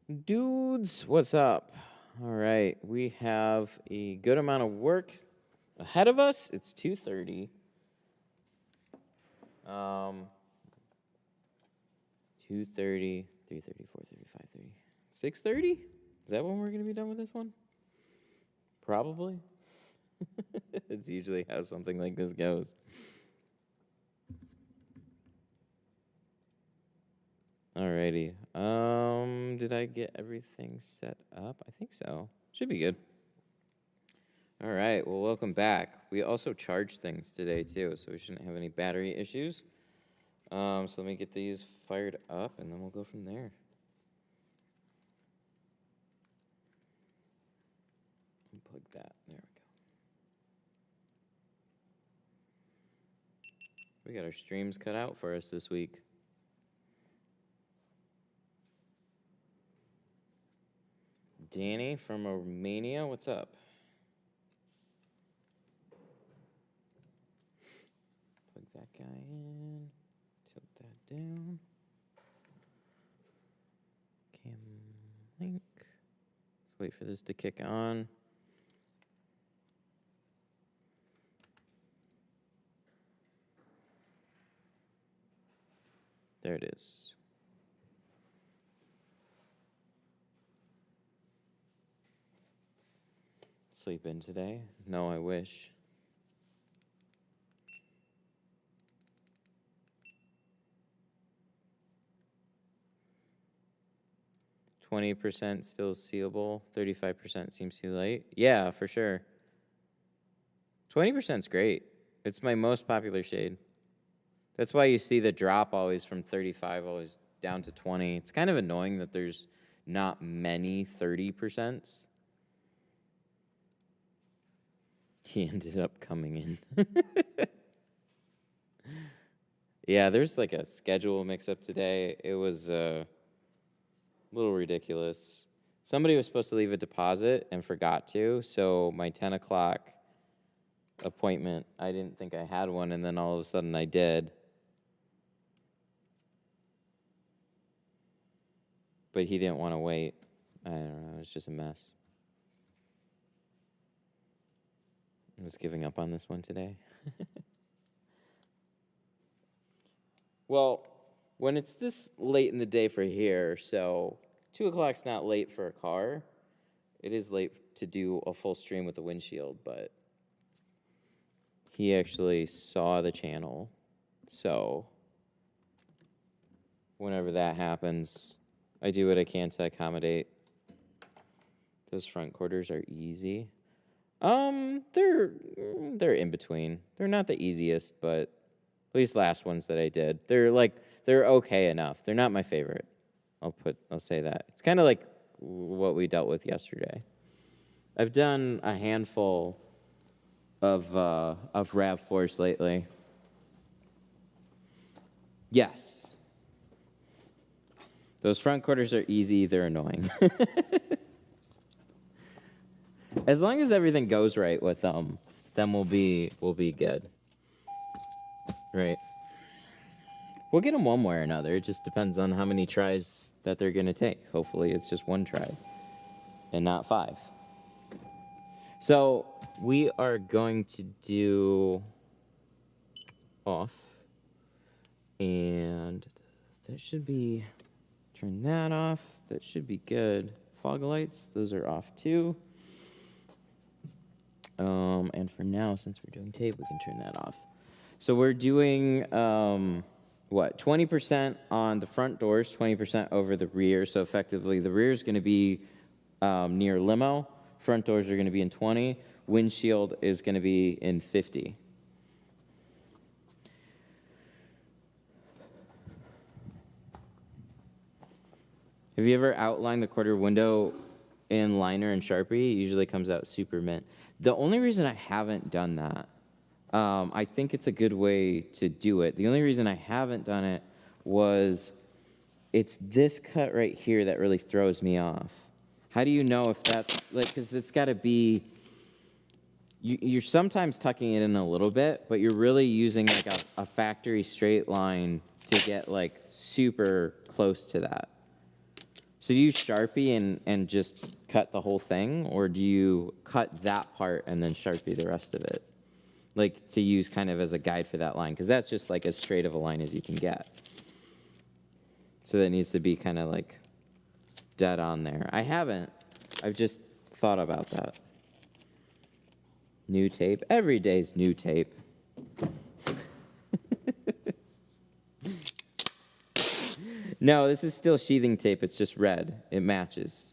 Dudes, what's up? All right, we have a good amount of work ahead of us. It's 2:30. 2:30, 3:30, 4:30, 5:30, 6:30? Is that when we're going to be done with this one? Probably. It's usually how something like this goes. Alrighty. Did I get everything set up? I think so. Should be good. All right. Well, welcome back. We also charged things today too, so we shouldn't have any battery issues. So let me get these fired up, and then we'll go from there. Unplug that. There we go. We got our streams cut out for us this week. Danny from Romania, what's up? Plug that guy in. Tilt that down. Cam link. Let's wait for this to kick on. There it is. Sleep in today? No, I wish. %20 still seeable. 35% seems too late. Yeah, for sure. 20% is great. It's my most popular shade. That's why you see the drop always from 35 always down to 20. It's kind of annoying that there's not many 30%. He ended up coming in. Yeah, there's like a schedule mix-up today. It was a little ridiculous. Somebody was supposed to leave a deposit and forgot to, so my 10 o'clock appointment, I didn't think I had one, and then all of a sudden I did. But he didn't want to wait. I don't know, it was just a mess. I was giving up on this one today. Well, when it's this late in the day for here, so 2 o'clock's not late for a car. It is late to do a full stream with the windshield, but he actually saw the channel. So whenever that happens, I do what I can to accommodate. Those front quarters are easy. They're in between. They're not the easiest, but at least last ones that I did, they're okay enough. They're not my favorite. I'll say that. It's kind of like what we dealt with yesterday. I've done a handful of Rav4s lately. Yes. Those front quarters are easy. They're annoying. As long as everything goes right with them, then we'll be good. Right. We'll get them one way or another. It just depends on how many tries that they're going to take. Hopefully it's just one try and not 5. So we are going to do off. And that should be, turn that off. That should be good. Fog lights, those are off too. And for now, since we're doing tape, we can turn that off. So we're doing, 20% on the front doors, 20% over the rear. So effectively, the rear is going to be near limo. Front doors are going to be in 20. Windshield is going to be in 50. Have you ever outlined the quarter window in liner and Sharpie? It usually comes out super mint. The only reason I haven't done that, I think it's a good way to do it. The only reason I haven't done it was it's this cut right here that really throws me off. How do you know if that's, like, because it's got to be, you're sometimes tucking it in a little bit, but you're really using like a factory straight line to get like super close to that. So do you Sharpie and just cut the whole thing, or do you cut that part and then Sharpie the rest of it? Like to use kind of as a guide for that line, because that's just like as straight of a line as you can get. So that needs to be kind of like dead on there. I haven't. I've just thought about that. New tape. Every day's new tape. No, this is still sheathing tape. It's just red. It matches.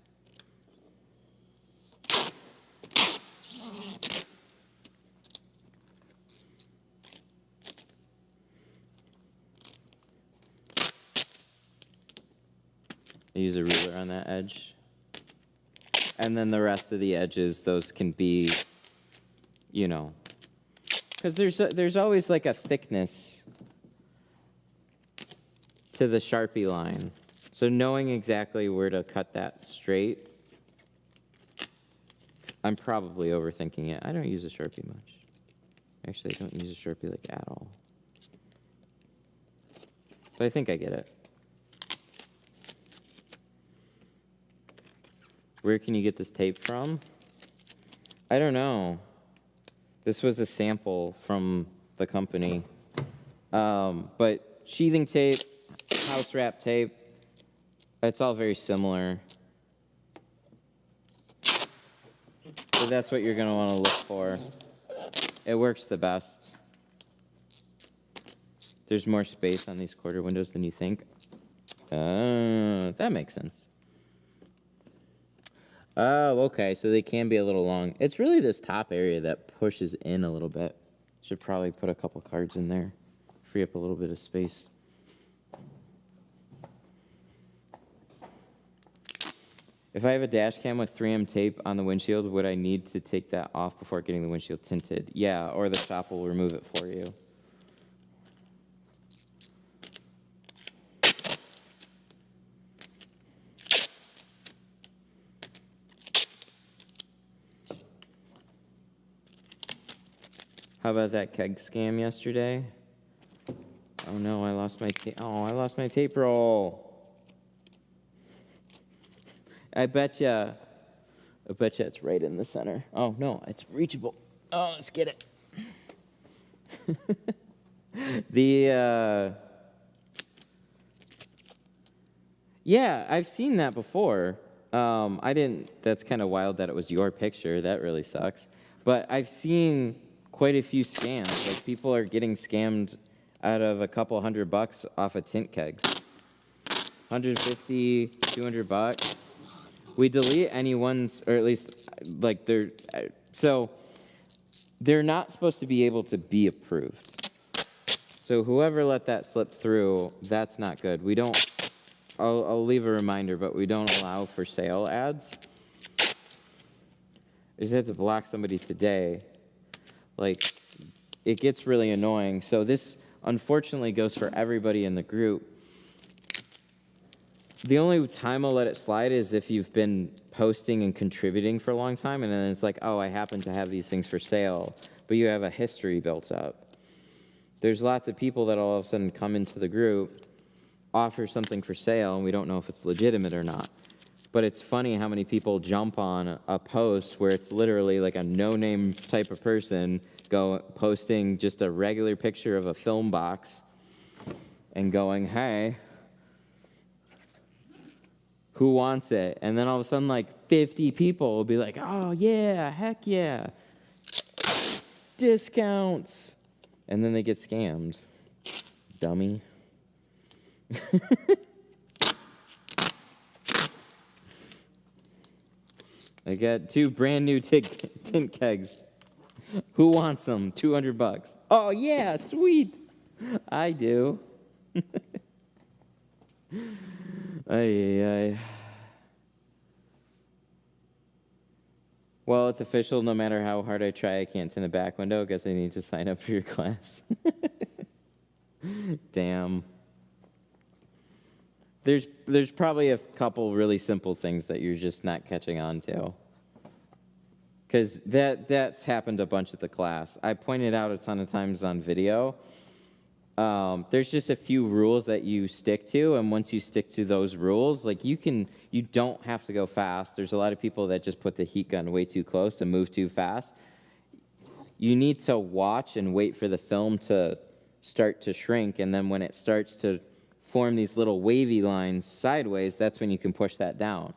I use a ruler on that edge. And then the rest of the edges, those can be, you know, because there's always like a thickness to the Sharpie line. So knowing exactly where to cut that straight, I'm probably overthinking it. I don't use a Sharpie much. Actually, I don't use a Sharpie like at all. But I think I get it. Where can you get this tape from? I don't know. This was a sample from the company. But sheathing tape, house wrap tape, it's all very similar. So that's what you're going to want to look for. It works the best. There's more space on these quarter windows than you think. That makes sense. Oh, okay, so they can be a little long. It's really this top area that pushes in a little bit. Should probably put a couple cards in there. Free up a little bit of space. If I have a dash cam with 3M tape on the windshield, would I need to take that off before getting the windshield tinted? Yeah, or the shop will remove it for you. How about that keg scam yesterday? Oh no, I lost my tape. Oh, I lost my tape roll. I betcha it's right in the center. Oh no, it's reachable. Oh, let's get it. Yeah, I've seen that before. I didn't. That's kind of wild that it was your picture. That really sucks. But I've seen quite a few scams. Like people are getting scammed out of a couple $100 off of tint kegs. 150, 200 bucks. We delete anyone's, or at least like so they're not supposed to be able to be approved. So whoever let that slip through, that's not good. We don't, I'll leave a reminder, but we don't allow for sale ads. I just had to block somebody today. Like, it gets really annoying. So this, unfortunately, goes for everybody in the group. The only time I'll let it slide is if you've been posting and contributing for a long time, and then it's like, oh, I happen to have these things for sale, but you have a history built up. There's lots of people that all of a sudden come into the group, offer something for sale, and we don't know if it's legitimate or not. But it's funny how many people jump on a post where it's literally like a no-name type of person posting just a regular picture of a film box and going, hey, who wants it? And then all of a sudden like 50 people will be like, oh yeah, heck yeah, discounts. And then they get scammed. Dummy. I got 2 brand new tint kegs. Who wants them? $200. Oh yeah, sweet. I do. Ay. Well, it's official. No matter how hard I try, I can't tint a back window. Guess I need to sign up for your class. Damn. There's probably a couple really simple things that you're just not catching on to. Because that's happened a bunch at the class. I pointed out a ton of times on video, There's just a few rules that you stick to, and once you stick to those rules, like you don't have to go fast. There's a lot of people that just put the heat gun way too close and move too fast. You need to watch and wait for the film to start to shrink, and then when it starts to form these little wavy lines sideways, that's when you can push that down.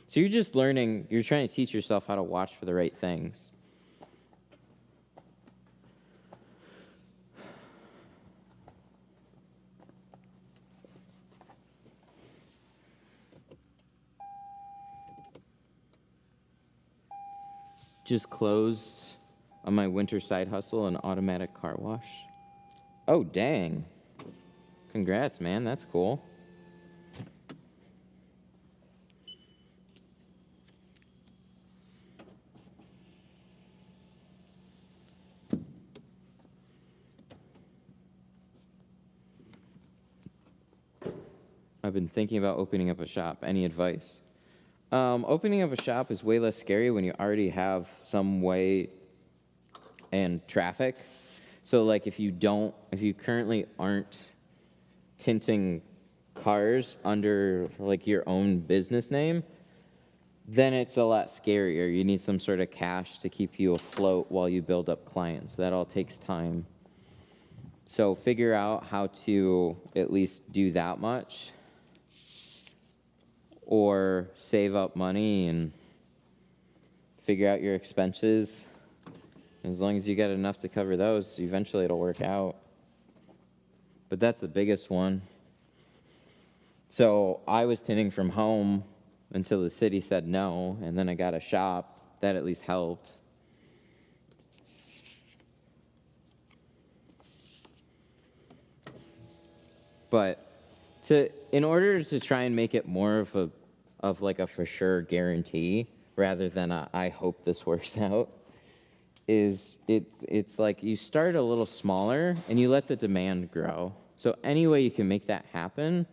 So you're just learning, you're trying to teach yourself how to watch for the right things. Just closed on my winter side hustle an automatic car wash. Oh, dang. Congrats, man. That's cool. I've been thinking about opening up a shop. Any advice? Opening up a shop is way less scary when you already have some way and traffic. So like if you currently aren't tinting cars under like your own business name, then it's a lot scarier. You need some sort of cash to keep you afloat while you build up clients. That all takes time. So figure out how to at least do that much, or save up money and figure out your expenses. As long as you get enough to cover those, eventually it'll work out. But that's the biggest one. So I was tinting from home until the city said no, and then I got a shop. That at least helped. But in order to try and make it more of like a for sure guarantee rather than a I hope this works out, it's like you start a little smaller and you let the demand grow. So any way you can make that happen,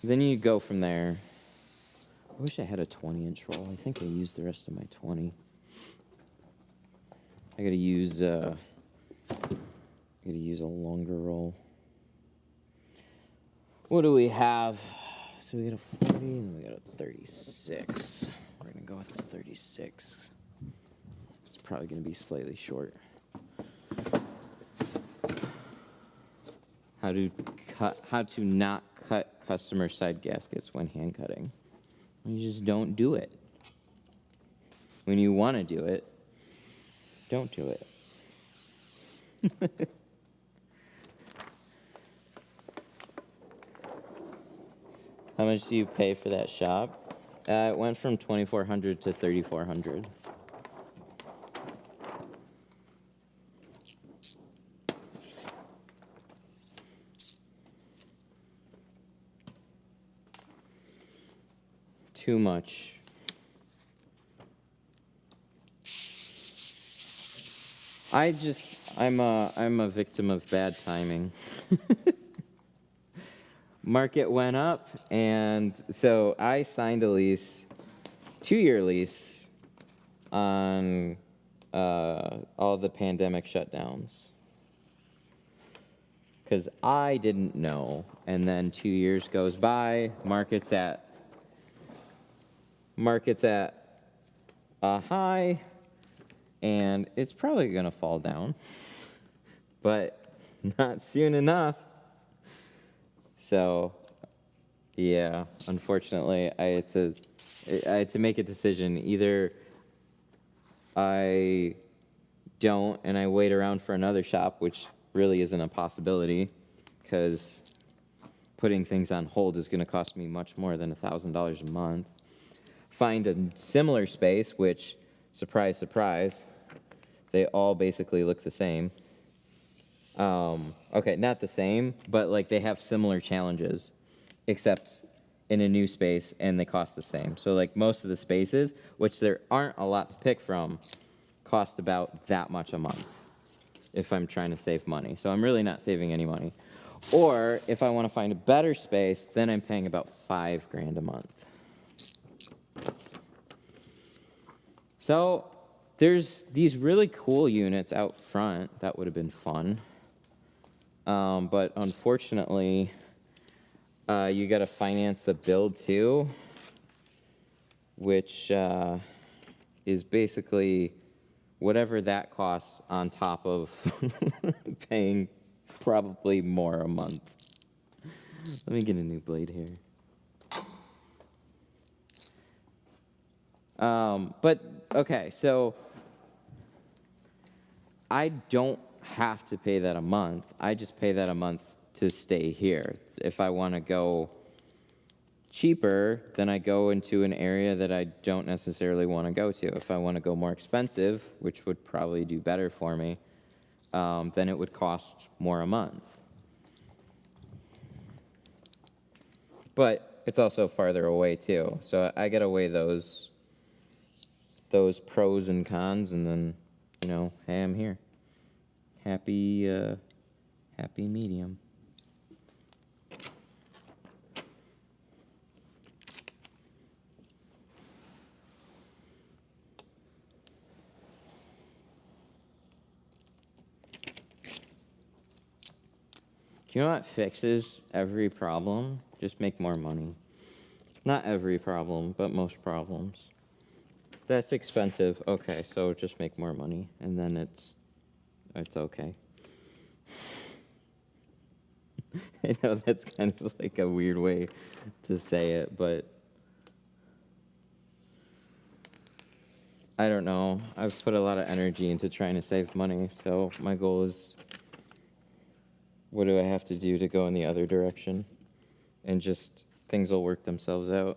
then you go from there. I wish I had a 20-inch roll. I think I used the rest of my 20. I gotta use a longer roll. What do we have? So we got a 40 and we got a 36. We're gonna go with the 36. It's probably gonna be slightly short. How to not cut customer side gaskets when hand cutting. You just don't do it. When you want to do it, don't do it. How much do you pay for that shop? It went from $2,400 to $3,400. Too much. I'm a victim of bad timing. Market went up, and so I signed a lease, 2-year lease, on all the pandemic shutdowns. Because I didn't know, and then 2 years goes by, market's at a high, and it's probably going to fall down, but not soon enough. So, yeah, unfortunately, I had to make a decision. Either I don't and I wait around for another shop, which really isn't a possibility, because putting things on hold is going to cost me much more than $1,000 a month. Find a similar space, which, surprise, surprise, they all basically look the same. Okay, not the same, but like they have similar challenges, except in a new space, and they cost the same. So like most of the spaces, which there aren't a lot to pick from, cost about that much a month if I'm trying to save money. So I'm really not saving any money. Or if I want to find a better space, then I'm paying about $5,000 a month. So there's these really cool units out front. That would have been fun. But unfortunately, you got to finance the build too, which is basically whatever that costs on top of paying probably more a month. Let me get a new blade here. But, okay, so I don't have to pay that a month. I just pay that a month to stay here. If I want to go cheaper, then I go into an area that I don't necessarily want to go to. If I want to go more expensive, which would probably do better for me, then it would cost more a month. But it's also farther away too. So I gotta weigh those pros and cons, and then, you know, hey, I'm here. Happy medium. Do you know what fixes every problem? Just make more money. Not every problem, but most problems. That's expensive. Okay, so just make more money, and then it's okay. I know that's kind of like a weird way to say it, but I don't know. I've put a lot of energy into trying to save money, so my goal is, what do I have to do to go in the other direction? And just things will work themselves out.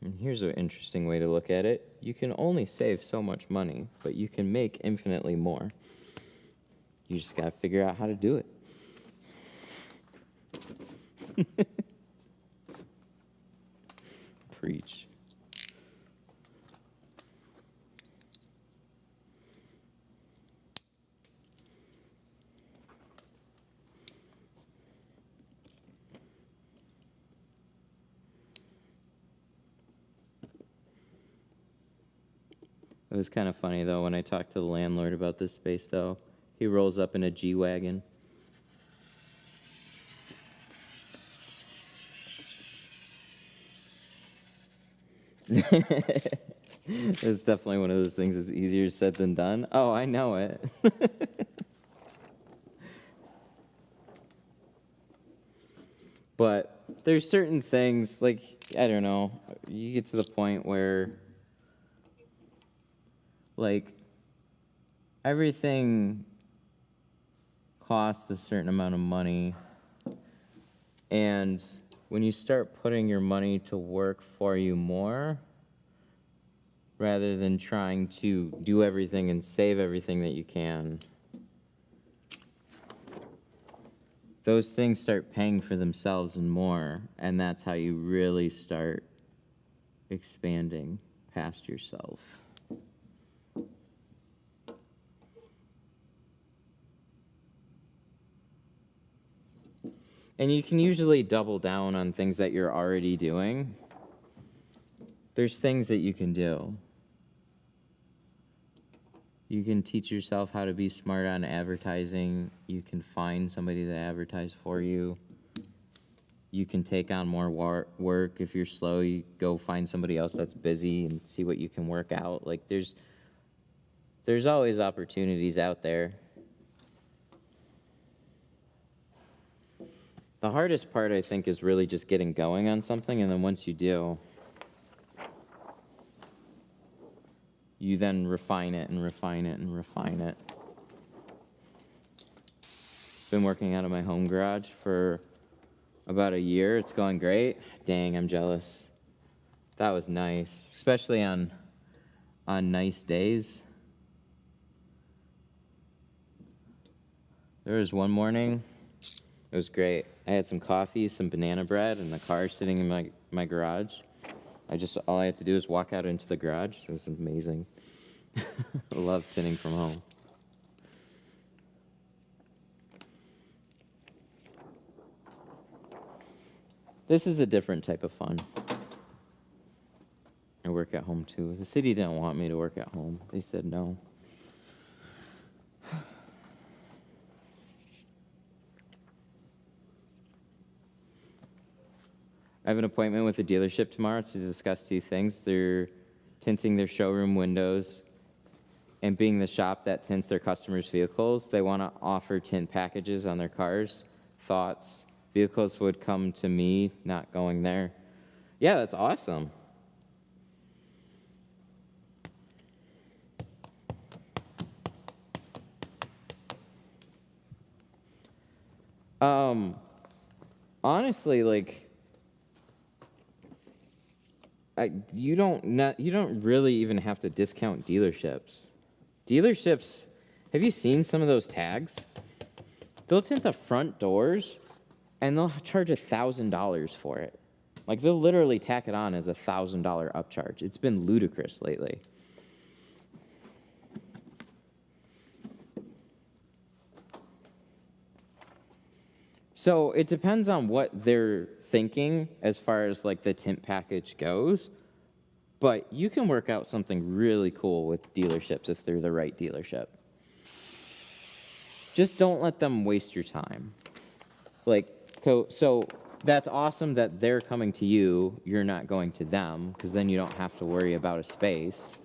And here's an interesting way to look at it. You can only save so much money, but you can make infinitely more. You just got to figure out how to do it. Preach. It was kind of funny, though, when I talked to the landlord about this space, though. He rolls up in a G-Wagon. It's definitely one of those things that's easier said than done. Oh, I know it. But there's certain things, like, I don't know, you get to the point where, like, everything costs a certain amount of money, and when you start putting your money to work for you more, rather than trying to do everything and save everything that you can, those things start paying for themselves and more, and that's how you really start expanding past yourself. And you can usually double down on things that you're already doing. There's things that you can do. You can teach yourself how to be smart on advertising. You can find somebody to advertise for you. You can take on more work. If you're slow, you go find somebody else that's busy and see what you can work out. Like, there's always opportunities out there. The hardest part, I think, is really just getting going on something, and then once you do, you then refine it and refine it and refine it. Been working out of my home garage for about a year. It's going great. Dang, I'm jealous. That was nice, especially on nice days. There was one morning, it was great. I had some coffee, some banana bread, and the car sitting in my garage. All I had to do was walk out into the garage. It was amazing. I love tinting from home. This is a different type of fun. I work at home too. The city didn't want me to work at home. They said no. I have an appointment with the dealership tomorrow to discuss two things. They're tinting their showroom windows, and being the shop that tints their customers' vehicles, they want to offer tint packages on their cars. Thoughts? Vehicles would come to me, not going there. Yeah, that's awesome. Honestly, like, you don't really even have to discount dealerships. Dealerships, have you seen some of those tags? They'll tint the front doors, and they'll charge $1,000 for it. Like, they'll literally tack it on as a $1,000 upcharge. It's been ludicrous lately. So it depends on what they're thinking as far as like the tint package goes, but you can work out something really cool with dealerships if they're the right dealership. Just don't let them waste your time. Like, so that's awesome that they're coming to you, you're not going to them, because then you don't have to worry about a space.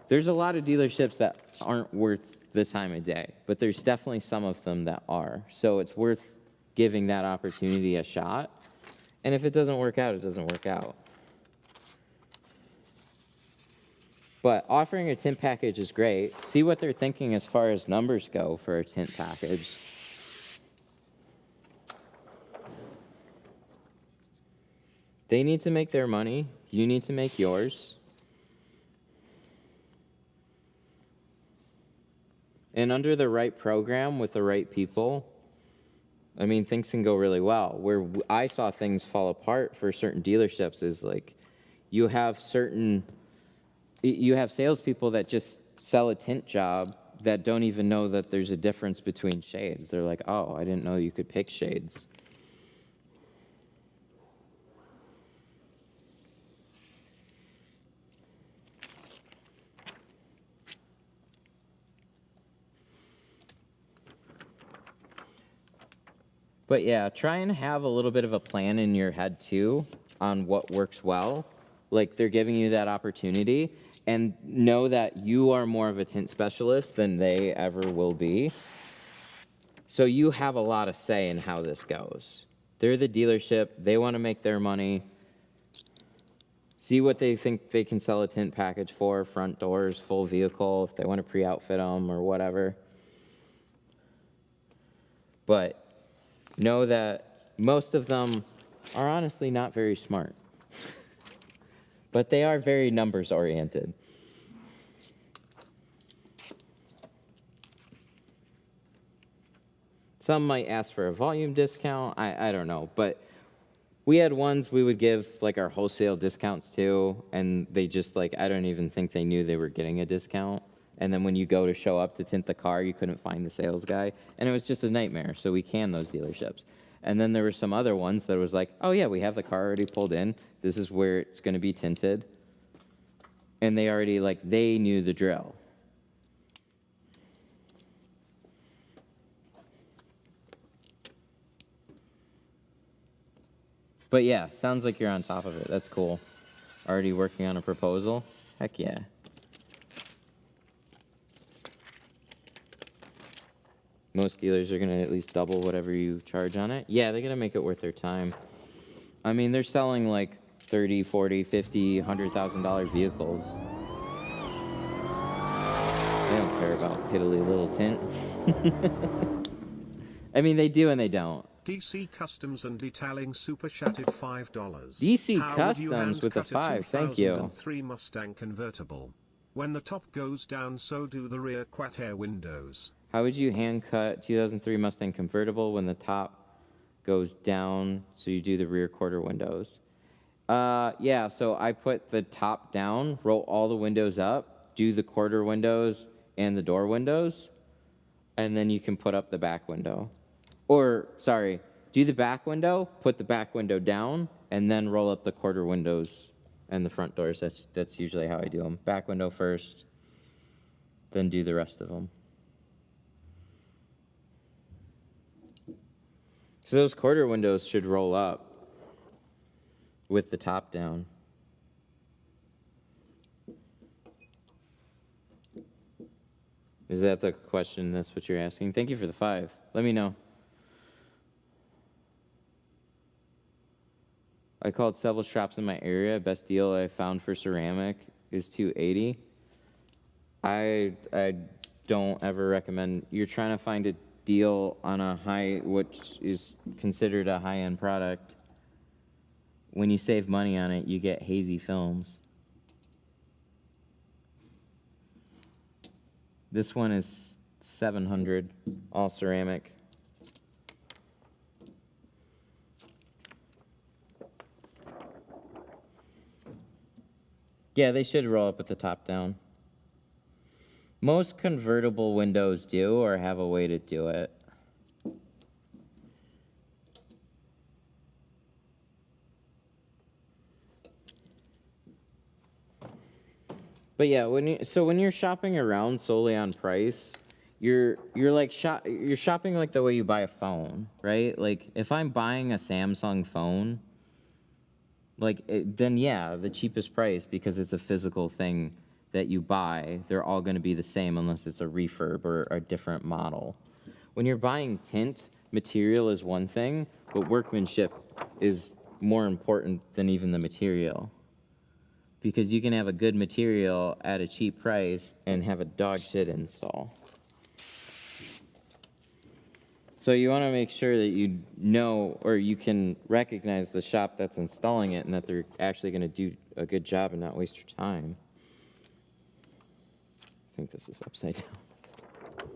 There's a lot of dealerships that aren't worth the time of day, but there's definitely some of them that are. So it's worth giving that opportunity a shot. And if it doesn't work out, it doesn't work out. But offering a tint package is great. See what they're thinking as far as numbers go for a tint package. They need to make their money. You need to make yours. And under the right program with the right people, I mean, things can go really well. Where I saw things fall apart for certain dealerships is like you have salespeople that just sell a tint job that don't even know that there's a difference between shades. They're like, oh, I didn't know you could pick shades. But yeah, try and have a little bit of a plan in your head too on what works well. Like they're giving you that opportunity, and know that you are more of a tint specialist than they ever will be. So you have a lot of say in how this goes. They're the dealership, they want to make their money. See what they think they can sell a tint package for, front doors, full vehicle, if they want to pre-outfit them or whatever. But know that most of them are honestly not very smart. But they are very numbers oriented. Some might ask for a volume discount, I don't know. But we had ones we would give like our wholesale discounts to, and they just like, I don't even think they knew they were getting a discount. And then when you go to show up to tint the car, you couldn't find the sales guy. And it was just a nightmare, so we canned those dealerships. And then there were some other ones that was like, oh yeah, we have the car already pulled in. This is where it's gonna be tinted. And they already, like, they knew the drill. But yeah, sounds like you're on top of it. That's cool. Already working on a proposal? Heck yeah. Most dealers are going to at least double whatever you charge on it. Yeah, they're going to make it worth their time. I mean, they're selling like $30, $40, $50, $100,000 vehicles. They don't care about piddly little tint. I mean, they do and they don't. DC Customs and Detailing super chatted $5. DC Customs with a 5, thank you. 2003 Mustang convertible. When the top goes down, so do the rear quat air windows. How would you hand cut 2003 Mustang convertible when the top goes down, so you do the rear quarter windows? Yeah, so I put the top down, roll all the windows up, do the quarter windows and the door windows, and then you can put up the back window. Or, sorry, Do the back window, put the back window down, and then roll up the quarter windows and the front doors. That's usually how I do them. Back window first, then do the rest of them. So those quarter windows should roll up with the top down. Is that the question? That's what you're asking? Thank you for the 5. Let me know. I called several shops in my area. Best deal I found for ceramic is $280. I don't ever recommend. You're trying to find a deal on a which is considered a high-end product. When you save money on it, you get hazy films. This one is $700, all ceramic. Yeah, they should roll up with the top down. Most convertible windows do or have a way to do it. But yeah, when you're shopping around solely on price, you're shopping like the way you buy a phone, right? Like if I'm buying a Samsung phone, then yeah, the cheapest price because it's a physical thing that you buy. They're all going to be the same unless it's a refurb or a different model. When you're buying tint, material is one thing, but workmanship is more important than even the material. Because you can have a good material at a cheap price and have a dog shit install. So you want to make sure that you know or you can recognize the shop that's installing it and that they're actually going to do a good job and not waste your time. I think this is upside down.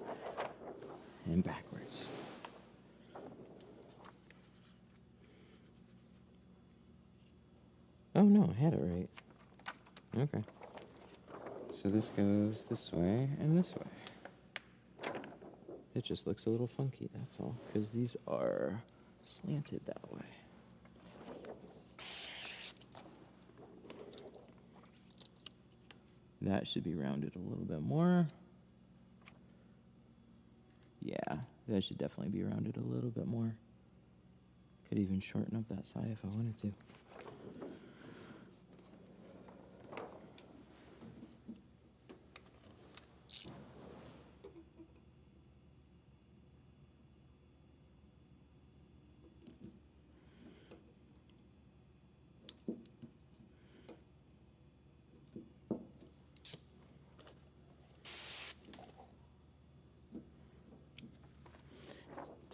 And backwards. Oh no, I had it right. Okay. So this goes this way and this way. It just looks a little funky, that's all. Because these are slanted that way. That should be rounded a little bit more. Yeah, that should definitely be rounded a little bit more. Could even shorten up that side if I wanted to.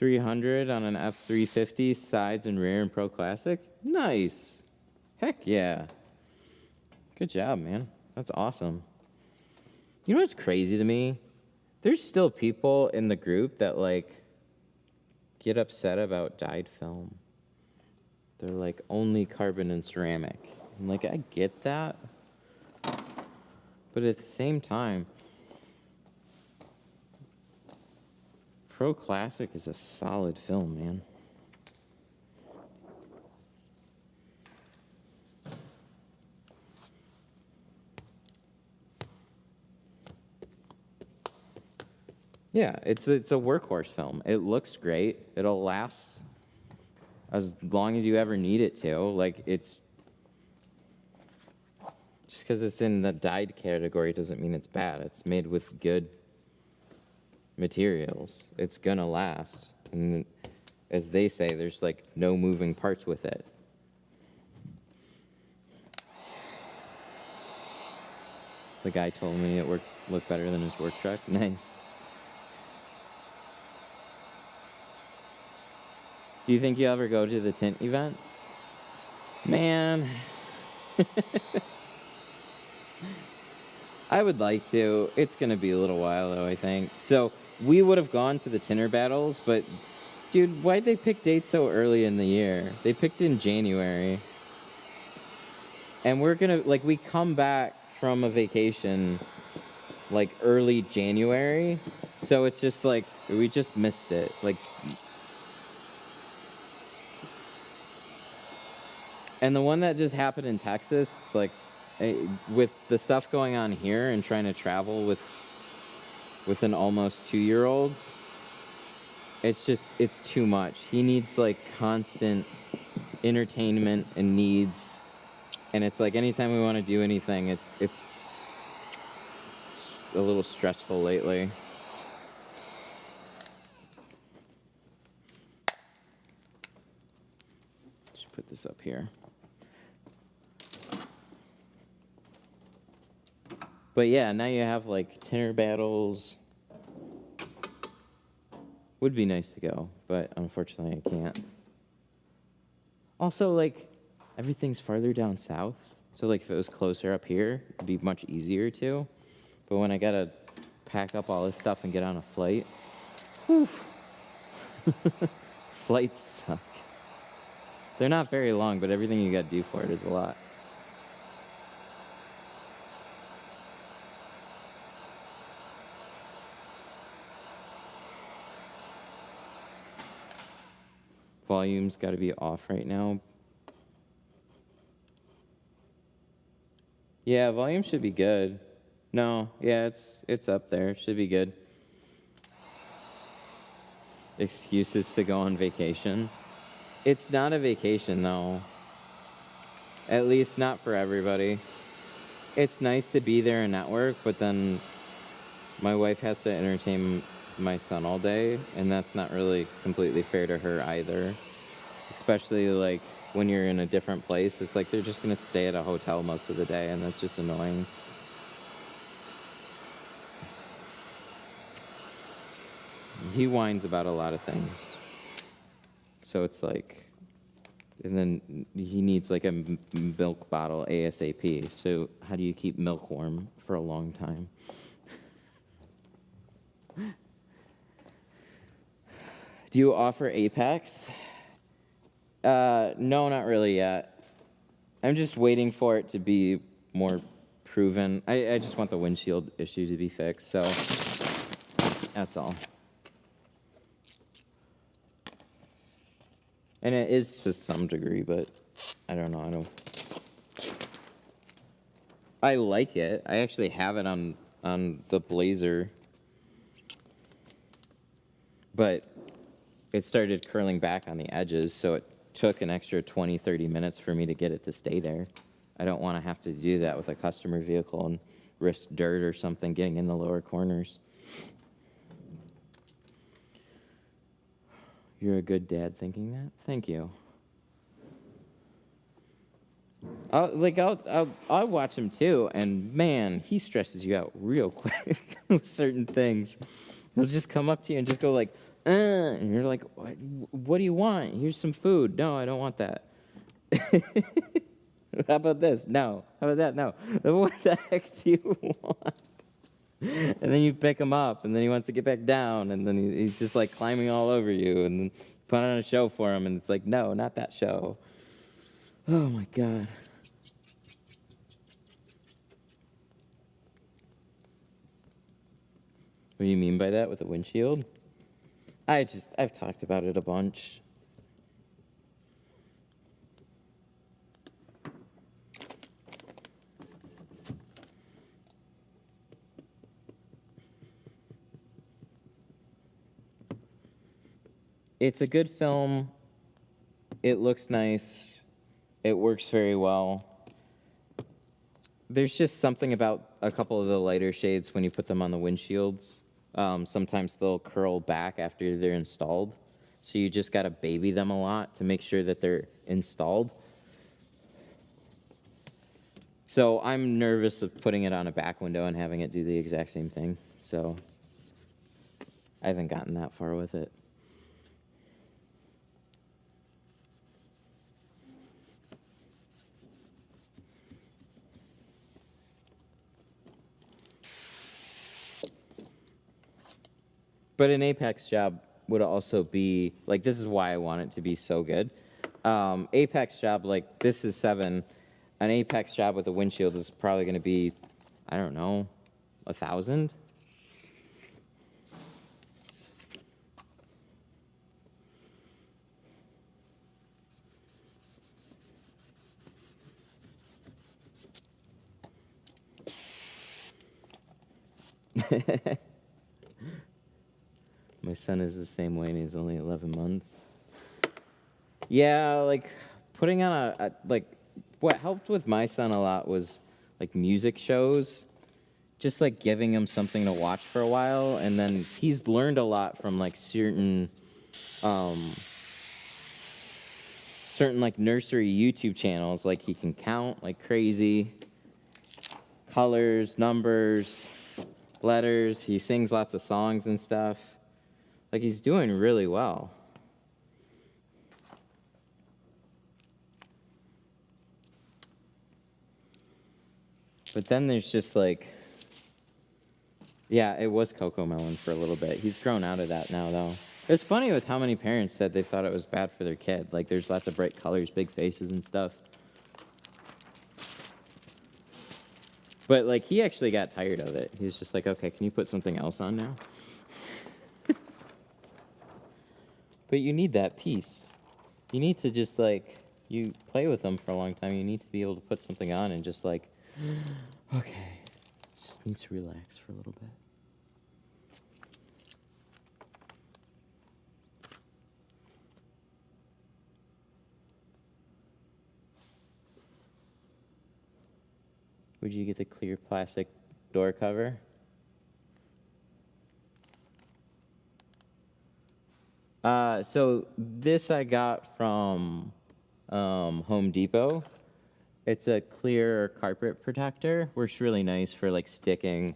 $300 on an F350, sides and rear in Pro Classic. Nice. Heck yeah. Good job, man. That's awesome. You know what's crazy to me? There's still people in the group that, like, get upset about dyed film. They're, like, only carbon and ceramic. And, like, I get that. But at the same time, Pro Classic is a solid film, man. Yeah, it's a workhorse film. It looks great. It'll last as long as you ever need it to. Like, it's just because it's in the dyed category doesn't mean it's bad. It's made with good materials. It's gonna last. And as they say, there's like no moving parts with it. The guy told me it looked better than his work truck. Nice. Do you think you'll ever go to the Tint events? Man. I would like to. It's going to be a little while, though, I think. So we would have gone to the Tinter battles, but, dude, why'd they pick dates so early in the year? They picked in January. And we're going to, like, we come back from a vacation, like, early January. So it's just, like, we just missed it. Like, And the one that just happened in Texas, it's like, with the stuff going on here and trying to travel with an almost 2-year-old, it's too much. He needs like constant entertainment and needs, and it's like anytime we want to do anything, it's a little stressful lately. Just put this up here. But yeah, now you have like tinter battles. Would be nice to go, but unfortunately I can't. Also, like, everything's farther down south. So like if it was closer up here, it'd be much easier to. But when I gotta pack up all this stuff and get on a flight, whew. Flights suck. They're not very long, but everything you gotta do for it is a lot. Volume's got to be off right now. Yeah, volume should be good. No, yeah, it's up there. Should be good. Excuses to go on vacation. It's not a vacation though. At least not for everybody. It's nice to be there and network, but then my wife has to entertain my son all day, and that's not really completely fair to her either. Especially like when you're in a different place, it's like they're just gonna stay at a hotel most of the day, and that's just annoying. He whines about a lot of things, so it's like, and then he needs like a milk bottle ASAP. So how do you keep milk warm for a long time? Do you offer Apex? No, not really yet. I'm just waiting for it to be more proven. I just want the windshield issue to be fixed, so that's all. And it is to some degree, but I don't know. I like it. I actually have it on the Blazer, but it started curling back on the edges, so it took an extra 20, 30 minutes for me to get it to stay there. I don't want to have to do that with a customer vehicle and risk dirt or something getting in the lower corners. You're a good dad thinking that? Thank you. I'll watch him too, and man, he stresses you out real quick with certain things. He'll just come up to you and just go like, and you're like, what do you want? Here's some food. No, I don't want that. How about this? No. How about that? No. What the heck do you want? And then you pick him up, and then he wants to get back down, and then he's just like climbing all over you, and then you put on a show for him, and it's like, no, not that show. Oh my God. What do you mean by that with the windshield? I've talked about it a bunch. It's a good film. It looks nice. It works very well. There's just something about a couple of the lighter shades when you put them on the windshields. Sometimes they'll curl back after they're installed. So you just got to baby them a lot to make sure that they're installed. So I'm nervous of putting it on a back window and having it do the exact same thing. So I haven't gotten that far with it. But an Apex job would also be, like, this is why I want it to be so good. Apex job, like, this is 7. An Apex job with a windshield is probably going to be, I don't know, 1,000? My son is the same way, and he's only 11 months. Yeah, like putting on like what helped with my son a lot was like music shows, just like giving him something to watch for a while, and then he's learned a lot from like certain like nursery YouTube channels. Like he can count like crazy, colors, numbers, letters. He sings lots of songs and stuff. Like he's doing really well. But then there's just like, yeah, it was Cocoa Melon for a little bit. He's grown out of that now, though. It's funny with how many parents said they thought it was bad for their kid. Like, there's lots of bright colors, big faces and stuff. But, like, he actually got tired of it. He was just like, okay, can you put something else on now? But you need that peace. You need to just, like, you play with them for a long time. You need to be able to put something on and just, like, okay, just need to relax for a little bit. Would you get the clear plastic door cover? So this I got from Home Depot. It's a clear carpet protector. Works really nice for like sticking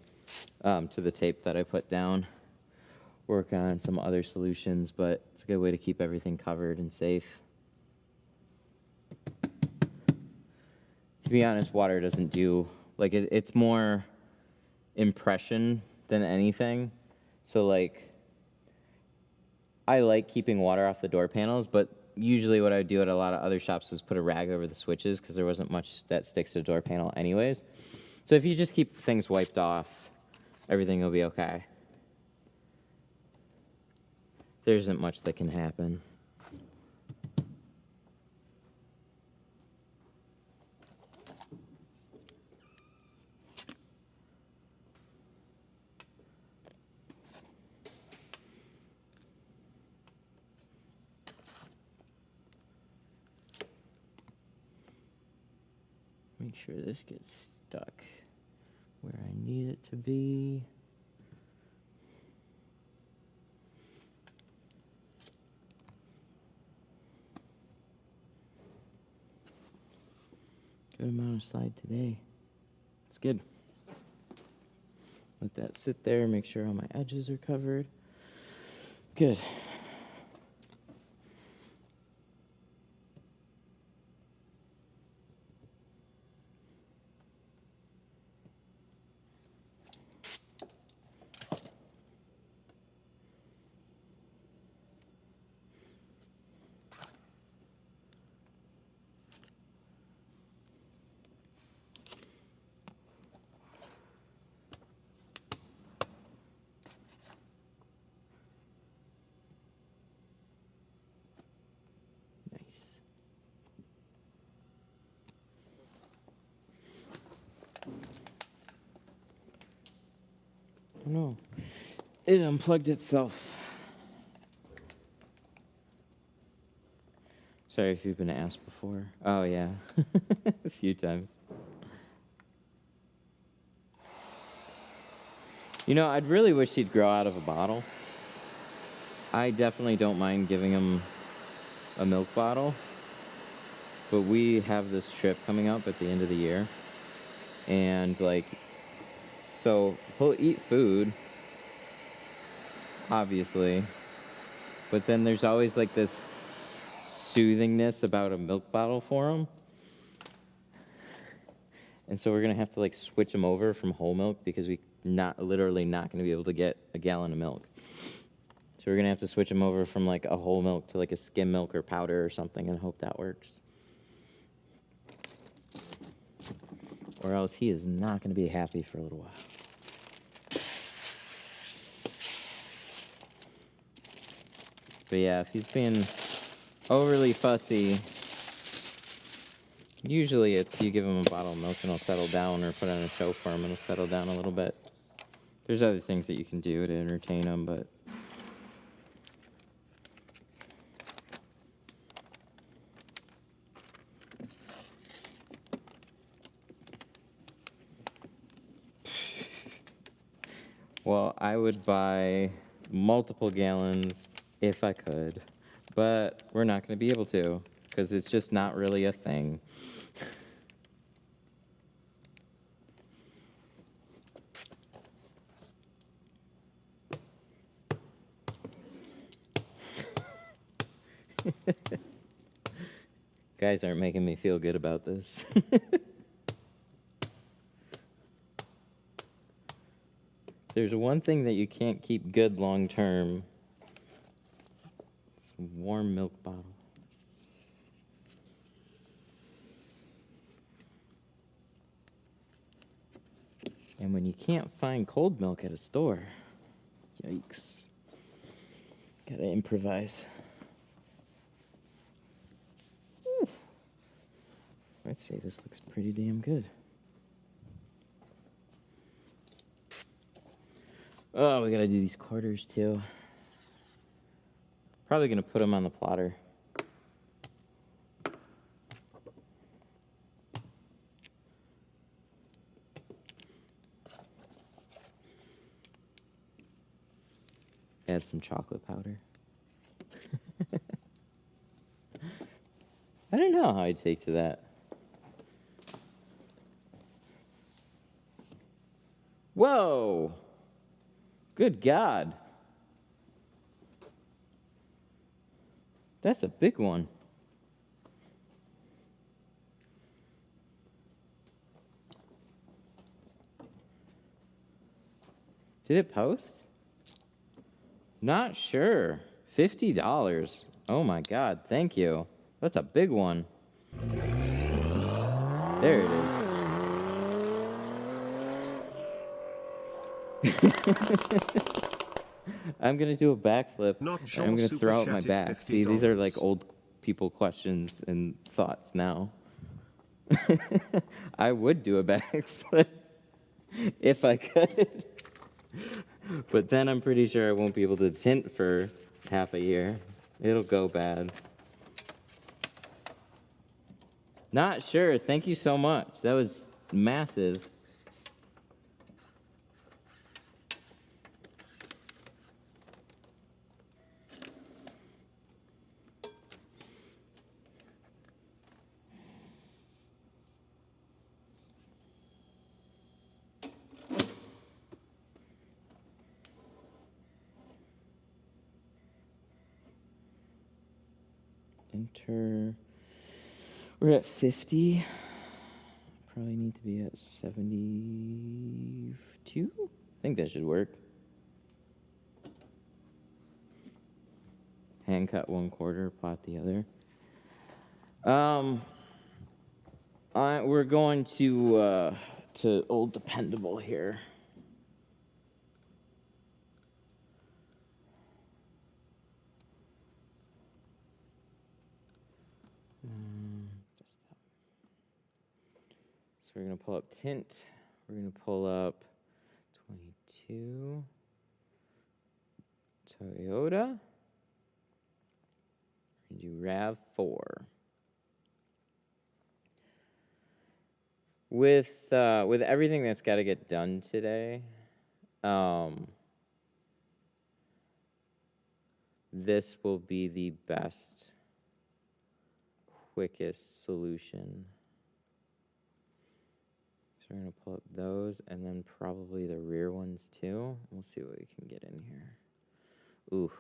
to the tape that I put down. Work on some other solutions, but it's a good way to keep everything covered and safe. To be honest, water doesn't do, like it's more impression than anything. So like, I like keeping water off the door panels, but usually what I would do at a lot of other shops is put a rag over the switches because there wasn't much that sticks to the door panel anyways. So if you just keep things wiped off, everything will be okay. There isn't much that can happen. Make sure this gets stuck where I need it to be. Good amount of slide today. It's good. Let that sit there, make sure all my edges are covered. Good. Oh no, it unplugged itself. Sorry if you've been asked before. Oh yeah, a few times. You know, I'd really wish he'd grow out of a bottle. I definitely don't mind giving him a milk bottle, but we have this trip coming up at the end of the year, and like, so he'll eat food, obviously, but then there's always like this soothingness about a milk bottle for him. And so we're gonna have to like switch him over from whole milk because we literally not gonna be able to get a gallon of milk. So we're gonna have to switch him over from like a whole milk to like a skim milk or powder or something and hope that works. Or else he is not gonna be happy for a little while. But yeah, if he's being overly fussy, usually it's you give him a bottle of milk and he'll settle down, or put on a show for him and he'll settle down a little bit. There's other things that you can do to entertain them, but well, I would buy multiple gallons if I could, but we're not going to be able to because it's just not really a thing. Guys aren't making me feel good about this. There's one thing that you can't keep good long term. It's a warm milk bottle. And when you can't find cold milk at a store, yikes. Gotta improvise. Whew. I'd say this looks pretty damn good. Oh, we gotta do these quarters too. Probably gonna put them on the plotter. Add some chocolate powder. I don't know how I'd take to that. Whoa! Good God. That's a big one. Did it post? Not sure. $50. Oh my God, thank you. That's a big one. There it is. I'm gonna do a backflip. Not And I'm gonna sure, throw out super my chatted back. See, these are like $50. old people questions and thoughts now. I would do a backflip if I could. But then I'm pretty sure I won't be able to tint for half a year. It'll go bad. Not sure. Thank you so much. That was massive. Enter. We're at 50. Probably need to be at 72. I think that should work. Hand cut 1/4, plot the other. We're going to Old Dependable here. So we're going to pull up Tint. We're going to pull up 22. Toyota. And do Rav4. With everything that's got to get done today, this will be the best, quickest solution. So we're going to pull up those and then probably the rear ones too. We'll see what we can get in here. Ooh.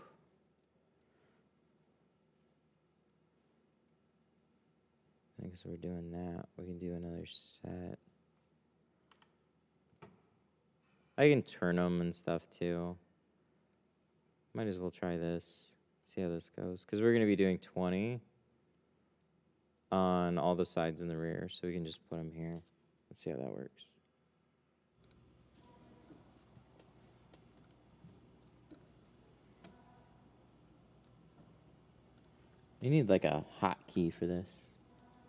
I think so we're doing that. We can do another set. I can turn them and stuff too. Might as well try this. See how this goes. Because we're going to be doing 20 on all the sides and the rear. So we can just put them here. Let's see how that works. You need like a hotkey for this.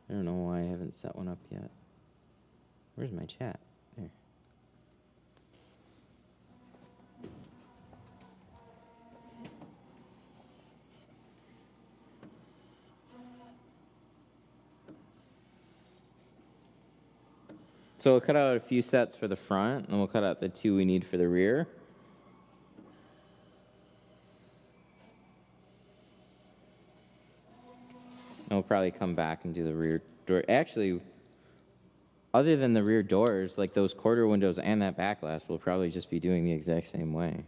I don't know why I haven't set one up yet. Where's my chat? There. So we'll cut out a few sets for the front, and we'll cut out the 2 we need for the rear. And we'll probably come back and do the rear door. Actually, other than the rear doors, like those quarter windows and that back glass, we'll probably just be doing the exact same way.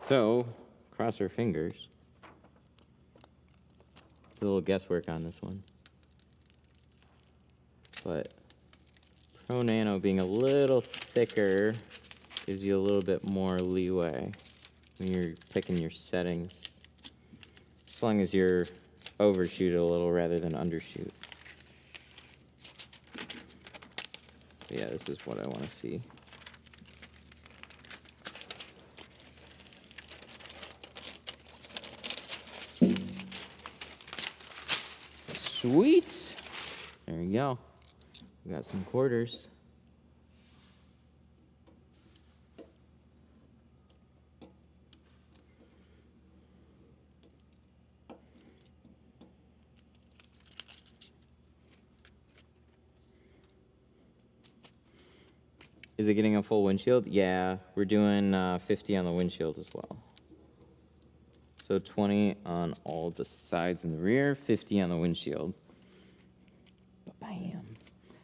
So, cross our fingers. It's a little guesswork on this one. But Pro Nano being a little thicker gives you a little bit more leeway when you're picking your settings. As long as you're overshoot it a little rather than undershoot. But yeah, this is what I want to see. Sweet. There you go. We got some quarters. Is it getting a full windshield? Yeah, we're doing 50 on the windshield as well. So 20 on all the sides and the rear, 50 on the windshield. Bam.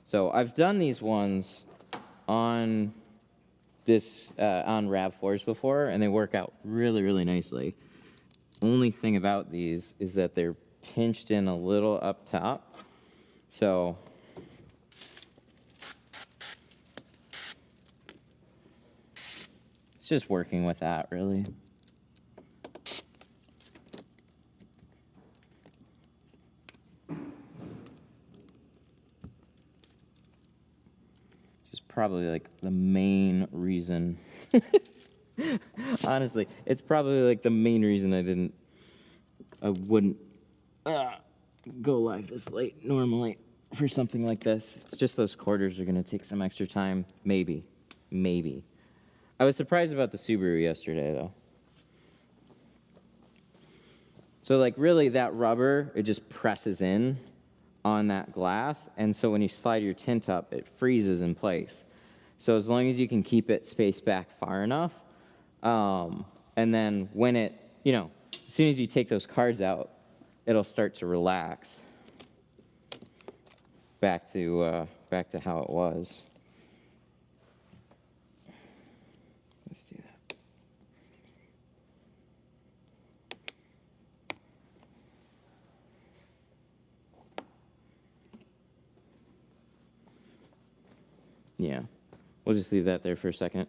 So I've done these ones on this on Rav4s before, and they work out really, really nicely. Only thing about these is that they're pinched in a little up top. So it's just working with that, really. Probably like the main reason. Honestly, it's probably like the main reason I wouldn't go live this late normally for something like this. It's just those quarters are gonna take some extra time. Maybe. I was surprised about the Subaru yesterday though. So like really that rubber, it just presses in on that glass, and so when you slide your tint up, it freezes in place. So as long as you can keep it spaced back far enough, and then when it, you know, as soon as you take those cards out, it'll start to relax back to how it was. Let's do that. Yeah, we'll just leave that there for a second.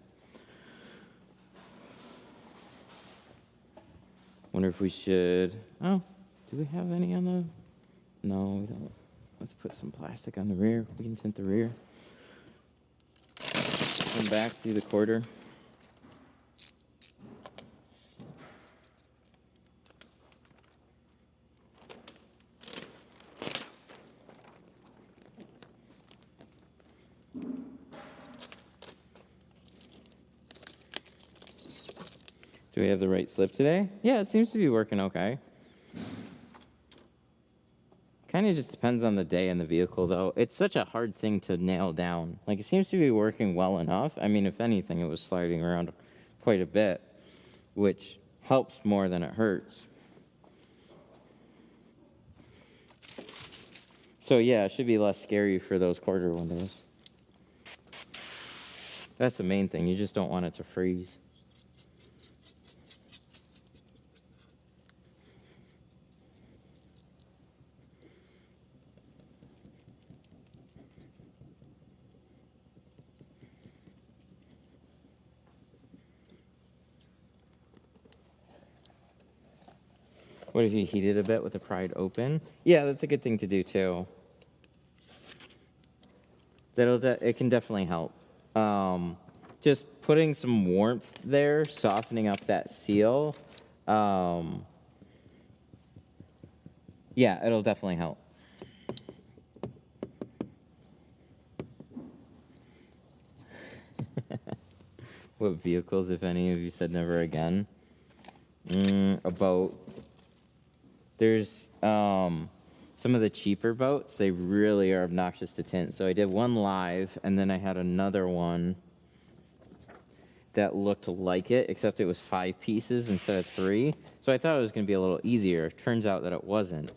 Wonder if we should, oh, do we have any on the, no, we don't. Let's put some plastic on the rear. We can tint the rear. Come back, do the quarter. Do we have the right slip today? Yeah, it seems to be working okay. Kind of just depends on the day and the vehicle, though. It's such a hard thing to nail down. Like, it seems to be working well enough. I mean, if anything, it was sliding around quite a bit, which helps more than it hurts. So, yeah, it should be less scary for those quarter windows. That's the main thing. You just don't want it to freeze. What if you heat it a bit with the pried open? Yeah, that's a good thing to do too. It can definitely help. Just putting some warmth there, softening up that seal. Yeah, it'll definitely help. What vehicles, if any of you said never again? A boat. There's some of the cheaper boats, they really are obnoxious to tint. So I did one live, and then I had another one that looked like it, except it was 5 pieces instead of 3. So I thought it was going to be a little easier. Turns out that it wasn't.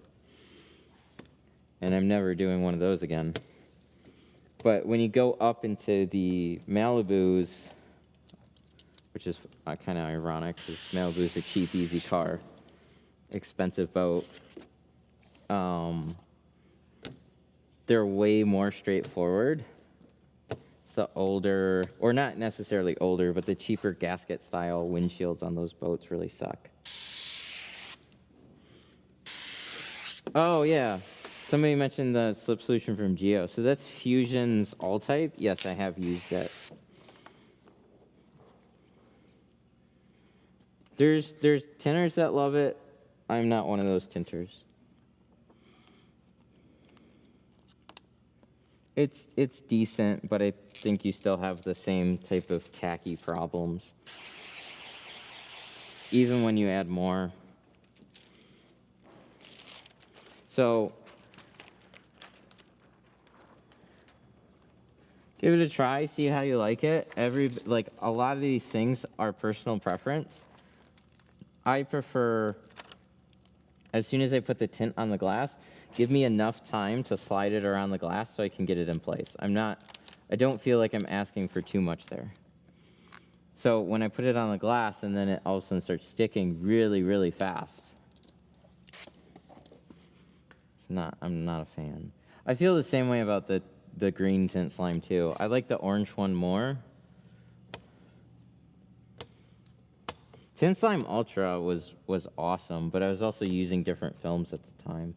And I'm never doing one of those again. But when you go up into the Malibus, which is kind of ironic because Malibu's a cheap, easy car, expensive boat, they're way more straightforward. It's the older, or not necessarily older, but the cheaper gasket style windshields on those boats really suck. Oh yeah, somebody mentioned the slip solution from Geo. So that's Fusion's all type. Yes, I have used it. There's tinters that love it. I'm not one of those tinters. It's decent, but I think you still have the same type of tacky problems. Even when you add more. So give it a try, see how you like it. Like a lot of these things are personal preference. I prefer, as soon as I put the tint on the glass, give me enough time to slide it around the glass so I can get it in place. I don't feel like I'm asking for too much there. So when I put it on the glass and then it all of a sudden starts sticking really, really fast, I'm not a fan. I feel the same way about the green tint slime too. I like the orange one more. Tint Slime Ultra was awesome, but I was also using different films at the time.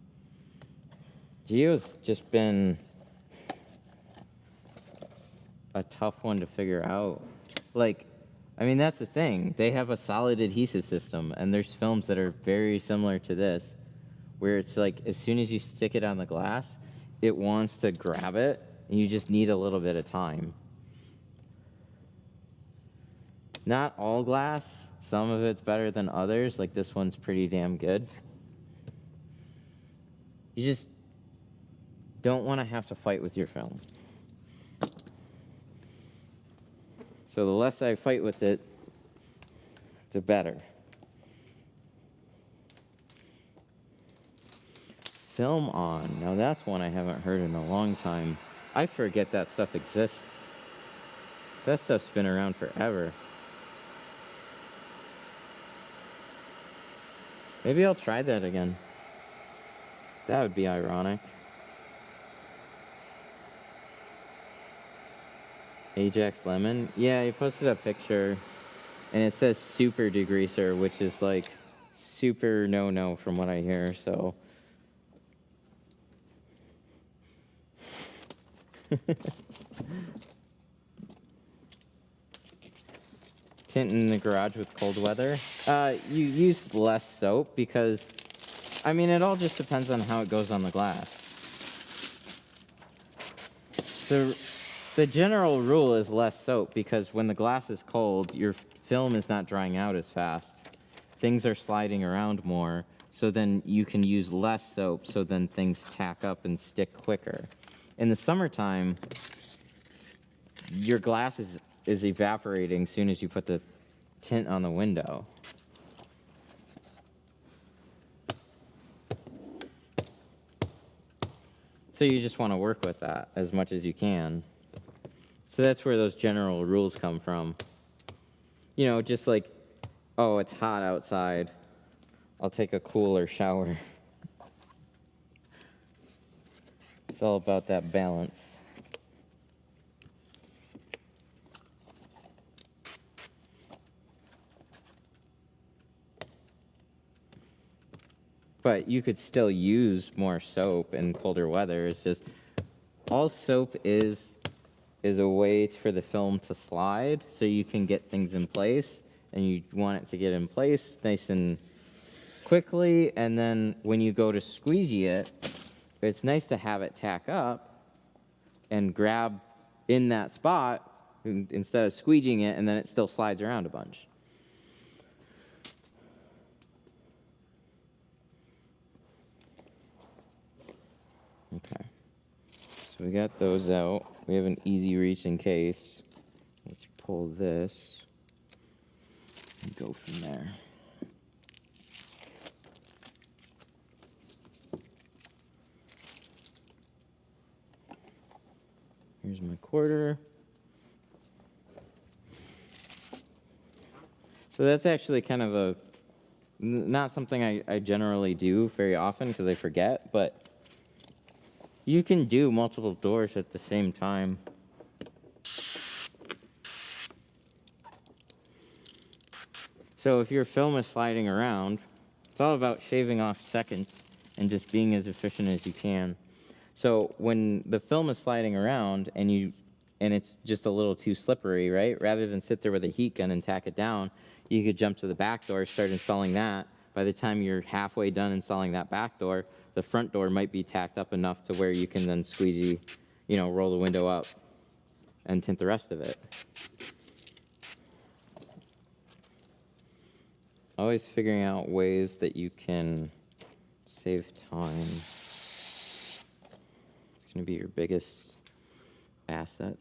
Geo's just been a tough one to figure out. Like, I mean, that's the thing. They have a solid adhesive system, and there's films that are very similar to this, where it's like as soon as you stick it on the glass, it wants to grab it, and you just need a little bit of time. Not all glass. Some of it's better than others. Like this one's pretty damn good. You just don't want to have to fight with your film. So the less I fight with it, the better. Film on. Now that's one I haven't heard in a long time. I forget that stuff exists. That stuff's been around forever. Maybe I'll try that again. That would be ironic. Ajax Lemon? Yeah, he posted a picture, and it says super degreaser, which is like super no-no from what I hear, so. Tint in the garage with cold weather. You use less soap because, I mean, it all just depends on how it goes on the glass. The general rule is less soap because when the glass is cold, your film is not drying out as fast. Things are sliding around more, so then you can use less soap, so then things tack up and stick quicker. In the summertime, your glass is evaporating as soon as you put the tint on the window. So you just want to work with that as much as you can. So that's where those general rules come from. You know, just like, oh, it's hot outside. I'll take a cooler shower. It's all about that balance. But you could still use more soap in colder weather. It's just, all soap is a way for the film to slide so you can get things in place, and you want it to get in place nice and quickly, and then when you go to squeegee it, it's nice to have it tack up and grab in that spot instead of squeegeeing it, and then it still slides around a bunch. Okay, so we got those out. We have an easy reach in case. Let's pull this and go from there. Here's my quarter. So that's actually kind of not something I generally do very often because I forget, but you can do multiple doors at the same time. So if your film is sliding around, it's all about shaving off seconds and just being as efficient as you can. So when the film is sliding around and it's just a little too slippery, right? Rather than sit there with a heat gun and tack it down, you could jump to the back door, start installing that. By the time you're halfway done installing that back door, the front door might be tacked up enough to where you can then squeegee, roll the window up and tint the rest of it. Always figuring out ways that you can save time. It's going to be your biggest asset.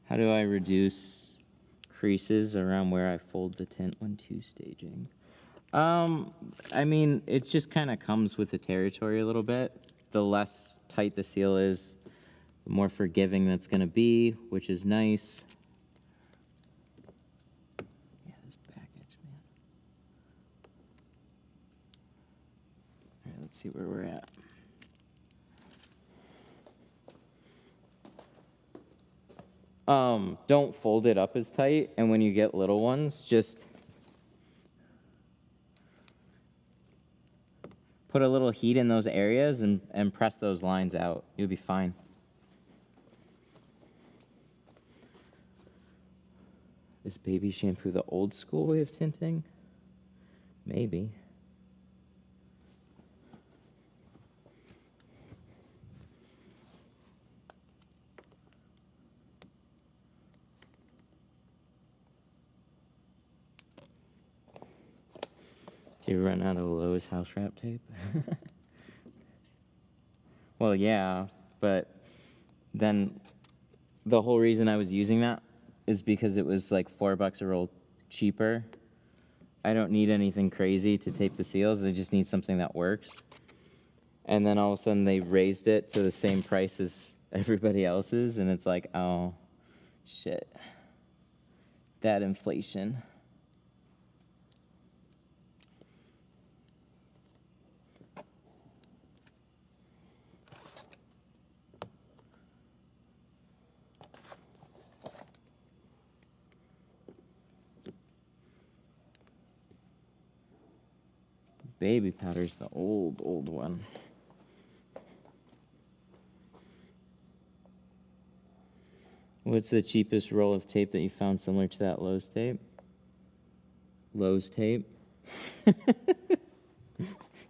How do I reduce creases around where I fold the tint when two-staging? I mean, it just kind of comes with the territory a little bit. The less tight the seal is, the more forgiving that's going to be, which is nice. Yeah, this back edge, man. All right, let's see where we're at. Don't fold it up as tight, and when you get little ones, just put a little heat in those areas and press those lines out. You'll be fine. Is baby shampoo the old school way of tinting? Maybe. Do you run out of Lowe's house wrap tape? Well, yeah, but then the whole reason I was using that is because it was like $4 a roll cheaper. I don't need anything crazy to tape the seals. I just need something that works. And then all of a sudden they raised it to the same price as everybody else's, and it's like, oh, shit. That inflation. Baby powder's the old one. What's the cheapest roll of tape that you found similar to that Lowe's tape? Lowe's tape?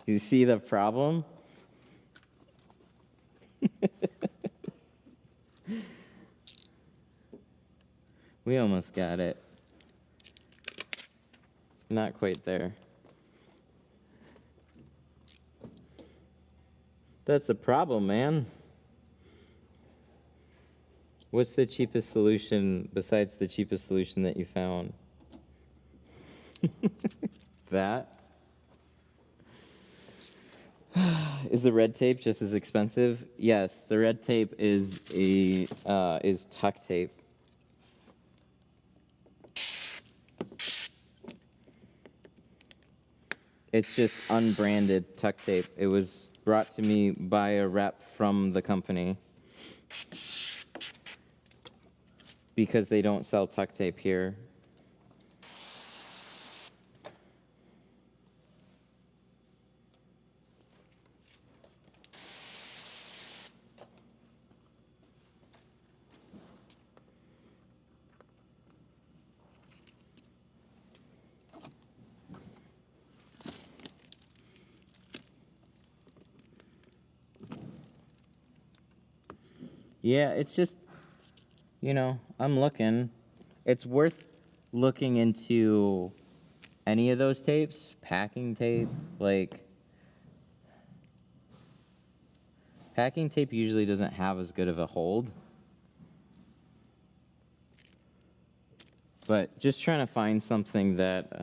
You see the problem? We almost got it. It's not quite there. That's a problem, man. What's the cheapest solution besides the cheapest solution that you found? That? Is the red tape just as expensive? Yes, the red tape is tuck tape. It's just unbranded tuck tape. It was brought to me by a rep from the company because they don't sell tuck tape here. Yeah, it's just, you know, I'm looking. It's worth looking into any of those tapes, packing tape, like, packing tape usually doesn't have as good of a hold. But just trying to find something that,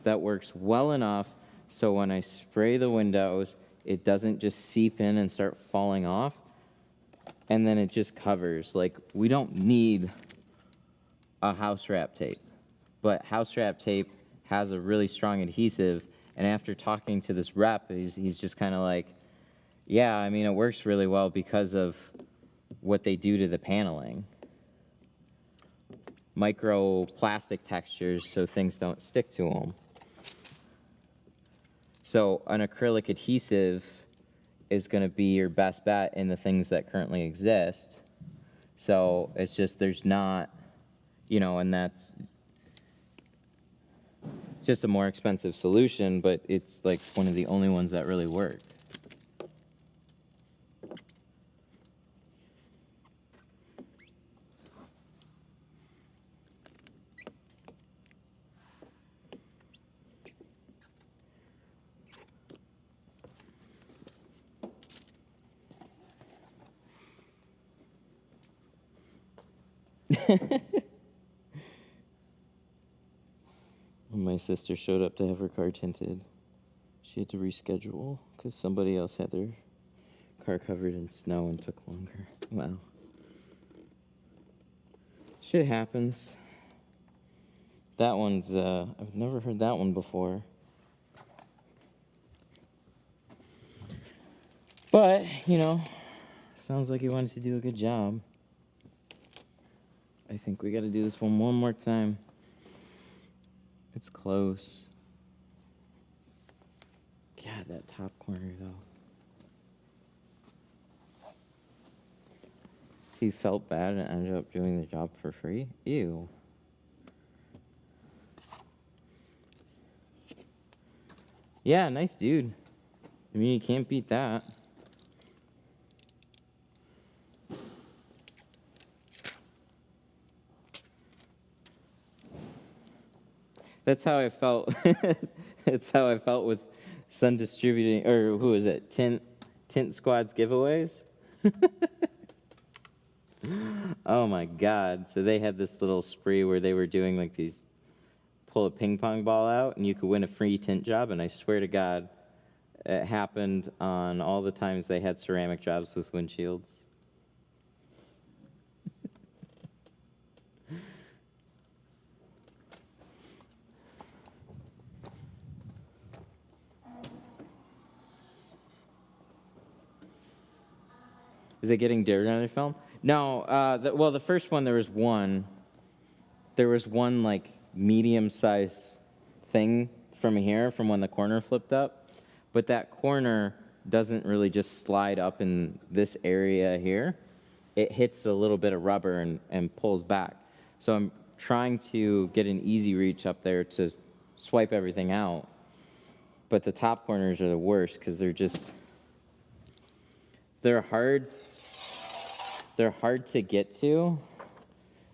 that works well enough so when I spray the windows, it doesn't just seep in and start falling off, and then it just covers. Like, we don't need a house wrap tape, but house wrap tape has a really strong adhesive, and after talking to this rep, he's just kind of like, yeah, I mean, it works really well because of what they do to the paneling. Micro plastic textures so things don't stick to them. So an acrylic adhesive is going to be your best bet in the things that currently exist. So it's just, there's not, you know, and that's just a more expensive solution, but it's like one of the only ones that really work. When my sister showed up to have her car tinted, she had to reschedule because somebody else had their car covered in snow and took longer. Wow. Shit happens. That one's, I've never heard that one before. But, you know, sounds like he wanted to do a good job. I think we gotta do this one more time. It's close. God, that top corner, though. He felt bad and ended up doing the job for free? Ew. Yeah, nice dude. I mean, you can't beat that. That's how I felt. That's how I felt with Sun Distributing, or who is it? Tint Squad's giveaways. Oh my God! So they had this little spree where they were doing like these, pull a ping pong ball out, and you could win a free tint job. And I swear to God, it happened on all the times they had ceramic jobs with windshields. Is it getting dirt on the film? No. Well, the first one there was one. There was one like medium-sized thing from here, from when the corner flipped up, but that corner doesn't really just slide up in this area here. It hits a little bit of rubber and pulls back. So I'm trying to get an easy reach up there to swipe everything out, but the top corners are the worst because they're hard to get to,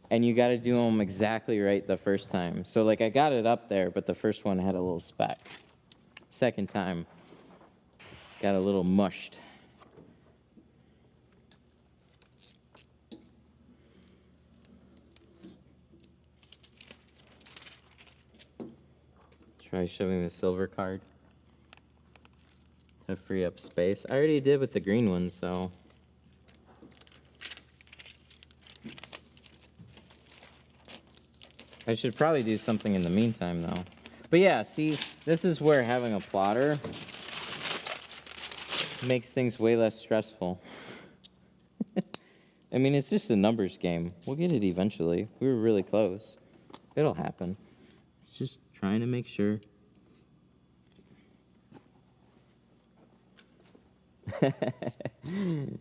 and you got to do them exactly right the first time. So like I got it up there, but the first one had a little speck. Second time, got a little mushed. Try shoving the silver card to free up space. I already did with the green ones though. I should probably do something in the meantime, though. But yeah, see, this is where having a plotter makes things way less stressful. I mean, it's just a numbers game. We'll get it eventually. We were really close. It'll happen. It's just trying to make sure.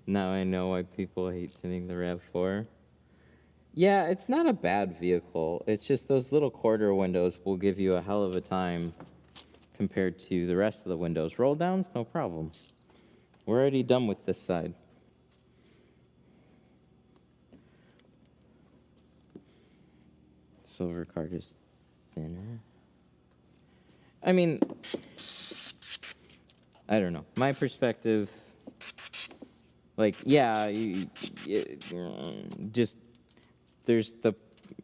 Now I know why people hate tinting the Rav4. Yeah, it's not a bad vehicle. It's just those little quarter windows will give you a hell of a time compared to the rest of the windows. Roll downs, no problem. We're already done with this side. silver card is thinner. I mean, I don't know. My perspective, like, yeah, just there's the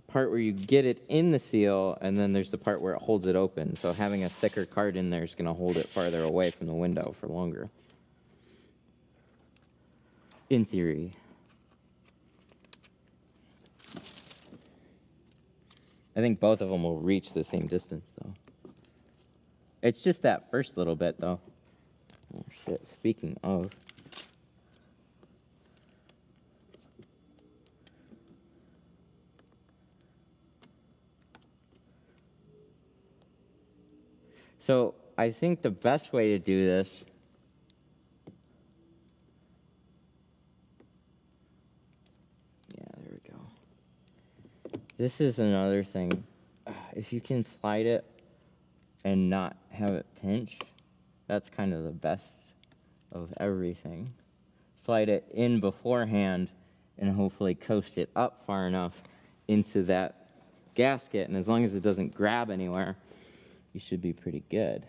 part where you get it in the seal, and then there's the part where it holds it open. So having a thicker card in there is going to hold it farther away from the window for longer. In theory. I think both of them will reach the same distance, though. It's just that first little bit, though. Oh, shit. Speaking of. So I think the best way to do this there we go. This is another thing. If you can slide it and not have it pinch, that's kind of the best of everything. Slide it in beforehand and hopefully coast it up far enough into that gasket, and as long as it doesn't grab anywhere, you should be pretty good.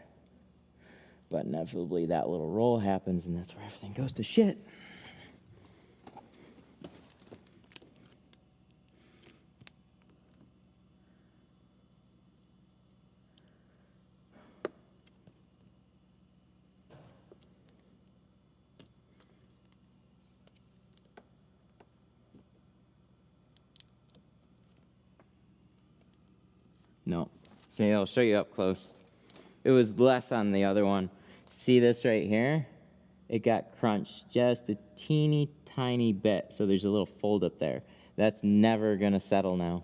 But inevitably that little roll happens, and that's where everything goes to shit. No. See, I'll show you up close. It was less on the other one. See this right here? It got crunched just a teeny tiny bit, so there's a little fold up there. That's never gonna settle now.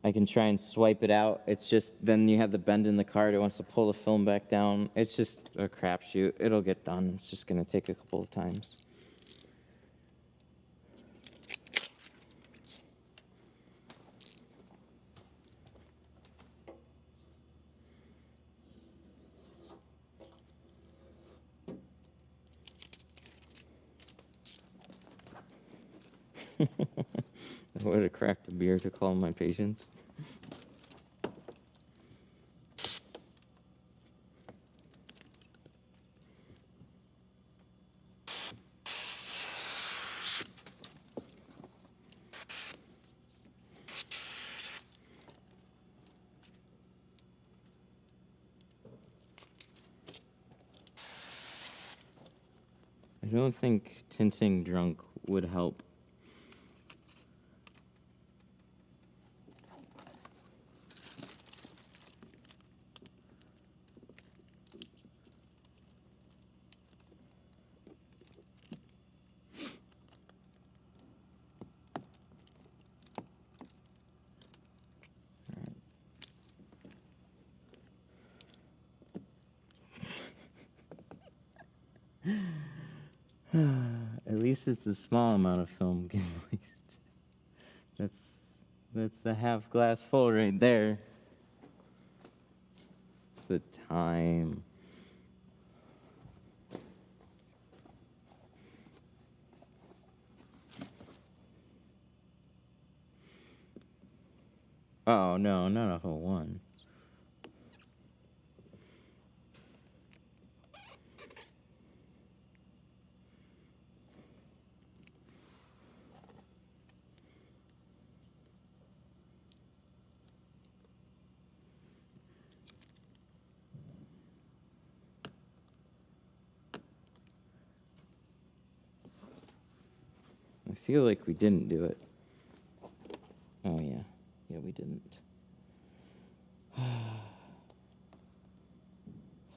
I can try and swipe it out. It's just, then you have the bend in the card. It wants to pull the film back down. It's just a crapshoot. It'll get done. It's just gonna take a couple of times. I would have cracked a beer to call my patience. I don't think tinting drunk would help. At least it's a small amount of film getting waste. That's the half glass full right there. It's the time. Oh no, not a whole one. I feel like we didn't do it. Oh, yeah. Yeah, we didn't. If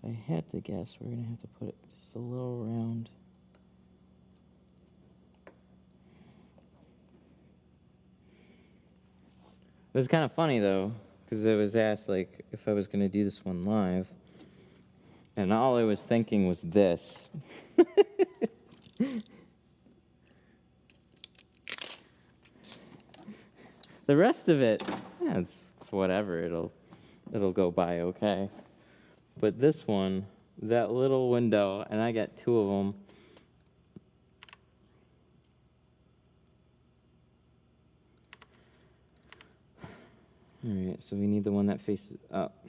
I had to guess, we're going to have to put it just a little round. It was kind of funny, though, because I was asked, like, if I was going to do this one live. And all I was thinking was this. The rest of it, yeah, it's whatever. It'll go by okay. But this one, that little window, and I got two of them. All right, so we need the one that faces up.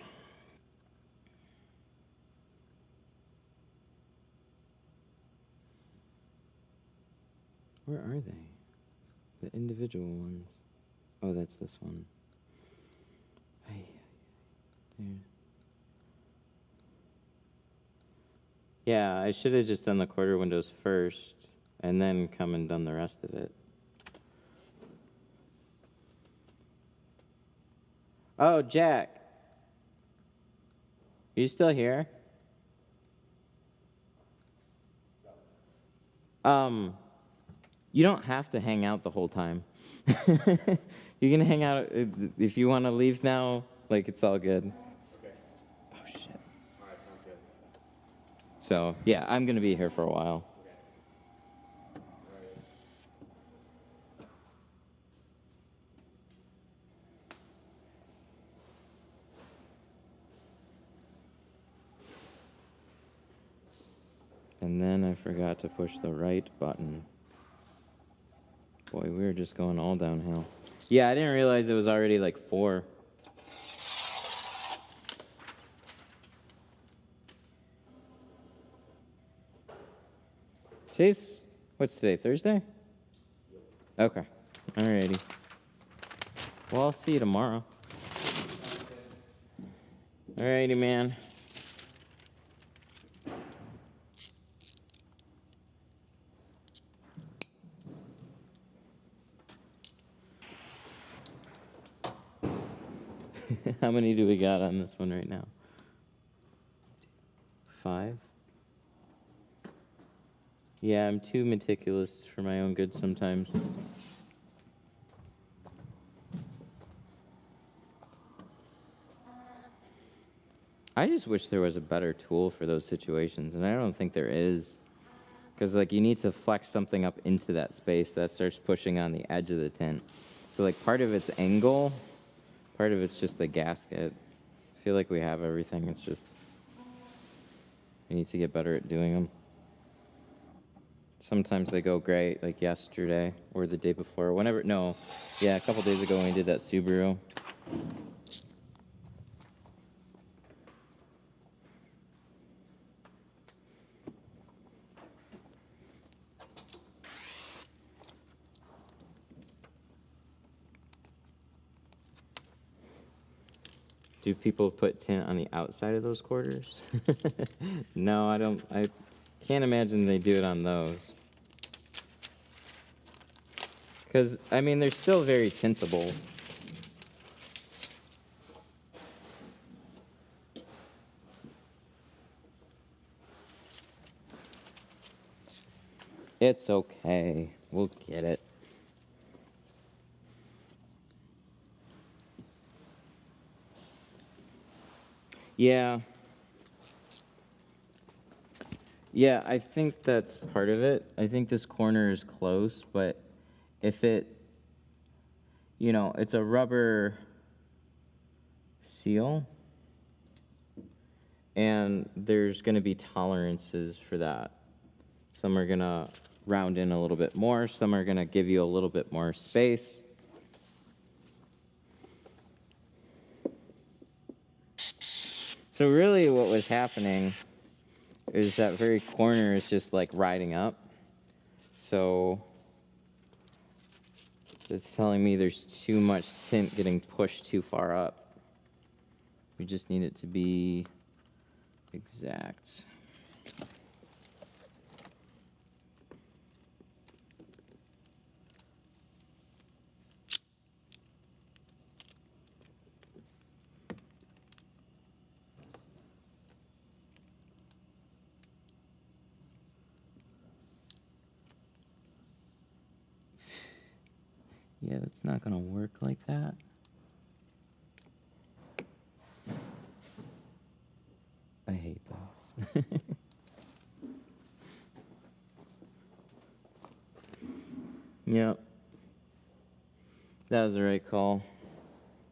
Where are they? The individual ones. Oh, that's this one. There. Yeah, I should have just done the quarter windows first and then come and done the rest of it. Oh, Jack. Are you still here? You don't have to hang out the whole time. You can hang out if you want to leave now, like it's all good. Okay. Oh shit. All right, sounds good. So, yeah, I'm going to be here for a while. Okay. All right. And then I forgot to push the right button. Boy, we were just going all downhill. Yeah, I didn't realize it was already like 4. Today's, what's today, Thursday? Okay, alrighty. Well, I'll see you tomorrow. Alrighty, man. How many do we got on this one right now? 5? Yeah, I'm too meticulous for my own good sometimes. I just wish there was a better tool for those situations, and I don't think there is. Because, like, you need to flex something up into that space that starts pushing on the edge of the tint. So, like, part of it's angle, part of it's just the gasket. I feel like we have everything. It's just we need to get better at doing them. Sometimes they go great, like yesterday or the day before. Whenever, no, yeah, a couple days ago when we did that Subaru. Do people put tint on the outside of those quarters? No, I don't. I can't imagine they do it on those. Because, I mean, they're still very tintable. It's okay. We'll get it. Yeah. Yeah, I think that's part of it. I think this corner is close, but if it, you know, it's a rubber seal, and there's going to be tolerances for that. Some are going to round in a little bit more. Some are going to give you a little bit more space. So really what was happening is that very corner is just like riding up. So it's telling me there's too much tint getting pushed too far up. We just need it to be exact. Yeah, that's not gonna work like that. I hate those. Yep. That was the right call.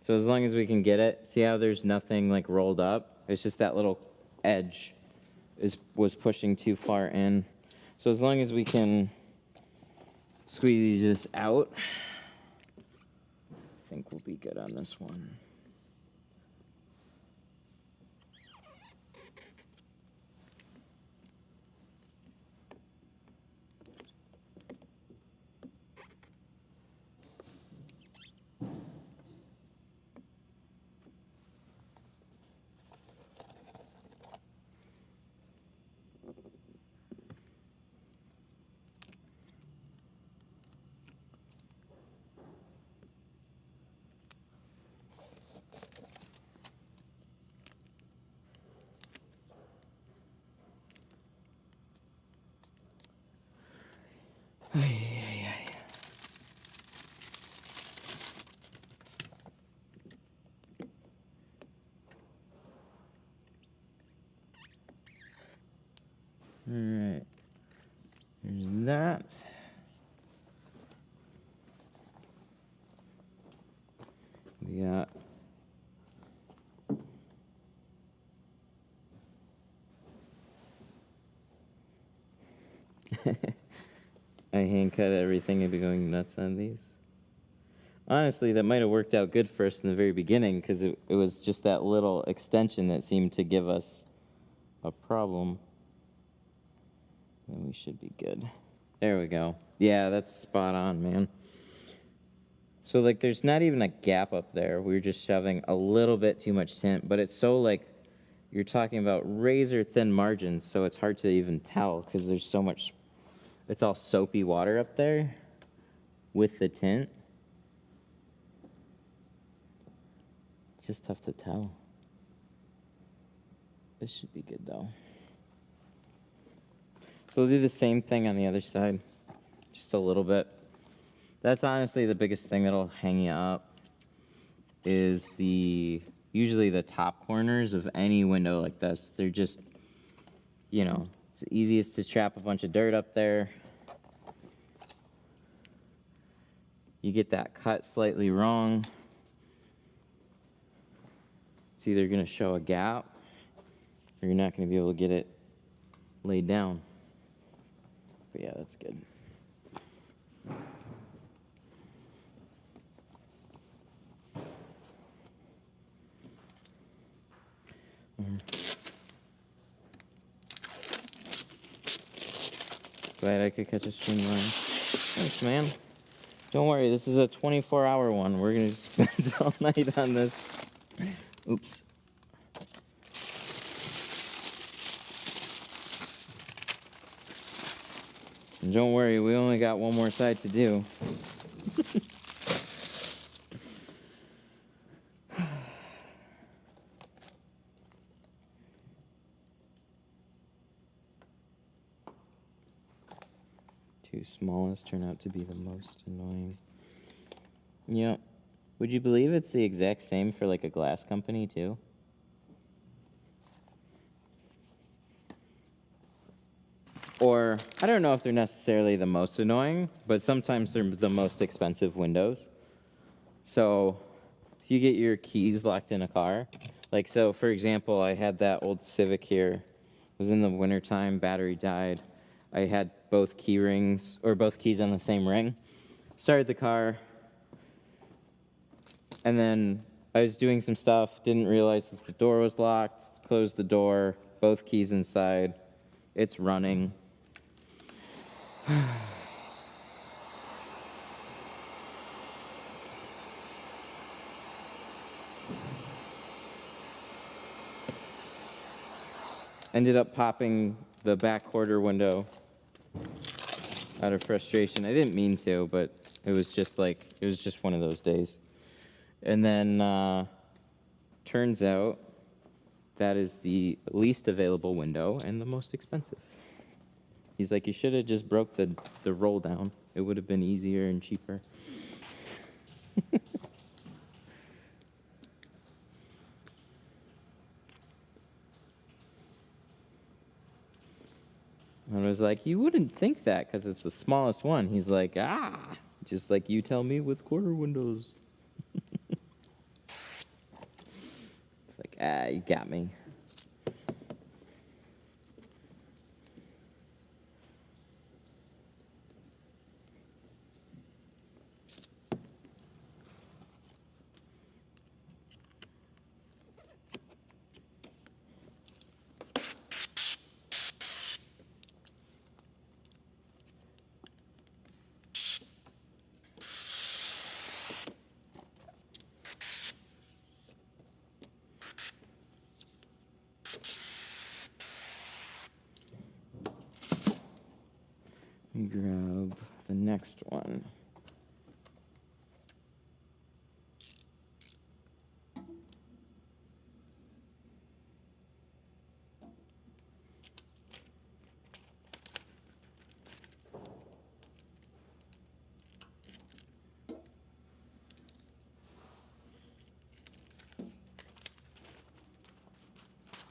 So as long as we can get it, see how there's nothing like rolled up? It's just that little edge was pushing too far in. So as long as we can squeeze this out, I think we'll be good on this one. Yeah. I hand cut everything and be going nuts on these. Honestly, that might have worked out good for us in the very beginning because it was just that little extension that seemed to give us a problem. Then we should be good. There we go. Yeah, that's spot on, man. So, like, there's not even a gap up there. We're just shoving a little bit too much tint, but it's so, like, you're talking about razor thin margins, so it's hard to even tell because there's so much, it's all soapy water up there with the tint. Just tough to tell. This should be good, though. So we'll do the same thing on the other side, just a little bit. That's honestly the biggest thing that'll hang you up is usually the top corners of any window like this. They're just, you know, it's easiest to trap a bunch of dirt up there. You get that cut slightly wrong. It's either going to show a gap or you're not going to be able to get it laid down. But yeah, that's good. Glad I could catch a streamline. Thanks, man. Don't worry, this is a 24-hour one. We're going to spend all night on this. Oops. And don't worry, we only got one more side to do. Two smallest turn out to be the most annoying. Yep. Would you believe it's the exact same for like a glass company too? Or, I don't know if they're necessarily the most annoying, but sometimes they're the most expensive windows. So, if you get your keys locked in a car, like so for example, I had that old Civic here. It was in the wintertime, battery died. I had both key rings, or both keys on the same ring. Started the car, and then I was doing some stuff, didn't realize that the door was locked, closed the door, both keys inside. It's running. Ended up popping the back quarter window out of frustration. I didn't mean to, but it was just one of those days. And then turns out that is the least available window and the most expensive. He's like, you should have just broke the roll down. It would have been easier and cheaper. And I was like, you wouldn't think that because it's the smallest one. He's like, just like you tell me with quarter windows. It's like, you got me. Let me grab the next one.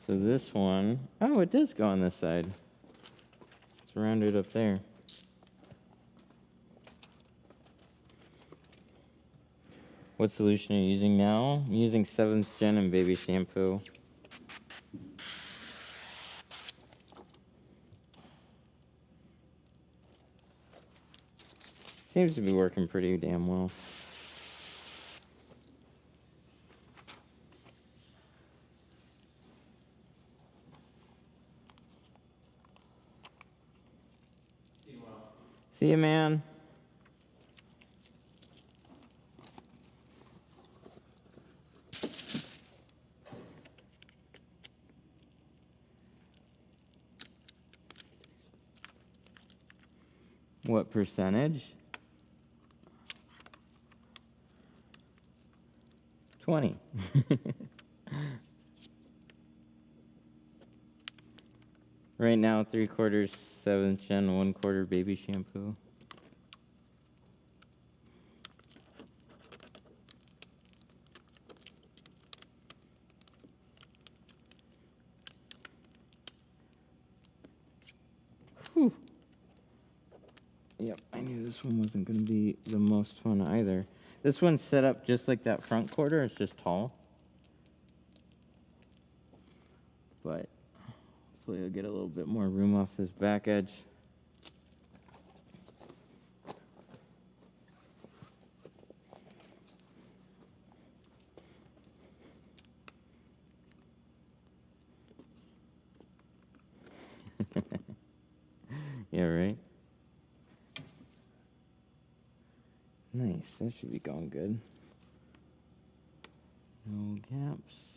So this one, oh, it does go on this side. It's rounded up there. What solution are you using now? I'm using 7th Gen and baby shampoo. Seems to be working pretty damn well. See you, man. What percentage? 20. Right now, 3/4 7th Gen, 1/4 baby shampoo. Whew. Yep, I knew this one wasn't going to be the most fun either. This one's set up just like that front quarter. It's just tall. But hopefully I'll get a little bit more room off this back edge. Yeah, right? Nice, that should be going good. No gaps.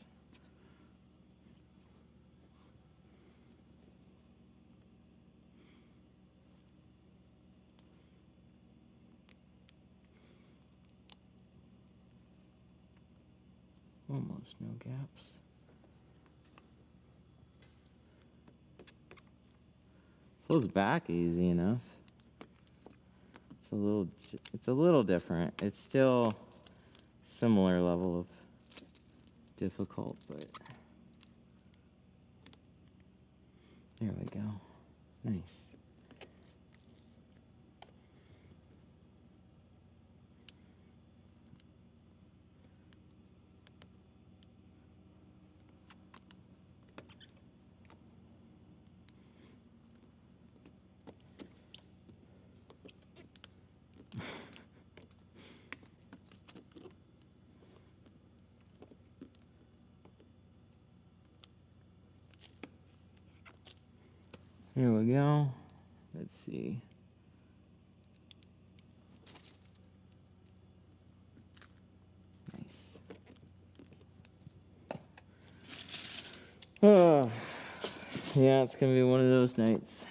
Almost no gaps. Pulls back easy enough. It's a little different. It's still similar level of difficult, but there we go. Nice. Here we go. Let's see. Nice. Oh, yeah, it's gonna be one of those nights.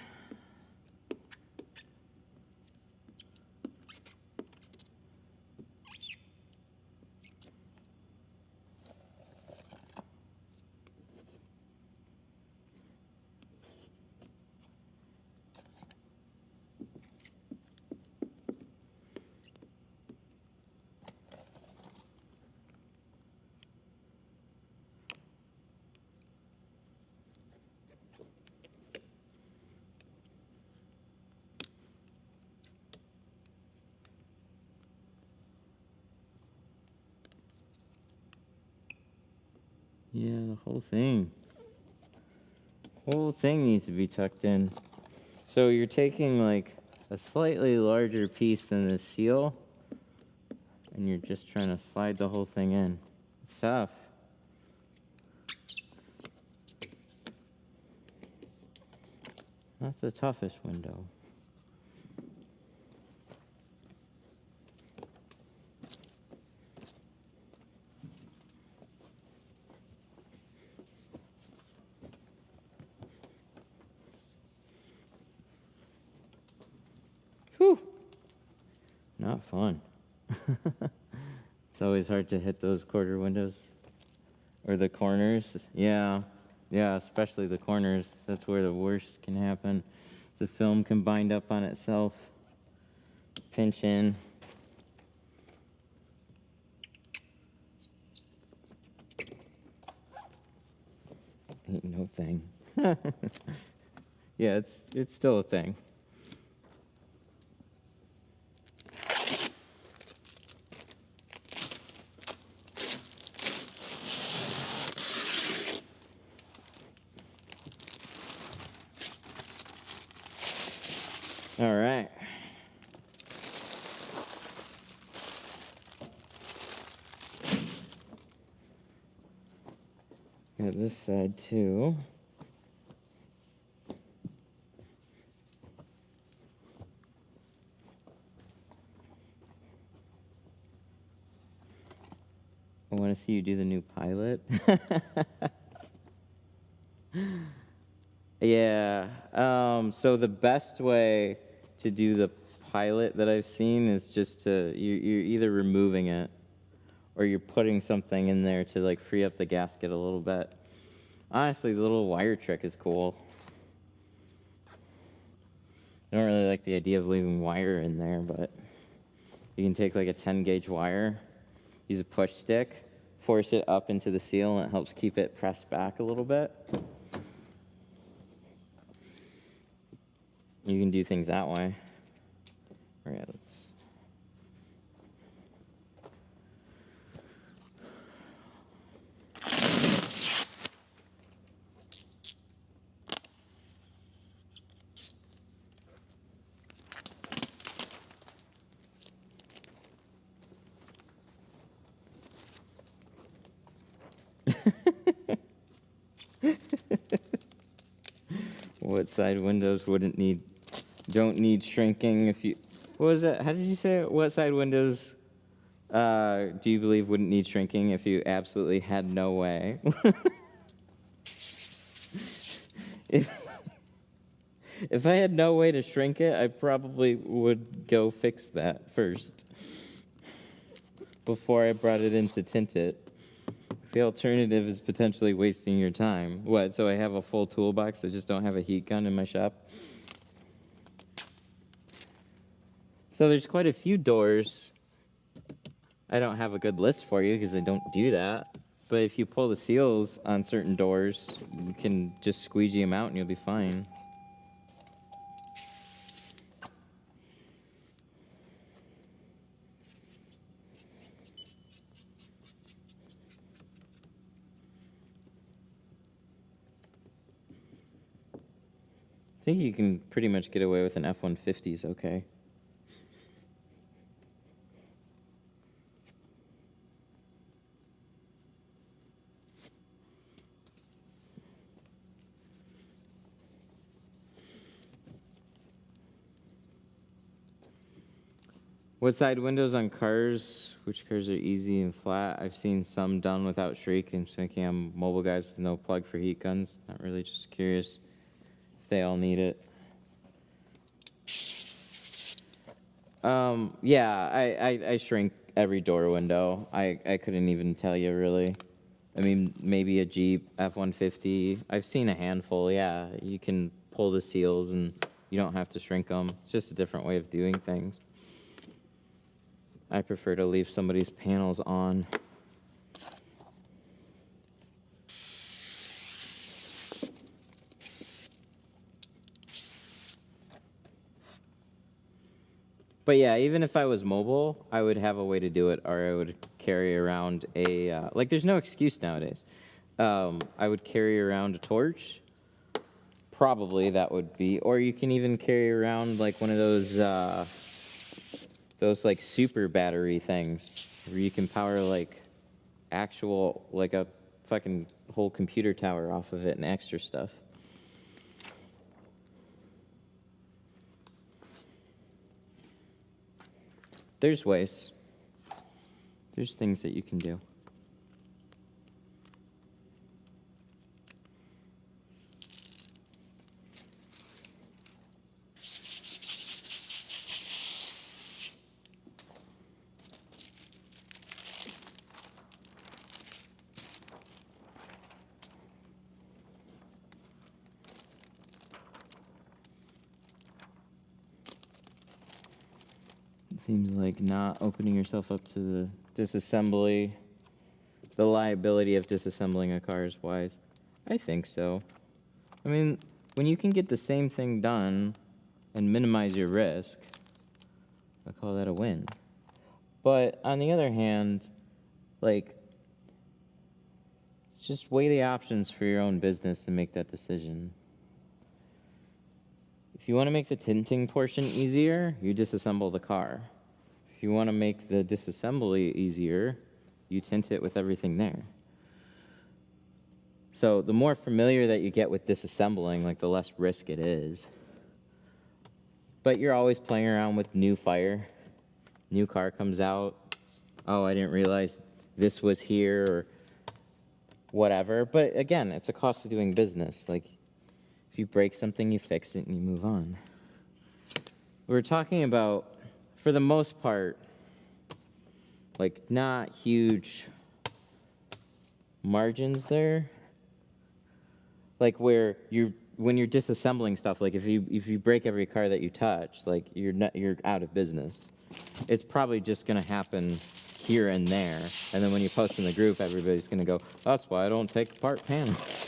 Yeah, the whole thing. Whole thing needs to be tucked in. So you're taking like a slightly larger piece than the seal, and you're just trying to slide the whole thing in. It's tough. Not the toughest window. Whew. Not fun. It's always hard to hit those quarter windows. Or the corners. Yeah, especially the corners. That's where the worst can happen. The film can bind up on itself. Pinch in. Ain't no thing. Yeah, it's still a thing. All right. Got this side too. I want to see you do the new pilot. Yeah. So the best way to do the pilot that I've seen is just to you're either removing it or you're putting something in there to like free up the gasket a little bit. Honestly, the little wire trick is cool. I don't really like the idea of leaving wire in there, but you can take like a 10 gauge wire, use a push stick, force it up into the seal, and it helps keep it pressed back a little bit. You can do things that way. All right, let's. What side windows don't need shrinking if you, what was that? How did you say it? What side windows do you believe wouldn't need shrinking if you absolutely had no way? If I had no way to shrink it, I probably would go fix that first before I brought it in to tint it. The alternative is potentially wasting your time. What, so I have a full toolbox, I just don't have a heat gun in my shop? So there's quite a few doors. I don't have a good list for you because I don't do that. But if you pull the seals on certain doors, you can just squeegee them out and you'll be fine. I think you can pretty much get away with an F-150s, okay? What side windows on cars? Which cars are easy and flat? I've seen some done without shriek and thinking I'm mobile guys with no plug for heat guns. Not really, just curious if they all need it. Yeah, I shrink every door window. I couldn't even tell you really. I mean, maybe a Jeep F-150. I've seen a handful, yeah. You can pull the seals and you don't have to shrink them. It's just a different way of doing things. I prefer to leave somebody's panels on. But yeah, even if I was mobile, I would have a way to do it, or I would carry around a, like there's no excuse nowadays. I would carry around a torch. Probably that would be, or you can even carry around like one of those like super battery things where you can power like actual, like a fucking whole computer tower off of it and extra stuff. There's ways. There's things that you can do. It seems like not opening yourself up to the disassembly, the liability of disassembling a car is wise. I think so. I mean, when you can get the same thing done and minimize your risk, I call that a win. But on the other hand, like, just weigh the options for your own business and make that decision. If you want to make the tinting portion easier, you disassemble the car. If you want to make the disassembly easier, you tint it with everything there. So the more familiar that you get with disassembling, like the less risk it is. But you're always playing around with new fire. New car comes out. Oh, I didn't realize this was here or whatever. But again, it's a cost of doing business. Like, if you break something, you fix it and you move on. We're talking about, for the most part, like not huge margins there. Like when you're disassembling stuff, like if you break every car that you touch, like you're out of business. It's probably just gonna happen here and there, and then when you post in the group, everybody's gonna go, "That's why I don't take apart panels."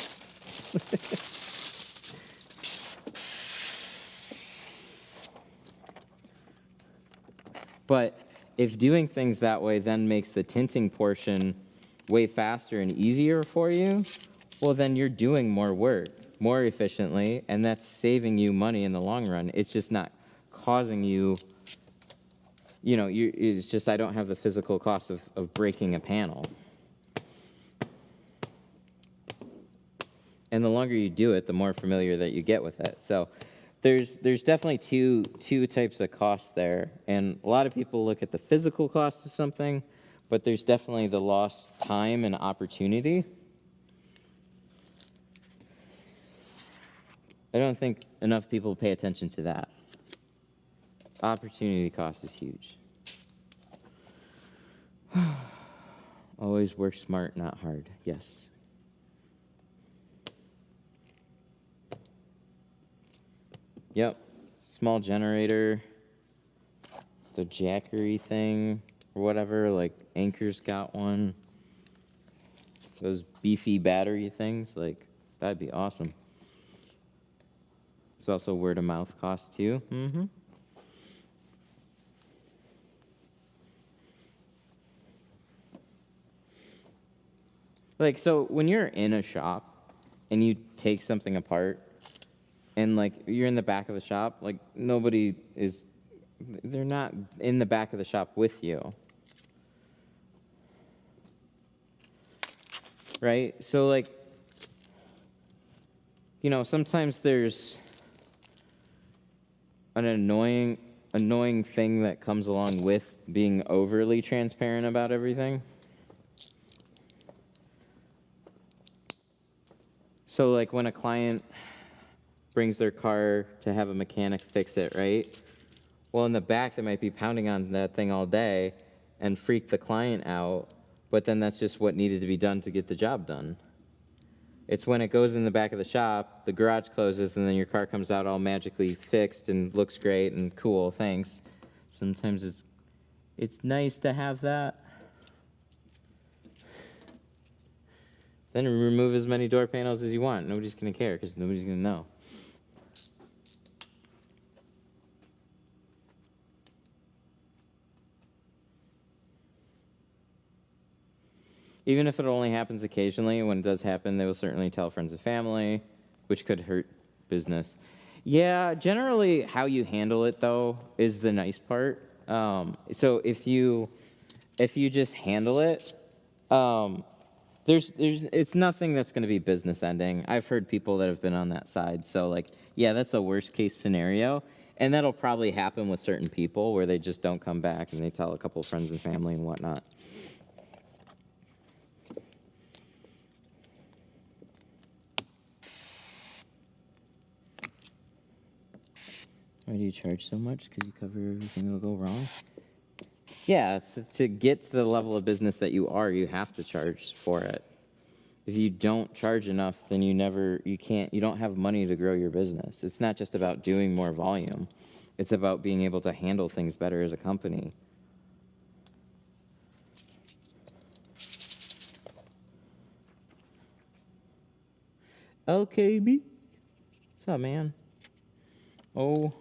But if doing things that way then makes the tinting portion way faster and easier for you, well, then you're doing more work more efficiently, and that's saving you money in the long run. It's just not causing you, it's just I don't have the physical cost of breaking a panel. And the longer you do it, the more familiar that you get with it. So there's definitely two types of costs there. And a lot of people look at the physical cost of something, but there's definitely the lost time and opportunity. I don't think enough people pay attention to that. Opportunity cost is huge. Always work smart, not hard. Yes. Yep. Small generator. The jackery thing or whatever, like Anchor's got one. Those beefy battery things, like that'd be awesome. It's also word of mouth cost too. Mm-hmm. Like, so when you're in a shop and you take something apart and like you're in the back of the shop, like they're not in the back of the shop with you. Right? So like, sometimes there's an annoying thing that comes along with being overly transparent about everything. So like when a client brings their car to have a mechanic fix it, right? Well, in the back, they might be pounding on that thing all day and freak the client out, but then that's just what needed to be done to get the job done. It's when it goes in the back of the shop, the garage closes, and then your car comes out all magically fixed and looks great and cool, thanks. Sometimes it's nice to have that. Then remove as many door panels as you want. Nobody's going to care because nobody's going to know. Even if it only happens occasionally, when it does happen, they will certainly tell friends and family, which could hurt business. Yeah, generally how you handle it, though, is the nice part. So if you just handle it, it's nothing that's going to be business ending. I've heard people that have been on that side. So, like, yeah, that's a worst case scenario. And that'll probably happen with certain people where they just don't come back and they tell a couple of friends and family and whatnot. Why do you charge so much? Because you cover everything that'll go wrong? Yeah, it's to get to the level of business that you are, you have to charge for it. If you don't charge enough, then you don't have money to grow your business. It's not just about doing more volume. It's about being able to handle things better as a company. LKB? What's up, man? Oh.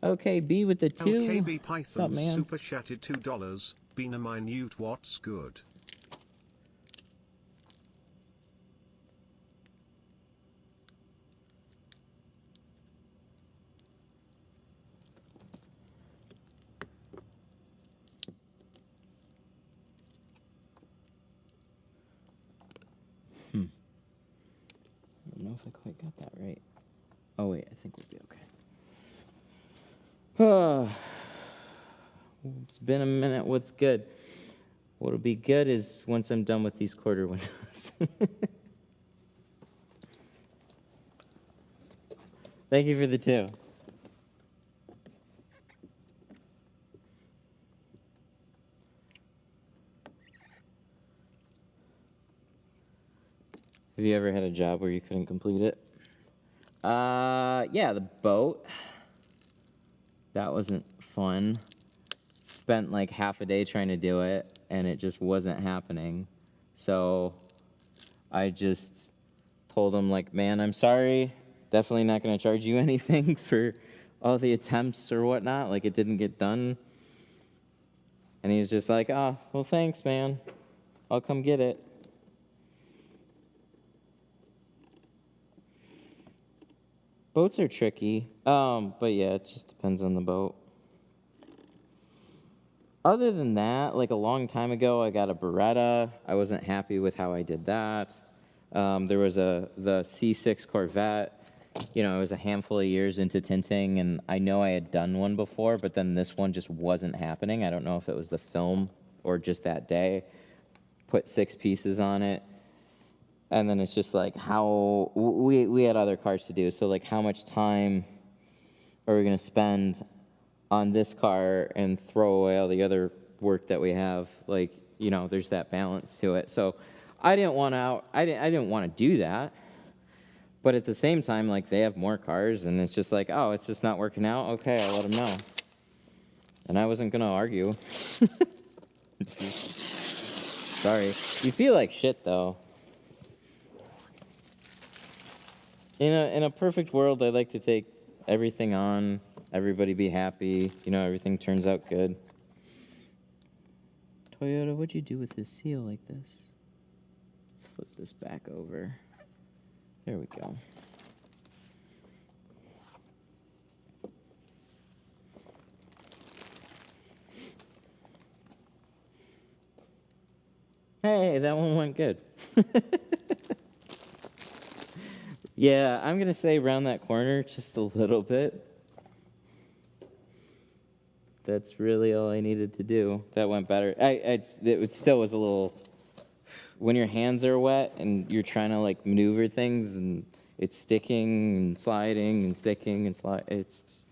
Okay, B with the 2. LKB What's up, Python man? super chatted $2. Been a minute, what's good? I don't know if I quite got that right. Oh, wait, I think we'll be okay. It's been a minute. What's good? What'll be good is once I'm done with these quarter windows. Thank you for the 2. Have you ever had a job where you couldn't complete it? Yeah, the boat. That wasn't fun. Spent like half a day trying to do it, and it just wasn't happening. So I just told him, like, man, I'm sorry. Definitely not going to charge you anything for all the attempts or whatnot. Like, it didn't get done. And he was just like, oh, well, thanks, man. I'll come get it. Boats are tricky. But yeah, it just depends on the boat. Other than that, like a long time ago, I got a Beretta. I wasn't happy with how I did that. There was the C6 Corvette. You know, it was a handful of years into tinting, and I know I had done one before, but then this one just wasn't happening. I don't know if it was the film or just that day. Put 6 pieces on it. And then it's just like how we had other cars to do. So like how much time are we going to spend on this car and throw away all the other work that we have? Like, you know, there's that balance to it. So I didn't want to do that. But at the same time, like they have more cars and it's just like, oh, it's just not working out. Okay, I'll let them know. And I wasn't going to argue. Sorry. You feel like shit though. In a perfect world, I'd like to take everything on, everybody be happy, you know, everything turns out good. Toyota, what'd you do with this seal like this? Let's flip this back over. There we go. Hey, that one went good. Yeah, I'm going to say round that corner just a little bit. That's really all I needed to do. That went better. It still was a little... When your hands are wet and you're trying to, like, maneuver things and it's sticking and sliding and sticking and sliding, it's...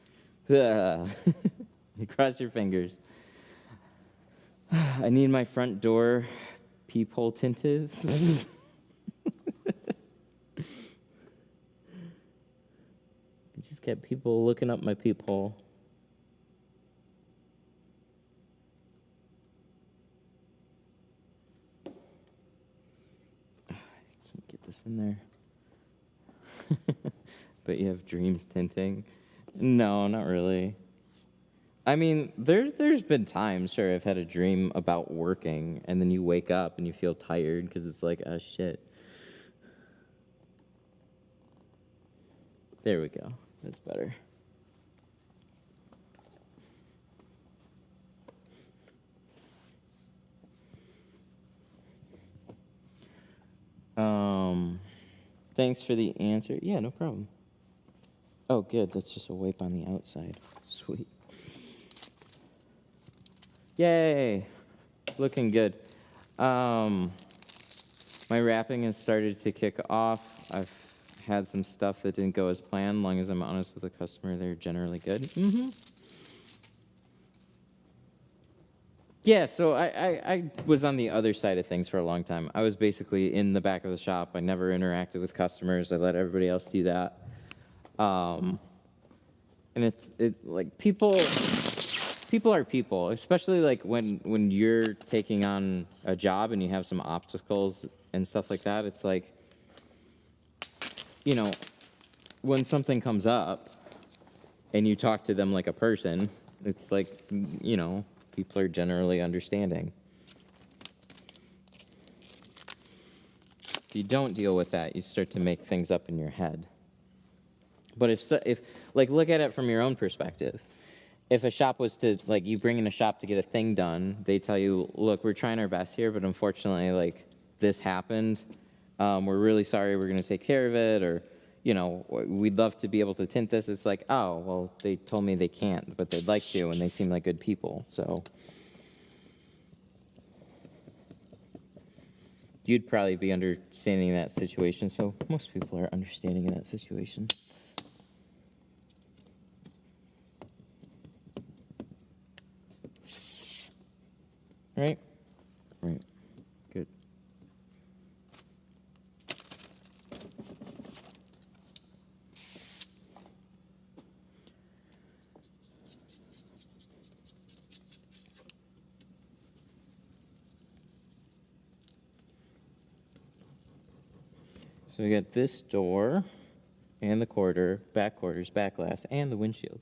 You cross your fingers. I need my front door peephole tinted. I just get people looking up my peephole. I can't get this in there. But you have dreams tinting? No, not really. I mean, there's been times, sure, I've had a dream about working, and then you wake up and you feel tired because it's like, oh, shit. There we go. That's better. Thanks for the answer. Yeah, no problem. Oh, good. That's just a wipe on the outside. Sweet. Yay. Looking good. My wrapping has started to kick off. I've had some stuff that didn't go as planned. Long as I'm honest with the customer, they're generally good. Mm-hmm. Yeah, so I was on the other side of things for a long time. I was basically in the back of the shop. I never interacted with customers. I let everybody else do that. And it's like people are people, especially like when you're taking on a job and you have some obstacles and stuff like that. It's like, you know, when something comes up, and you talk to them like a person, it's like, you know, people are generally understanding. If you don't deal with that, you start to make things up in your head. But if like, look at it from your own perspective. If a shop was to, like, you bring in a shop to get a thing done, they tell you, look, we're trying our best here, but unfortunately, like, this happened. We're really sorry, we're going to take care of it, or, you know, we'd love to be able to tint this. It's like, oh, well, they told me they can't, but they'd like to, and they seem like good people, so. You'd probably be understanding that situation, so most people are understanding in that situation. Right? Right. Good. So we got this door, and the quarters, back glass, and the windshield.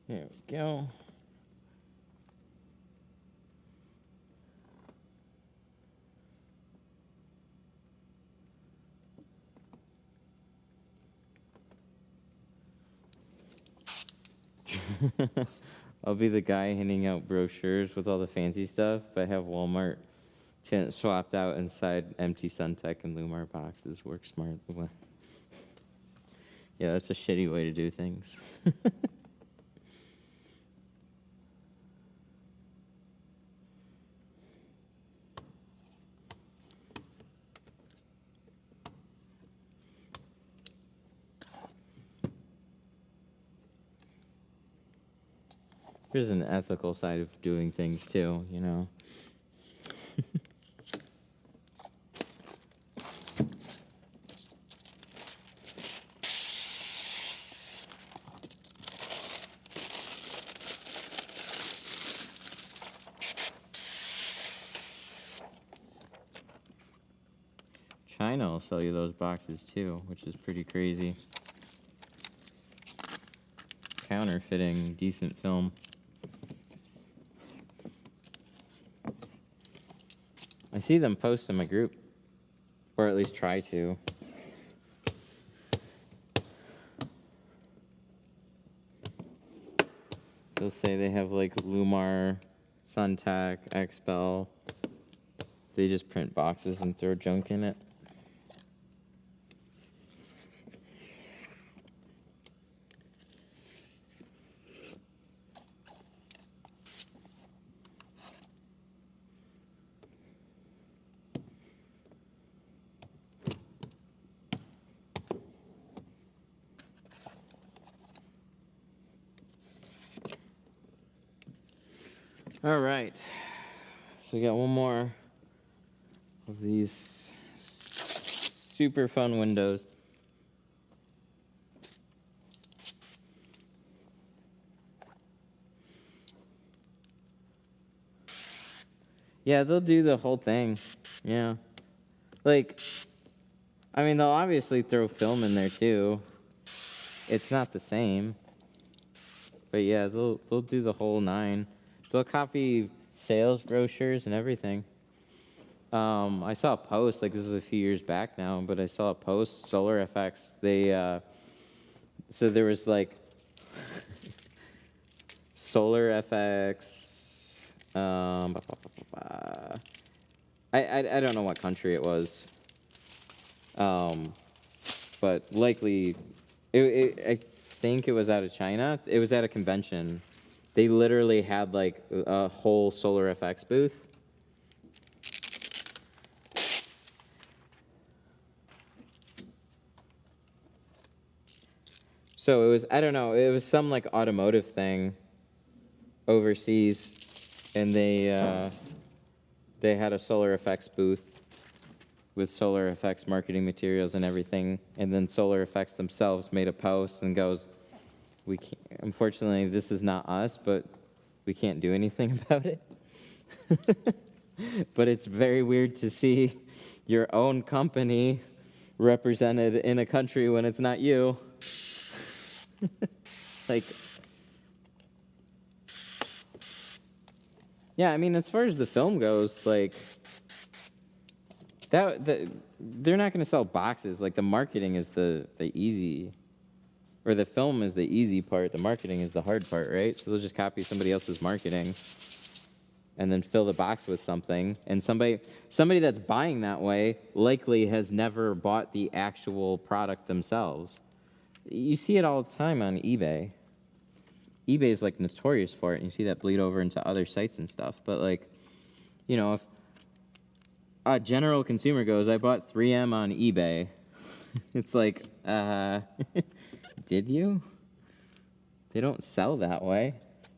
There we go. I'll be the guy handing out brochures with all the fancy stuff, but have Walmart Tint swapped out inside empty Suntech and Lumar boxes. Work smart. Yeah, that's a shitty way to do things. There's an ethical side of doing things too, you know. China will sell you those boxes too, which is pretty crazy. Counterfeiting decent film. I see them post in my group, or at least try to. They'll say they have like Lumar, Suntech, Expel. They just print boxes and throw junk in it. All right. So we got one more of these super fun windows. Yeah, they'll do the whole thing. Yeah. Like, I mean, they'll obviously throw film in there too. It's not the same. But yeah, they'll do the whole 9. They'll copy sales brochures and everything. I saw a post, like this is a few years back now, but I saw a post, Solar FX. So there was like Solar FX. I don't know what country it was. But likely, I think it was out of China. It was at a convention. They literally had like a whole Solar FX booth. So it was, I don't know, it was some like automotive thing overseas, and they had a Solar FX booth with Solar FX marketing materials and everything, and then Solar FX themselves made a post and goes, "We can't, unfortunately, this is not us, but we can't do anything about it." But it's very weird to see your own company represented in a country when it's not you. Like, yeah, I mean, as far as the film goes, like, they're not going to sell boxes. Like, the marketing is the easy, or the film is the easy part. The marketing is the hard part, right? So they'll just copy somebody else's marketing and then fill the box with something. And somebody that's buying that way likely has never bought the actual product themselves. You see it all the time on eBay. eBay is like notorious for it, and you see that bleed over into other sites and stuff. But like, you know, if a general consumer goes, "I bought 3M on eBay," it's like, did you? They don't sell that way.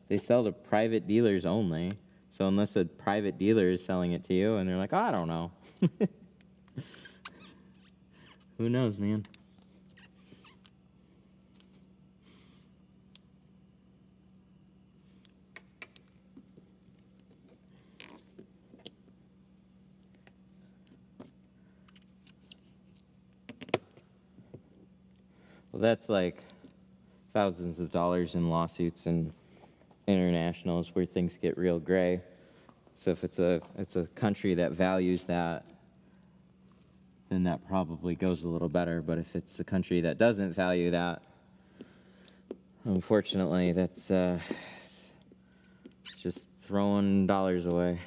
They sell to private dealers only. So unless a private dealer is selling it to you, and they're like, "I don't know." Who knows, man? Well, that's like thousands of dollars in lawsuits and internationals where things get real gray. So if it's a country that values that, then that probably goes a little better. But if it's a country that doesn't value that, unfortunately, that's it's just throwing dollars away.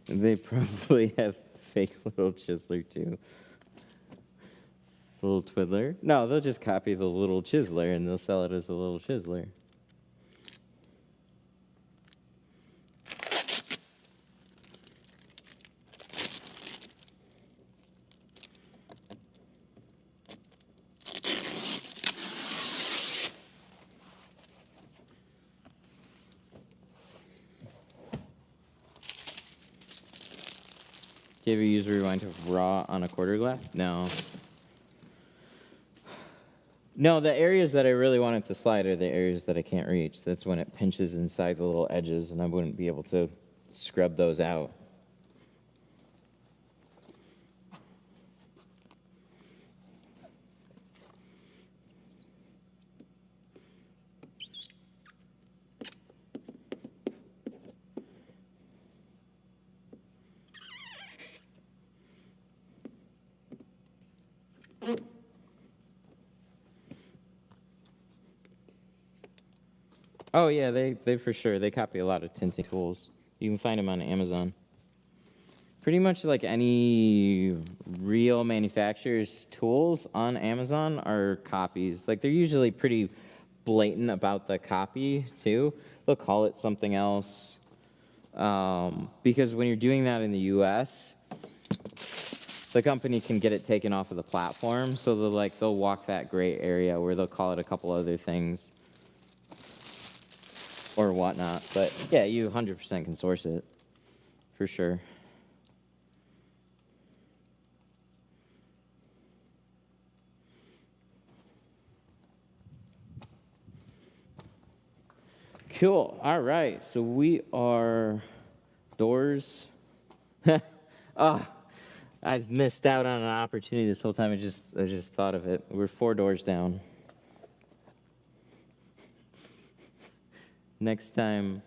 They probably have fake little chiseler too. The little twiddler? No, they'll just copy the little chiseler and they'll sell it as a little chiseler. Do you ever use rewind to raw on a quarter glass? No. No, the areas that I really want it to slide are the areas that I can't reach. That's when it pinches inside the little edges, and I wouldn't be able to scrub those out. Oh yeah, they for sure. They copy a lot of tinting tools. You can find them on Amazon. Pretty much like any real manufacturer's tools on Amazon are copies. Like they're usually pretty blatant about the copy too. They'll call it something else. Because when you're doing that in the US, the company can get it taken off of the platform. So they'll walk that gray area where they'll call it a couple other things or whatnot. But yeah, you 100% can source it for sure. Cool. All right. So we are doors. Oh, I've missed out on an opportunity this whole time. I just thought of it. We're 4 doors down. Next time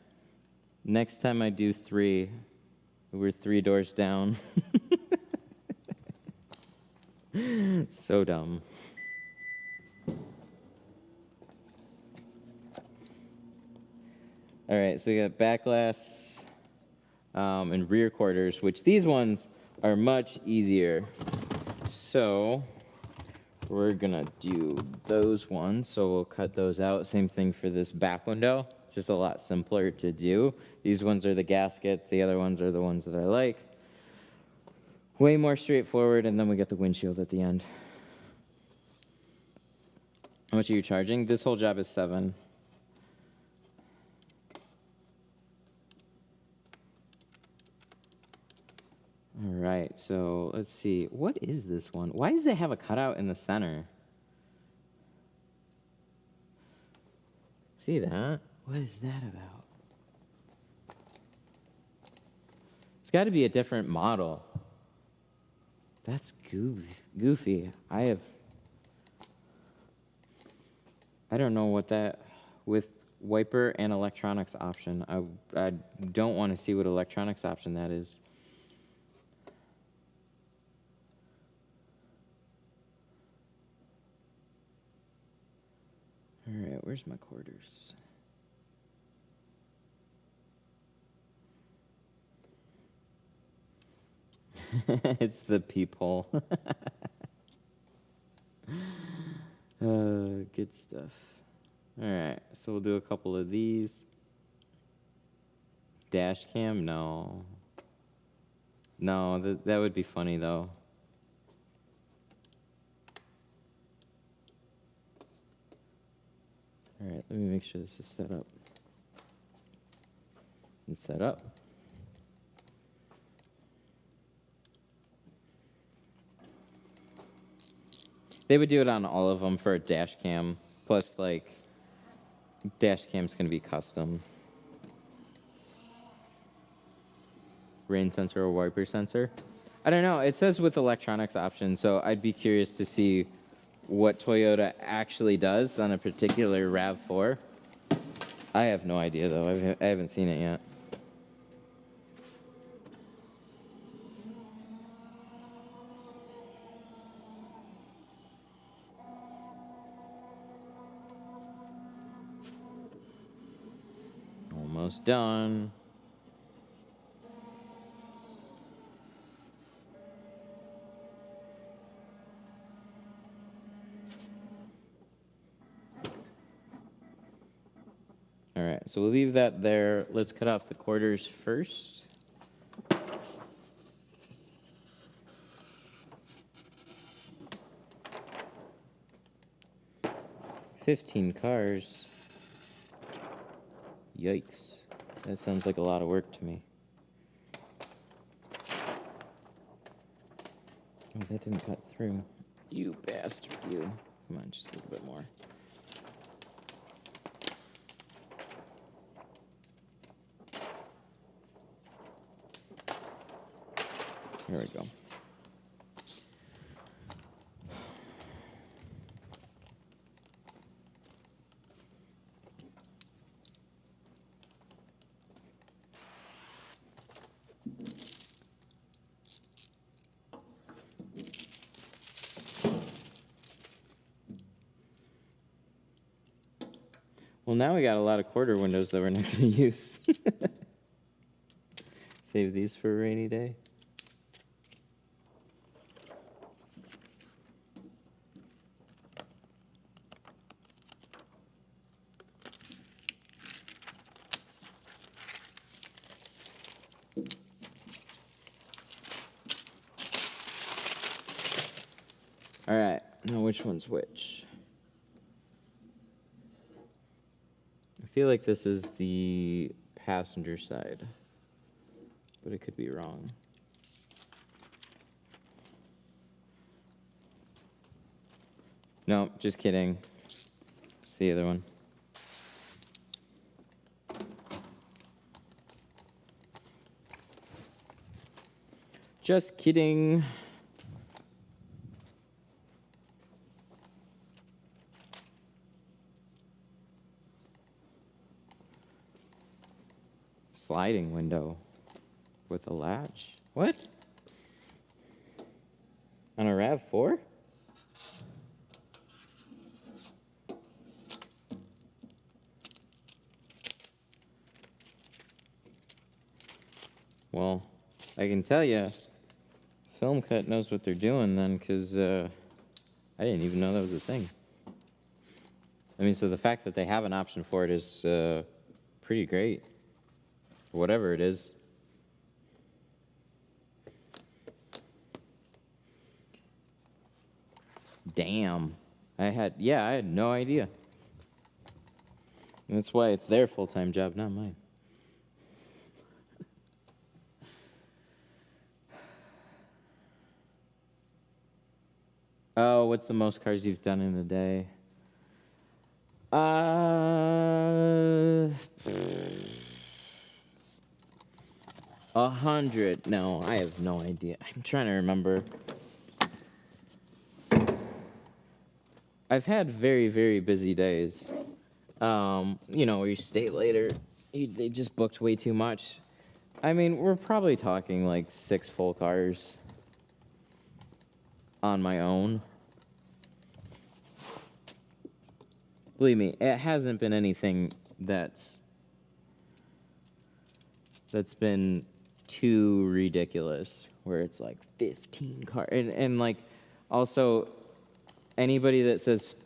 I do 3, we're 3 doors down. So dumb. All right, so we got back glass and rear quarters, which these ones are much easier. So we're gonna do those ones. So we'll cut those out. Same thing for this back window. It's just a lot simpler to do. These ones are the gaskets. The other ones are the ones that I like. Way more straightforward, and then we get the windshield at the end. How much are you charging? This whole job is $7. All right, so let's see. What is this one? Why does it have a cutout in the center? See that? What is that about? It's got to be a different model. That's goofy. I don't know what that, with wiper and electronics option. I don't want to see what electronics option that is. All right, where's my quarters? It's the peephole. Good stuff. All right, so we'll do a couple of these. Dash cam? No. No, that would be funny though. All right, let me make sure this is set up. It's set up. They would do it on all of them for a dash cam. Plus, like, dash cam's gonna be custom. Rain sensor or wiper sensor? I don't know. It says with electronics option, so I'd be curious to see what Toyota actually does on a particular RAV4. I have no idea, though. I haven't seen it yet. Almost done. All right, so we'll leave that there. Let's cut off the quarters first. $15 cars. Yikes. That sounds like a lot of work to me. Oh, that didn't cut through. You bastard, you. Come on, just a little bit more. Here we go. Well, now we got a lot of quarter windows that we're not going to use. Save these for a rainy day. All right, now which one's which? I feel like this is the passenger side, but it could be wrong. No, just kidding. It's the other one. Just kidding. Sliding window with a latch. What? On a Rav4? Well, I can tell you, Film Cut knows what they're doing then, because I didn't even know that was a thing. I mean, so the fact that they have an option for it is pretty great. Whatever it is. Damn. I had no idea. That's why it's their full-time job, not mine. Oh, what's the most cars you've done in a day? 100. No, I have no idea. I'm trying to remember. I've had very, very busy days. Where you stay later. They just booked way too much. I mean, we're probably talking like 6 full cars on my own. Believe me, it hasn't been anything that's been too ridiculous where it's like 15 cars and like also anybody that says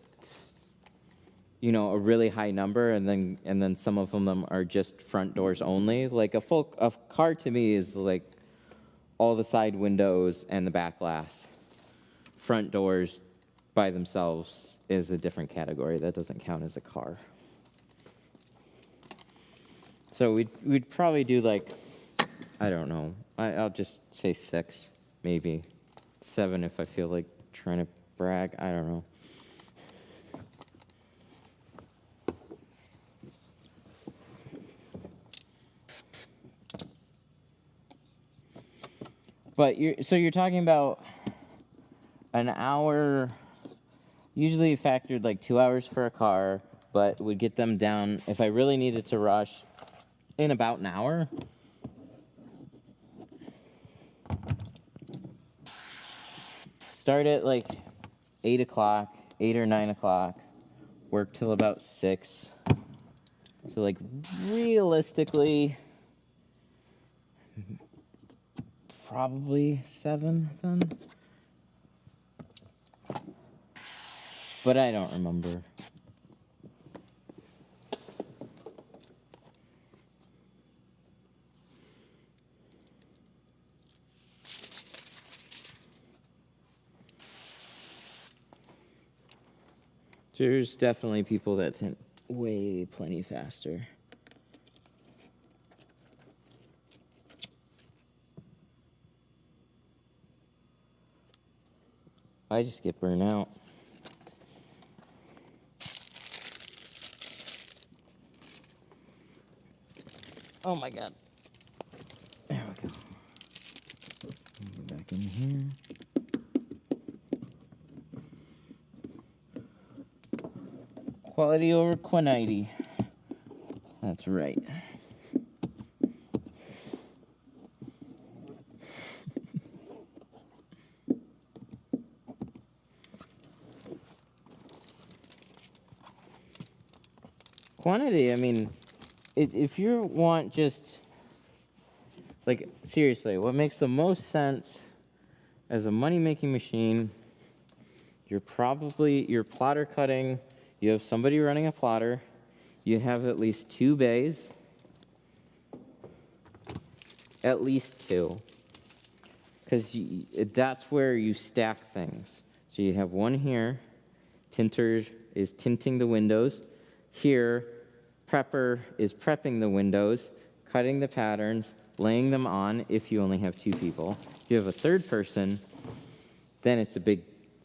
a really high number and then some of them are just front doors only. Like a car to me is like all the side windows and the back glass. Front doors by themselves is a different category. That doesn't count as a car. So we'd probably do like, I don't know. I'll just say 6, maybe 7 if I feel like trying to brag. I don't know. But you're talking about an hour. Usually factored like 2 hours for a car, but would get them down if I really needed to rush in about an hour. Start at like 8 o'clock, 8 or 9 o'clock, work till about 6. So like realistically, probably 7 then. But I don't remember. There's definitely people that tint way plenty faster. I just get burnt out. Oh my God. There we go. Get back in here. Quality over quantity. That's right. Quantity, I mean, if you want just, like, seriously, what makes the most sense as a money-making machine, you're plotter cutting, you have somebody running a plotter, you have at least 2 bays, at least 2, because that's where you stack things. So you have one here, tinter is tinting the windows. Here, prepper is prepping the windows, cutting the patterns, laying them on if you only have 2 people. If you have a third person, then it's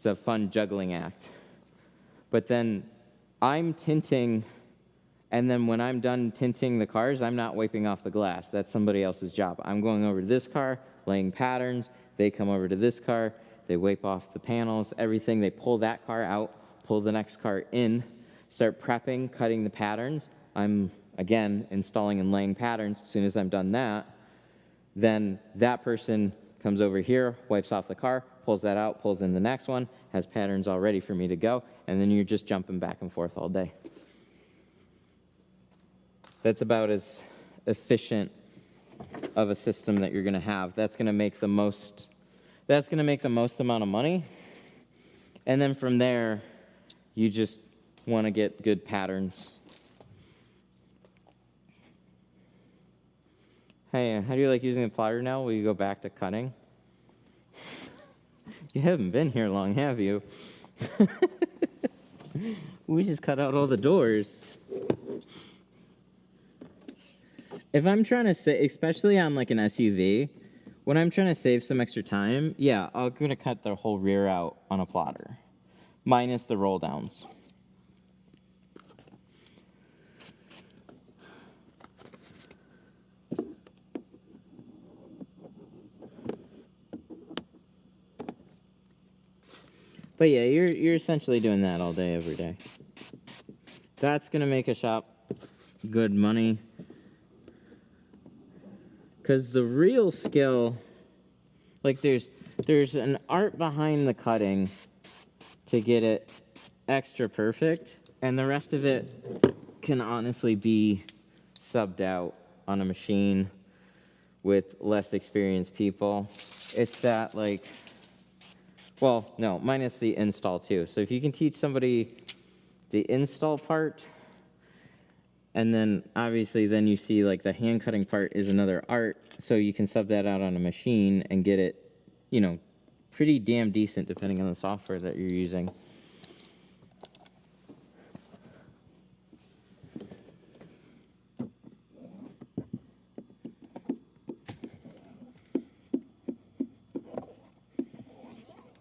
a fun juggling act. But then I'm tinting, and then when I'm done tinting the cars, I'm not wiping off the glass. That's somebody else's job. I'm going over to this car, laying patterns. They come over to this car. They wipe off the panels, everything. They pull that car out, pull the next car in, start prepping, cutting the patterns. I'm, again, installing and laying patterns. As soon as I'm done that, then that person comes over here, wipes off the car, pulls that out, pulls in the next one, has patterns all ready for me to go, and then you're just jumping back and forth all day. That's about as efficient of a system that you're going to have. That's going to make the most amount of money. And then from there, you just want to get good patterns. Hey, how do you like using the plotter now? Will you go back to cutting? You haven't been here long, have you? We just cut out all the doors. If I'm trying to say, especially on like an SUV, when I'm trying to save some extra time, yeah, I'm going to cut the whole rear out on a plotter, minus the roll downs. But yeah, you're essentially doing that all day, every day. That's going to make a shop good money. Because the real skill, like there's an art behind the cutting to get it extra perfect, and the rest of it can honestly be subbed out on a machine with less experienced people. It's that like, well, no, minus the install too. So if you can teach somebody the install part, and then obviously then you see like the hand cutting part is another art, so you can sub that out on a machine and get it, you know, pretty damn decent depending on the software that you're using.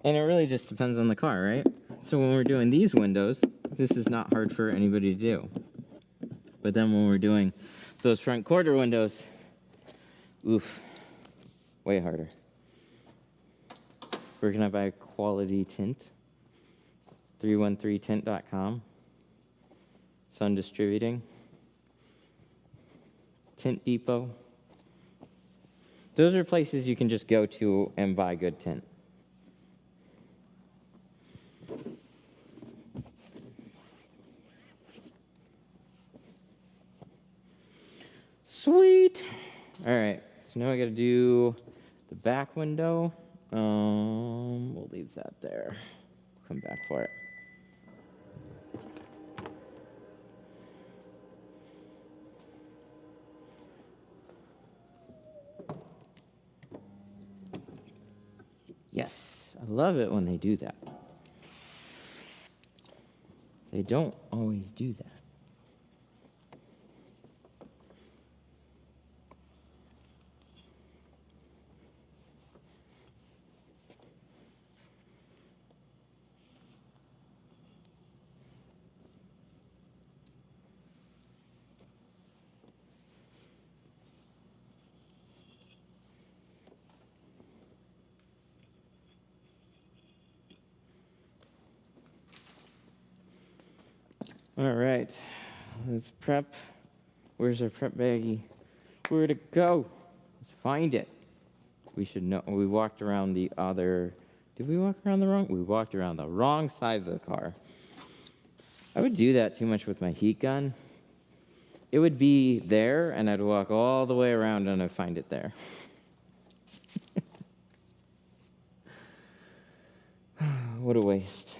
And it really just depends on the car, right? So when we're doing these windows, this is not hard for anybody to do. But then when we're doing those front quarter windows, oof, way harder. Where can I buy quality tint? 313tint.com. Sun Distributing. Tint Depot. Those are places you can just go to and buy good tint. Sweet. All right, so now I got to do the back window. We'll leave that there. Come back for it. Yes, I love it when they do that. They don't always do that. All right, let's prep. Where's our prep baggie? Where'd it go? Let's find it. We should know. We walked around the other. Did we walk around the wrong? We walked around the wrong side of the car. I would do that too much with my heat gun. it would be there, and I'd walk all the way around, and I'd find it there. What a waste.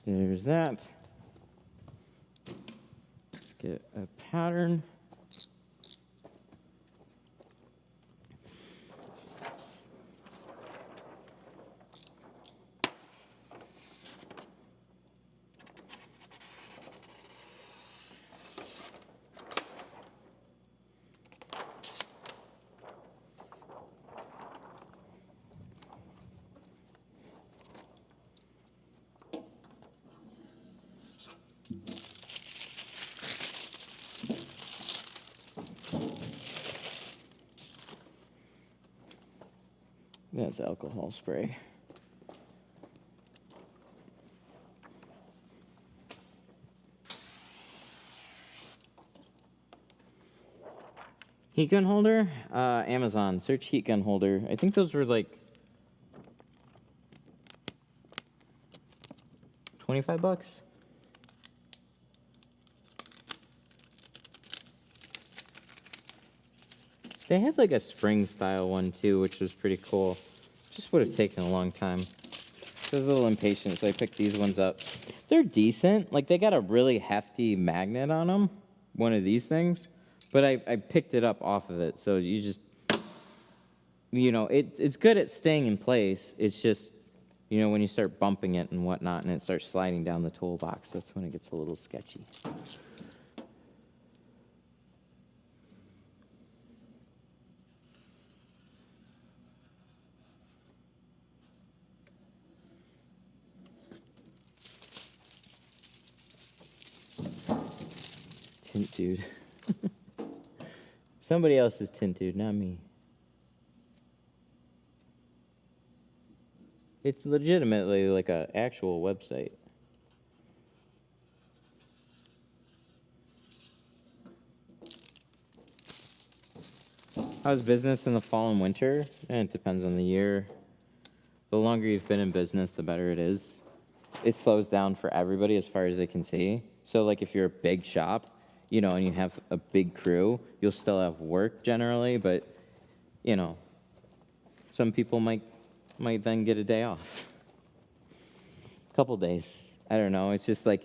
There's that. Let's get a pattern. That's alcohol spray. Heat gun holder? Amazon. Search heat gun holder. I think those were like 25 bucks. They had like a spring style one too, which was pretty cool. Just would have taken a long time. I was a little impatient, so I picked these ones up. They're decent. Like, they got a really hefty magnet on them, one of these things. But I picked it up off of it, so you just, you know, it's good at staying in place. It's just, you know, when you start bumping it and whatnot and it starts sliding down the toolbox, that's when it gets a little sketchy. Tint dude. Somebody else is tint dude, not me. It's legitimately like an actual website. How's business in the fall and winter? It depends on the year. The longer you've been in business, the better it is. It slows down for everybody as far as they can see. So like if you're a big shop, you know, and you have a big crew, you'll still have work generally, but, you know, some people might then get a day off. A couple days. I don't know. It's just like,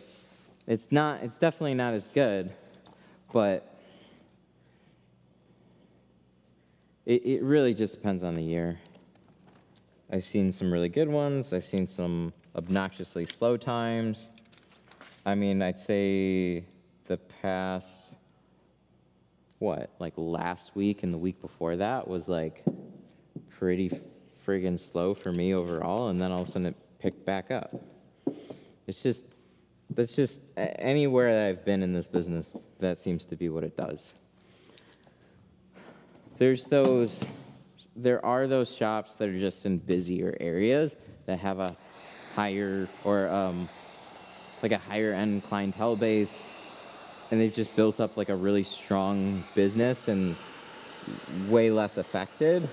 it's definitely not as good, but it really just depends on the year. I've seen some really good ones. I've seen some obnoxiously slow times. I mean, I'd say the past, like last week and the week before that was like pretty friggin' slow for me overall, and then all of a sudden it picked back up. That's just anywhere that I've been in this business, that seems to be what it does. There are those shops that are just in busier areas that have a higher or like a higher end clientele base, and they've just built up like a really strong business and way less affected.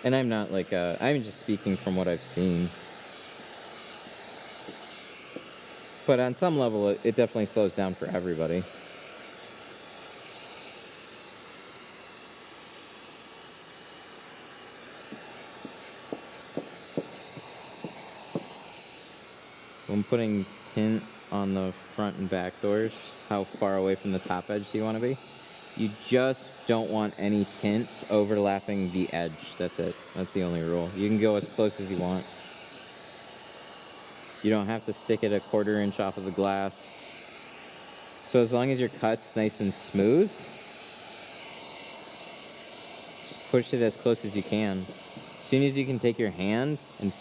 And I'm not like I'm just speaking from what I've seen. But on some level, it definitely slows down for everybody. When putting tint on the front and back doors, how far away from the top edge do you want to be? You just don't want any tint overlapping the edge. That's it. That's the only rule. You can go as close as you want. You don't have to stick it a 1/4 inch off of the glass. So as long as your cut's nice and smooth, just push it as close as you can. As soon as you can take your hand and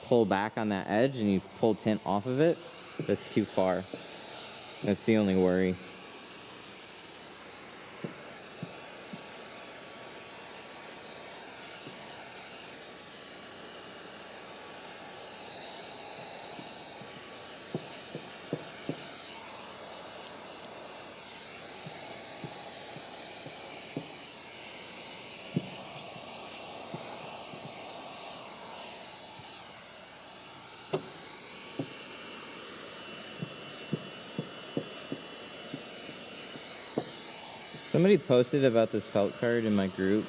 pull back on that edge and you pull tint off of it, that's too far. That's the only worry. Somebody posted about this felt card in my group,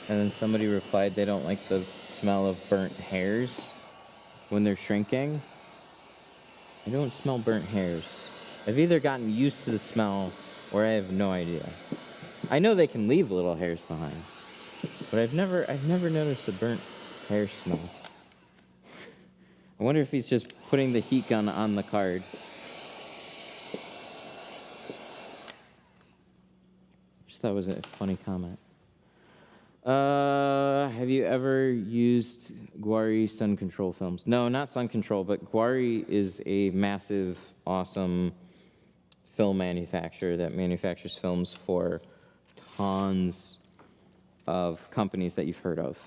and then somebody replied they don't like the smell of burnt hairs when they're shrinking. I don't smell burnt hairs. I've either gotten used to the smell or I have no idea. I know they can leave little hairs behind, but I've never noticed a burnt hair smell. I wonder if he's just putting the heat gun on the card. Just thought it was a funny comment. Have you ever used Guari sun control films? No, not sun control, but Guari is a massive, awesome film manufacturer that manufactures films for tons of companies that you've heard of.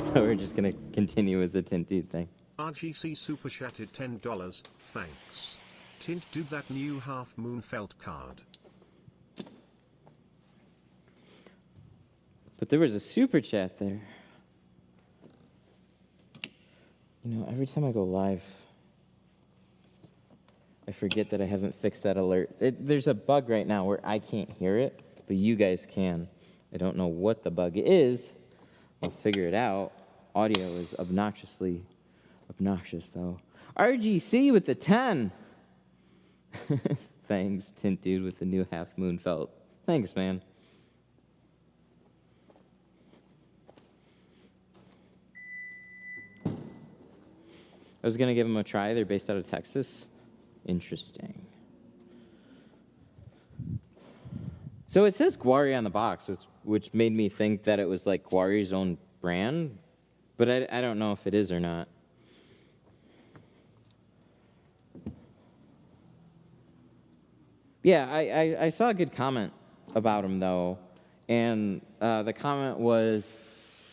So we're just gonna continue with the tinted thing. RGC super chatted $10. Thanks. Tint, do that new half moon felt card. But there was a super chat there. You know, every time I go live, I forget that I haven't fixed that alert. There's a bug right now where I can't hear it, but you guys can. I don't know what the bug is. I'll figure it out. Audio is obnoxiously obnoxious, though. RGC with the 10. Thanks, Tint Dude with the new half moon felt. Thanks, man. I was going to give them a try. They're based out of Texas. Interesting. So it says Guari on the box, which made me think that it was like Guari's own brand, but I don't know if it is or not. Yeah, I saw a good comment about him, though, and the comment was,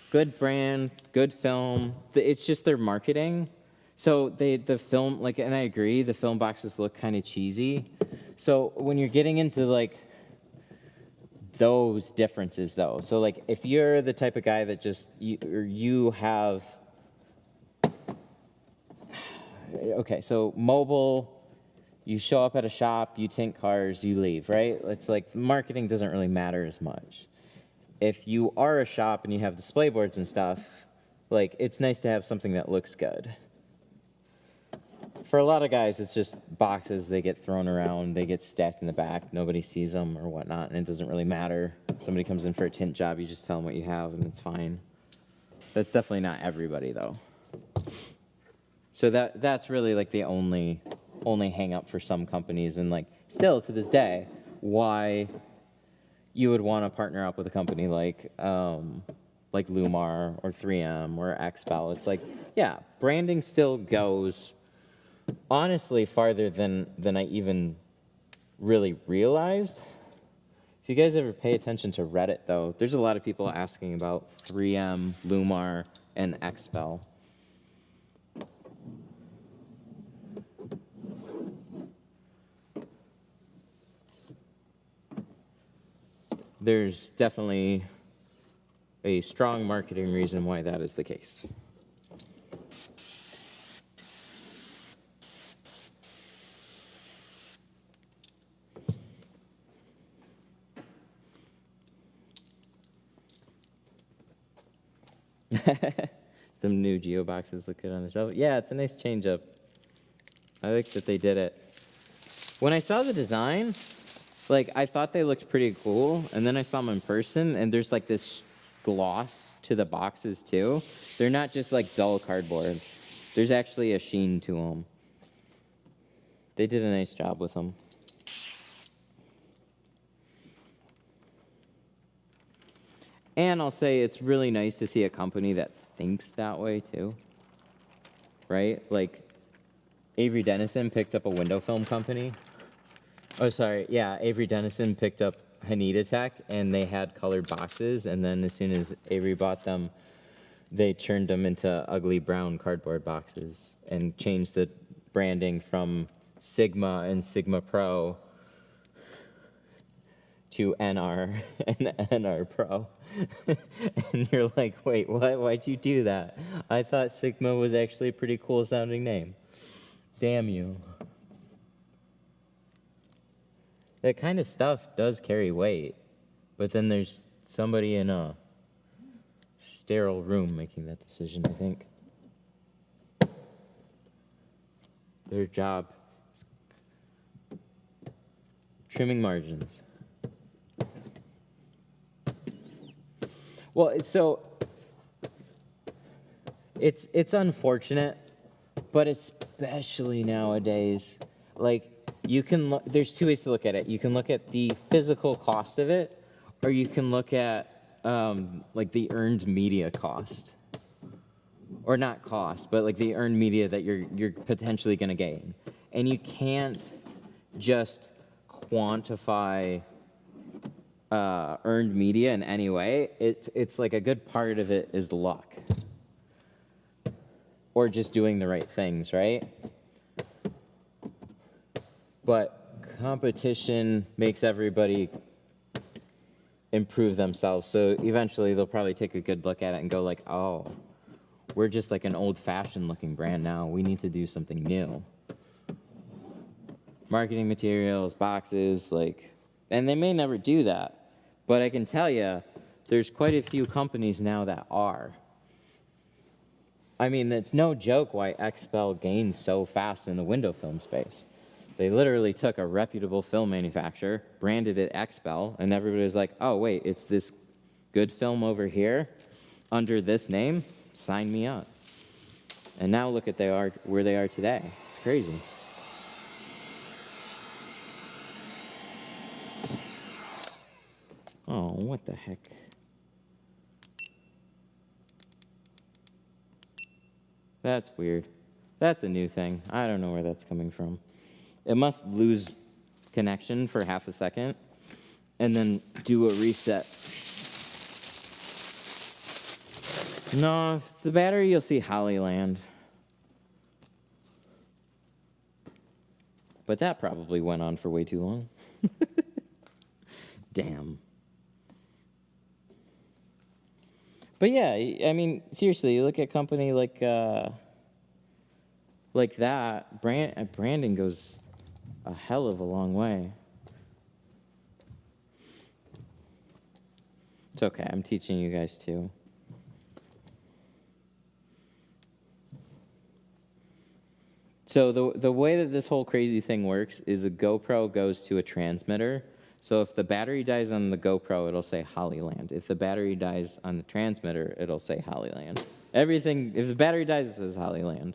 good brand, good film. It's just their marketing. So the film, like, and I agree, the film boxes look kind of cheesy. So when you're getting into, like, those differences, though, so, like, if you're the type of guy that just, you have, okay, so mobile, you show up at a shop, you tint cars, you leave, right? It's like marketing doesn't really matter as much. If you are a shop and you have display boards and stuff, like, it's nice to have something that looks good. For a lot of guys, it's just boxes. They get thrown around. They get stacked in the back. Nobody sees them or whatnot, and it doesn't really matter. Somebody comes in for a tint job, you just tell them what you have, and it's fine. That's definitely not everybody, though. So that's really, like, the only hang-up for some companies, and, like, still to this day, why you would want to partner up with a company like Lumar or 3M or Expel. It's like, yeah, branding still goes honestly farther than I even really realized. If you guys ever pay attention to Reddit, though, there's a lot of people asking about 3M, Lumar, and Expel. There's definitely a strong marketing reason why that is the case. The new Geo boxes look good on the shelf. Yeah, it's a nice change up. I like that they did it. When I saw the design, like, I thought they looked pretty cool, and then I saw them in person, and there's, like, this gloss to the boxes, too. They're not just, like, dull cardboard. There's actually a sheen to them. They did a nice job with them. And I'll say it's really nice to see a company that thinks that way, too. Right? Like, Avery Dennison picked up a window film company. Oh, sorry. Yeah, Avery Dennison picked up Haneda Tech, and they had colored boxes. And then as soon as Avery bought them, they turned them into ugly brown cardboard boxes and changed the branding from Sigma and Sigma Pro to NR and NR Pro. And you're like, wait, what? Why'd you do that? I thought Sigma was actually a pretty cool sounding name. Damn you. That kind of stuff does carry weight, but then there's somebody in a sterile room making that decision, I think. Their job is trimming margins. Well, it's unfortunate, but especially nowadays, like you can look, there's two ways to look at it. You can look at the physical cost of it, or you can look at like the earned media cost, or not cost, but like the earned media that you're potentially going to gain, and you can't just quantify earned media in any way. It's like a good part of it is luck, or just doing the right things, right? But competition makes everybody improve themselves. So eventually they'll probably take a good look at it and go like, oh, we're just like an old-fashioned looking brand now. We need to do something new. Marketing materials, boxes, like, and they may never do that. But I can tell you, there's quite a few companies now that are. I mean, it's no joke why XPEL gained so fast in the window film space. They literally took a reputable film manufacturer, branded it XPEL, and everybody was like, oh, wait, it's this good film over here under this name? Sign me up. And now look at where they are today. It's crazy. Oh, what the heck? That's weird. That's a new thing. I don't know where that's coming from. It must lose connection for half a second and then do a reset. No, if it's the battery, you'll see Hollyland. But that probably went on for way too long. Damn. But yeah, I mean, seriously, you look at a company like that, branding goes a hell of a long way. It's okay, I'm teaching you guys too. So the way that this whole crazy thing works is a GoPro goes to a transmitter. So if the battery dies on the GoPro, it'll say Hollyland. If the battery dies on the transmitter, it'll say Hollyland. Everything, if the battery dies, it says Hollyland.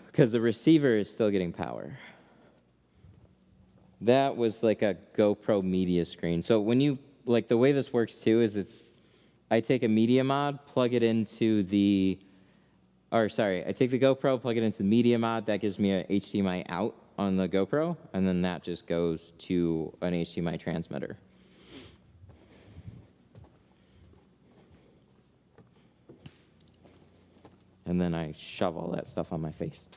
Because the receiver is still getting power. That was like a GoPro media screen. So when you, like the way this works too is I take a media mod, plug it into the, I take the GoPro, plug it into the media mod, that gives me a HDMI out on the GoPro, and then that just goes to an HDMI transmitter. And then I shove all that stuff on my face.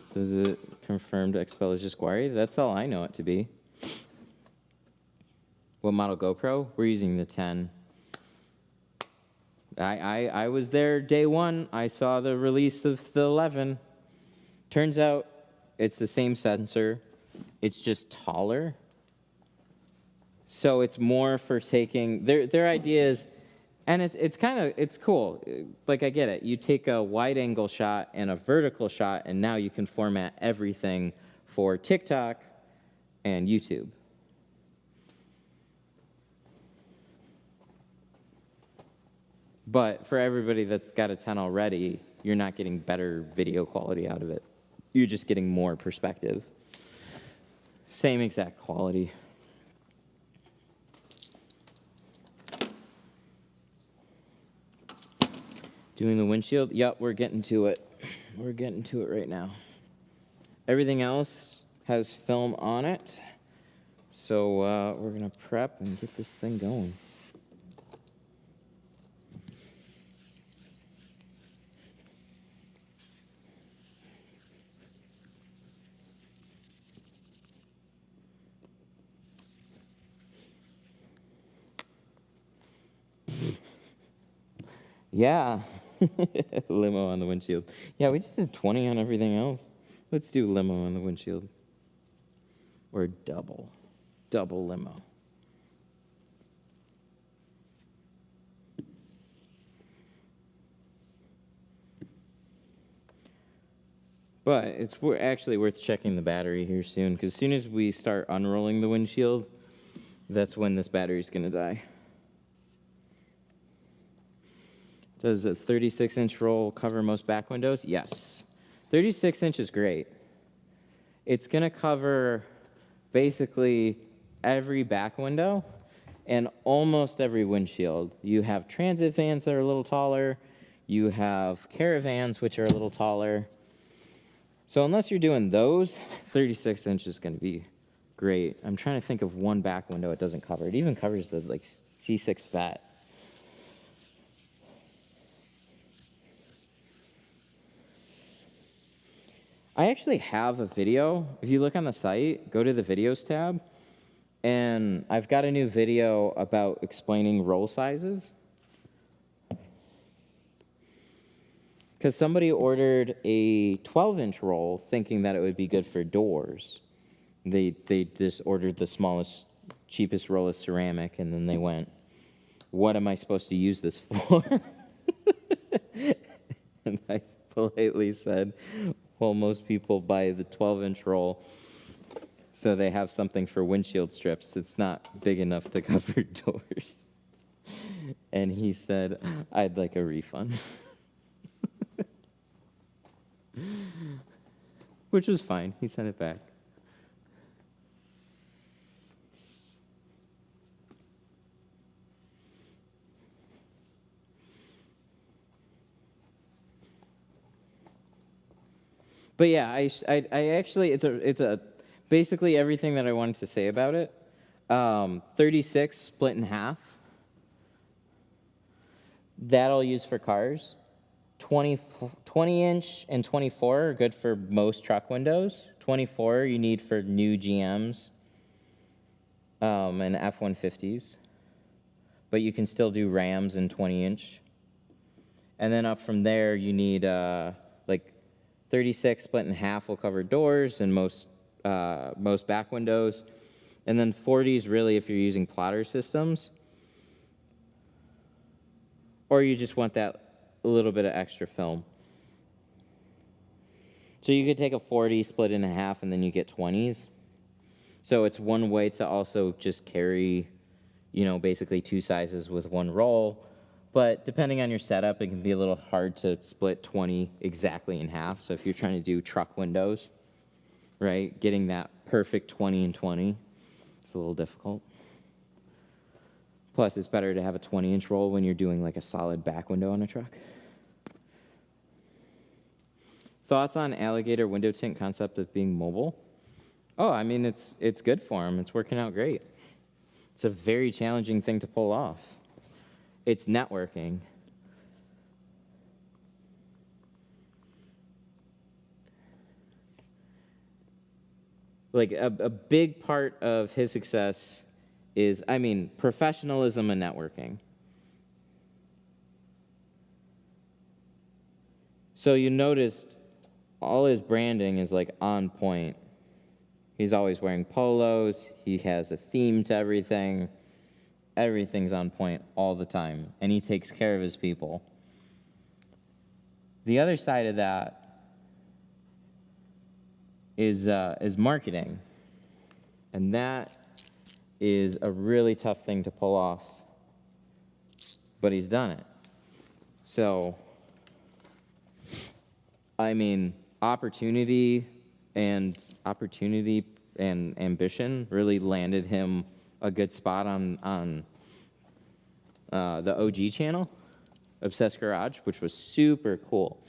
So is it confirmed XPEL is just Squeegees? That's all I know it to be. What model GoPro? We're using the 10. I was there day one. I saw the release of the 11. Turns out it's the same sensor. It's just taller. So it's more for taking, their idea is, and it's cool. Like, I get it. You take a wide angle shot and a vertical shot, and now you can format everything for TikTok and YouTube. But for everybody that's got a 10 already, you're not getting better video quality out of it. You're just getting more perspective. Same exact quality. Doing the windshield? Yep, we're getting to it. We're getting to it right now. Everything else has film on it. So we're going to prep and get this thing going. Yeah. Limo on the windshield. Yeah, we just did 20 on everything else. Let's do limo on the windshield. Or double. Double limo. But it's actually worth checking the battery here soon, because as soon as we start unrolling the windshield, that's when this battery's going to die. Does a 36-inch roll cover most back windows? Yes. 36 inch is great. It's going to cover basically every back window and almost every windshield. You have transit vans that are a little taller. You have caravans, which are a little taller. So unless you're doing those, 36 inch is going to be great. I'm trying to think of one back window it doesn't cover. It even covers the like C6 vet. I actually have a video. If you look on the site, go to the videos tab, and I've got a new video about explaining roll sizes. Because somebody ordered a 12-inch roll thinking that it would be good for doors. They just ordered the smallest, cheapest roll of ceramic, and then they went, what am I supposed to use this for? And I politely said, well, most people buy the 12-inch roll so they have something for windshield strips. It's not big enough to cover doors. And he said, I'd like a refund. Which was fine. He sent it back. But yeah, I actually, it's a basically everything that I wanted to say about it. 36 split in half. That I'll use for cars. 20-inch and 24 are good for most truck windows. 24 you need for new GMs and F-150s. But you can still do Rams in 20-inch. And then up from there, you need like 36 split in half will cover doors and most back windows. And then 40s really if you're using plotter systems. Or you just want that a little bit of extra film. So you could take a 40, split in half, and then you get 20s. So it's one way to also just carry, you know, basically two sizes with one roll. But depending on your setup, it can be a little hard to split 20 exactly in half. So if you're trying to do truck windows, right, getting that perfect 20 and 20, it's a little difficult. Plus, it's better to have a 20-inch roll when you're doing like a solid back window on a truck. Thoughts on alligator window tint concept of being mobile? Oh, I mean, it's good for them. It's working out great. It's a very challenging thing to pull off. It's networking. Like a big part of his success is, I mean, professionalism and networking. So you noticed all his branding is like on point. He's always wearing polos. He has a theme to everything. Everything's on point all the time, and he takes care of his people. The other side of that is marketing, and that is a really tough thing to pull off, but he's done it. So, I mean, opportunity and ambition really landed him a good spot on the OG channel, Obsessed Garage, which was super cool.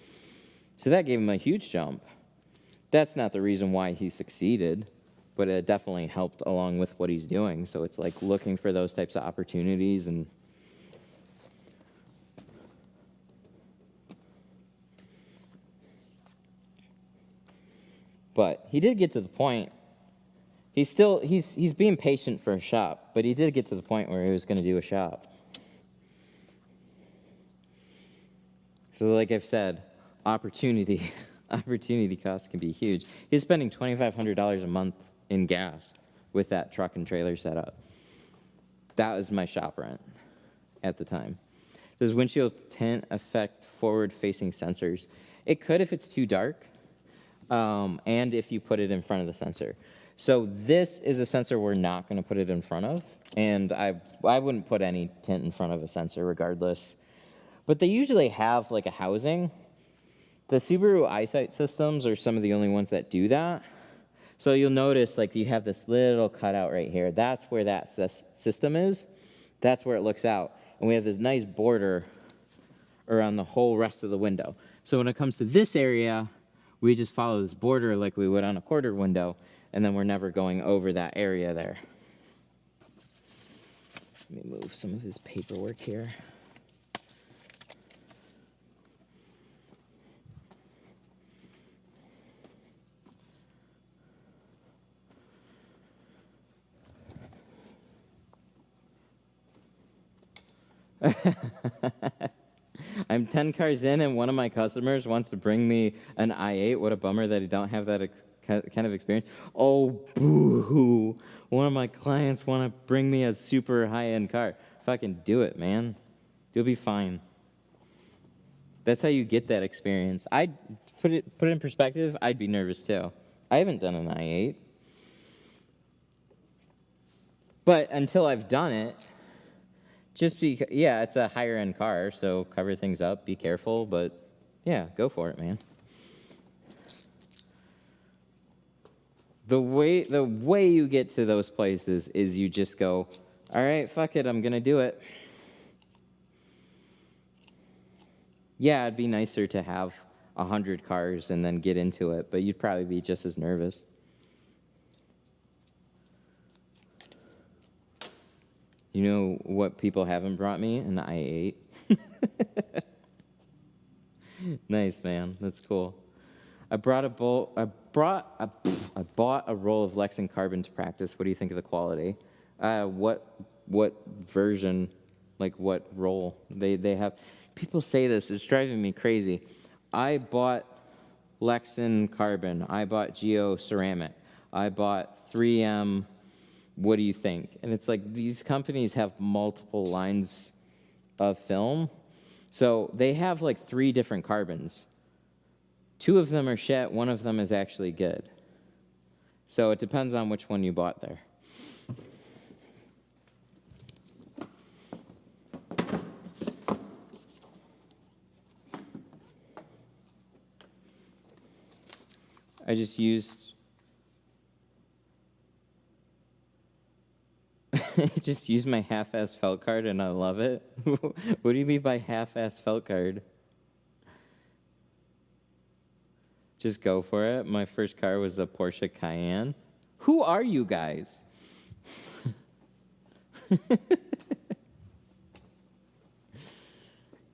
So that gave him a huge jump. That's not the reason why he succeeded, but it definitely helped along with what he's doing. So it's like looking for those types of opportunities. And but he did get to the point. He's being patient for a shop, but he did get to the point where he was going to do a shop. So like I've said, opportunity costs can be huge. He's spending $2,500 a month in gas with that truck and trailer setup. That was my shop rent at the time. Does windshield tint affect forward-facing sensors? It could if it's too dark, and if you put it in front of the sensor. So this is a sensor we're not going to put it in front of, and I wouldn't put any tint in front of a sensor regardless. But they usually have like a housing. The Subaru EyeSight systems are some of the only ones that do that. So you'll notice like you have this little cutout right here. That's where that system is. That's where it looks out. And we have this nice border around the whole rest of the window. So when it comes to this area, we just follow this border like we would on a quarter window, and then we're never going over that area there. Let me move some of his paperwork here. I'm 10 cars in and one of my customers wants to bring me an i8. What a bummer that I don't have that kind of experience. Oh, boo-hoo. One of my clients want to bring me a super high-end car. Fucking do it, man. You'll be fine. That's how you get that experience. I'd put it in perspective, I'd be nervous too. I haven't done an i8. But until I've done it, just because, yeah, it's a higher end car, so cover things up, be careful, but yeah, go for it, man. The way you get to those places is you just go, all right, fuck it, I'm gonna do it. Yeah, it'd be nicer to have 100 cars and then get into it, but you'd probably be just as nervous. You know what people haven't brought me? An i8. Nice, man. That's cool. I bought a roll of Lexan Carbon to practice. What do you think of the quality? What version, like what roll they have? People say this. It's driving me crazy. I bought Lexan Carbon. I bought Geo Ceramic. I bought 3M. What do you think? And it's like these companies have multiple lines of film. So they have like 3 different carbons. 2 of them are shit. 1 of them is actually good. So it depends on which one you bought there. I just used my half-ass felt card and I love it. What do you mean by half-ass felt card? Just go for it. My first car was a Porsche Cayenne. Who are you guys?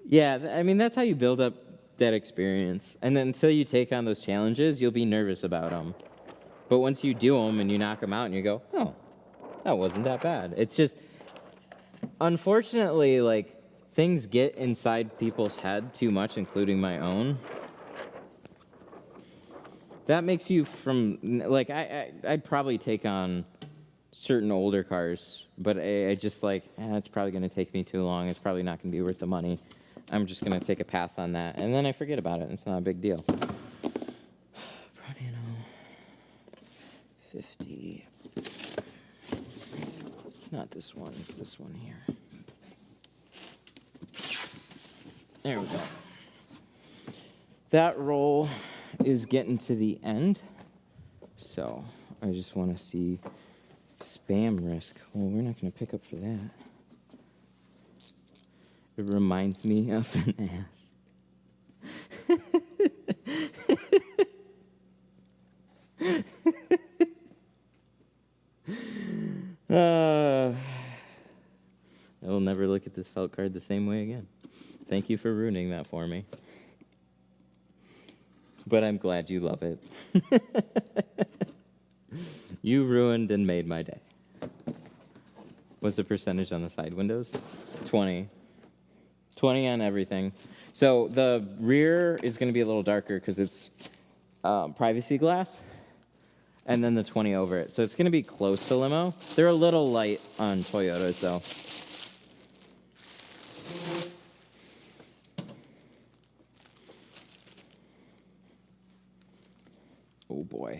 Yeah, I mean, that's how you build up that experience. And then until you take on those challenges, you'll be nervous about them. But once you do them and you knock them out and you go, oh, that wasn't that bad. It's just, unfortunately, like, things get inside people's head too much, including my own. That makes you like, I'd probably take on certain older cars, but I just like, it's probably going to take me too long. It's probably not going to be worth the money. I'm just going to take a pass on that. And then I forget about it. It's not a big deal. Prodino 50. It's not this one. It's this one here. There we go. That roll is getting to the end. So I just want to see spam risk. Well, we're not going to pick up for that. It reminds me of an ass. I will never look at this felt card the same way again. Thank you for ruining that for me. But I'm glad you love it. You ruined and made my day. What's the percentage on the side windows? 20. 20 on everything. So the rear is going to be a little darker because it's privacy glass, and then the 20 over it. So it's going to be close to limo. They're a little light on Toyotas, though. Oh boy,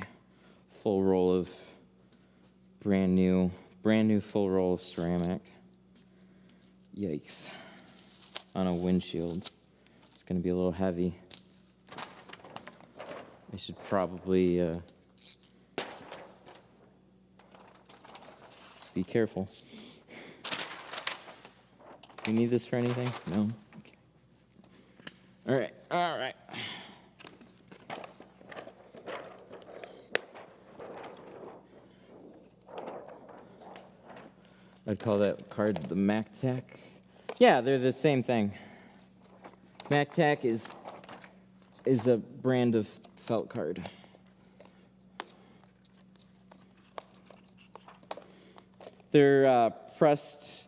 full roll of brand new full roll of ceramic. Yikes. On a windshield. It's gonna be a little heavy. I should probably be careful. You need this for anything? No? Okay. All right. I'd call that card the MacTac. Yeah, they're the same thing. MacTac is a brand of felt card. They're pressed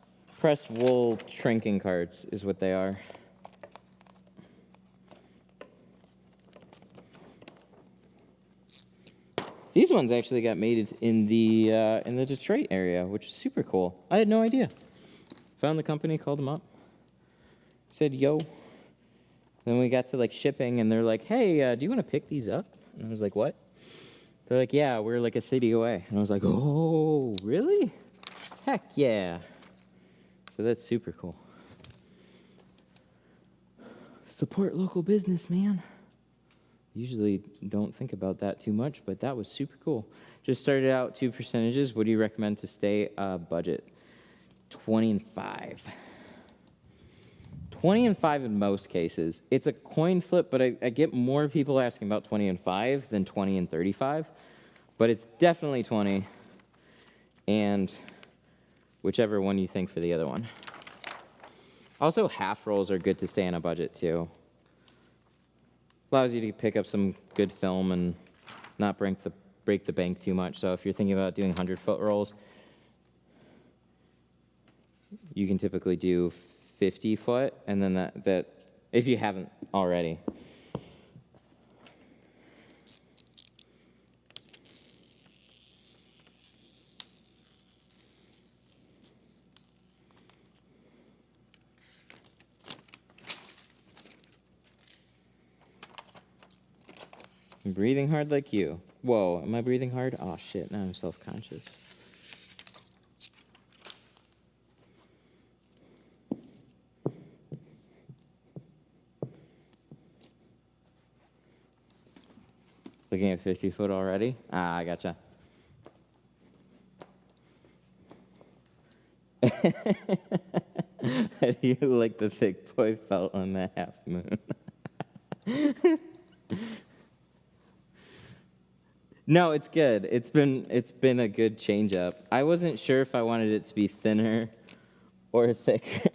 wool shrinking cards is what they are. These ones actually got made in the Detroit area, which is super cool. I had no idea. Found the company, called them up, said, yo. Then we got to like shipping, and they're like, hey, do you want to pick these up? And I was like, what? They're like, yeah, we're like a city away. And I was like, oh, really? Heck yeah. So that's super cool. Support local business, man. Usually don't think about that too much, but that was super cool. Just started out 2 percentages. What do you recommend to stay budget? 20 and 5. 20 and 5 in most cases. It's a coin flip, but I get more people asking about 20 and 5 than 20 and 35. But it's definitely 20, and whichever one you think for the other one. Also, half rolls are good to stay on a budget, too. Allows you to pick up some good film and not break the bank too much. So if you're thinking about doing 100-foot rolls, you can typically do 50-foot, and then that if you haven't already. I'm breathing hard like you. Whoa, am I breathing hard? Oh shit, now I'm self-conscious. Looking at 50-foot already? Ah, I gotcha. How do you like the thick boy felt on the half moon? No, it's good. It's been a good change up. I wasn't sure if I wanted it to be thinner or thicker.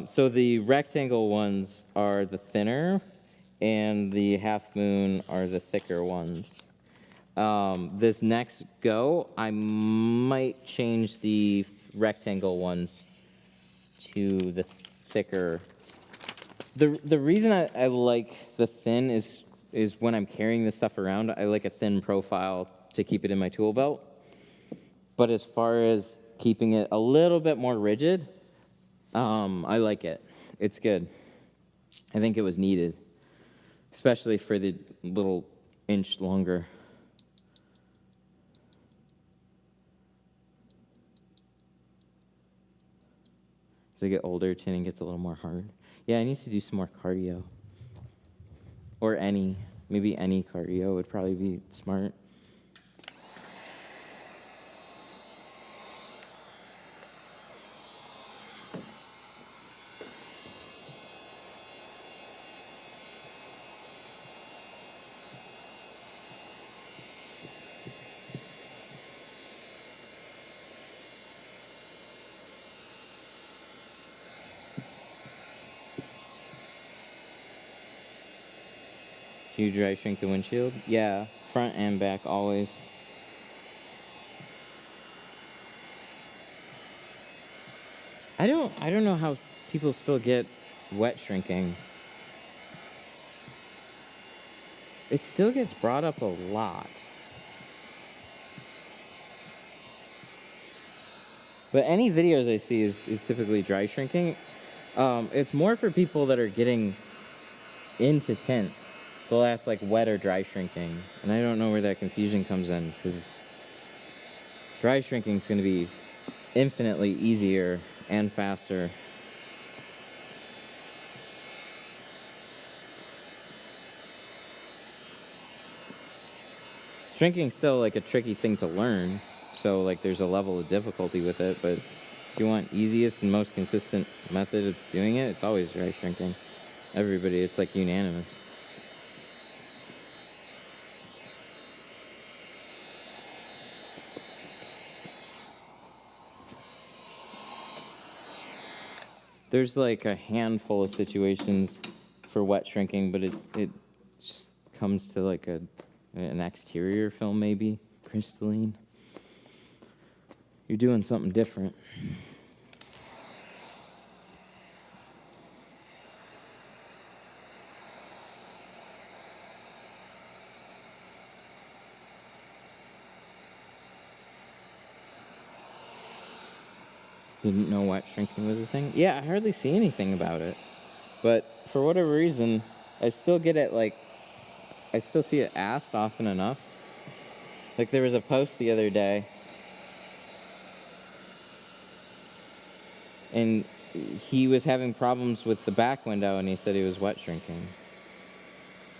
So the rectangle ones are the thinner, and the half moon are the thicker ones. This next go, I might change the rectangle ones to the thicker. The reason I like the thin is when I'm carrying this stuff around, I like a thin profile to keep it in my tool belt. But as far as keeping it a little bit more rigid, I like it. It's good. I think it was needed, especially for the little inch longer. As I get older, tinting gets a little more hard. Yeah, I need to do some more cardio. Or maybe any cardio would probably be smart. Do you dry shrink the windshield? Yeah, front and back always. I don't know how people still get wet shrinking. It still gets brought up a lot. But any videos I see is typically dry shrinking. It's more for people that are getting into tint. They'll ask like wet or dry shrinking. And I don't know where that confusion comes in, because dry shrinking is going to be infinitely easier and faster. Shrinking's still like a tricky thing to learn, so like there's a level of difficulty with it, but if you want easiest and most consistent method of doing it, it's always dry shrinking. Everybody, it's like unanimous. There's like a handful of situations for wet shrinking, but it just comes to like an exterior film, maybe crystalline. You're doing something different. Didn't know wet shrinking was a thing. Yeah, I hardly see anything about it. But for whatever reason, I still get it, like, I still see it asked often enough. Like, there was a post the other day, and he was having problems with the back window, and he said he was wet shrinking.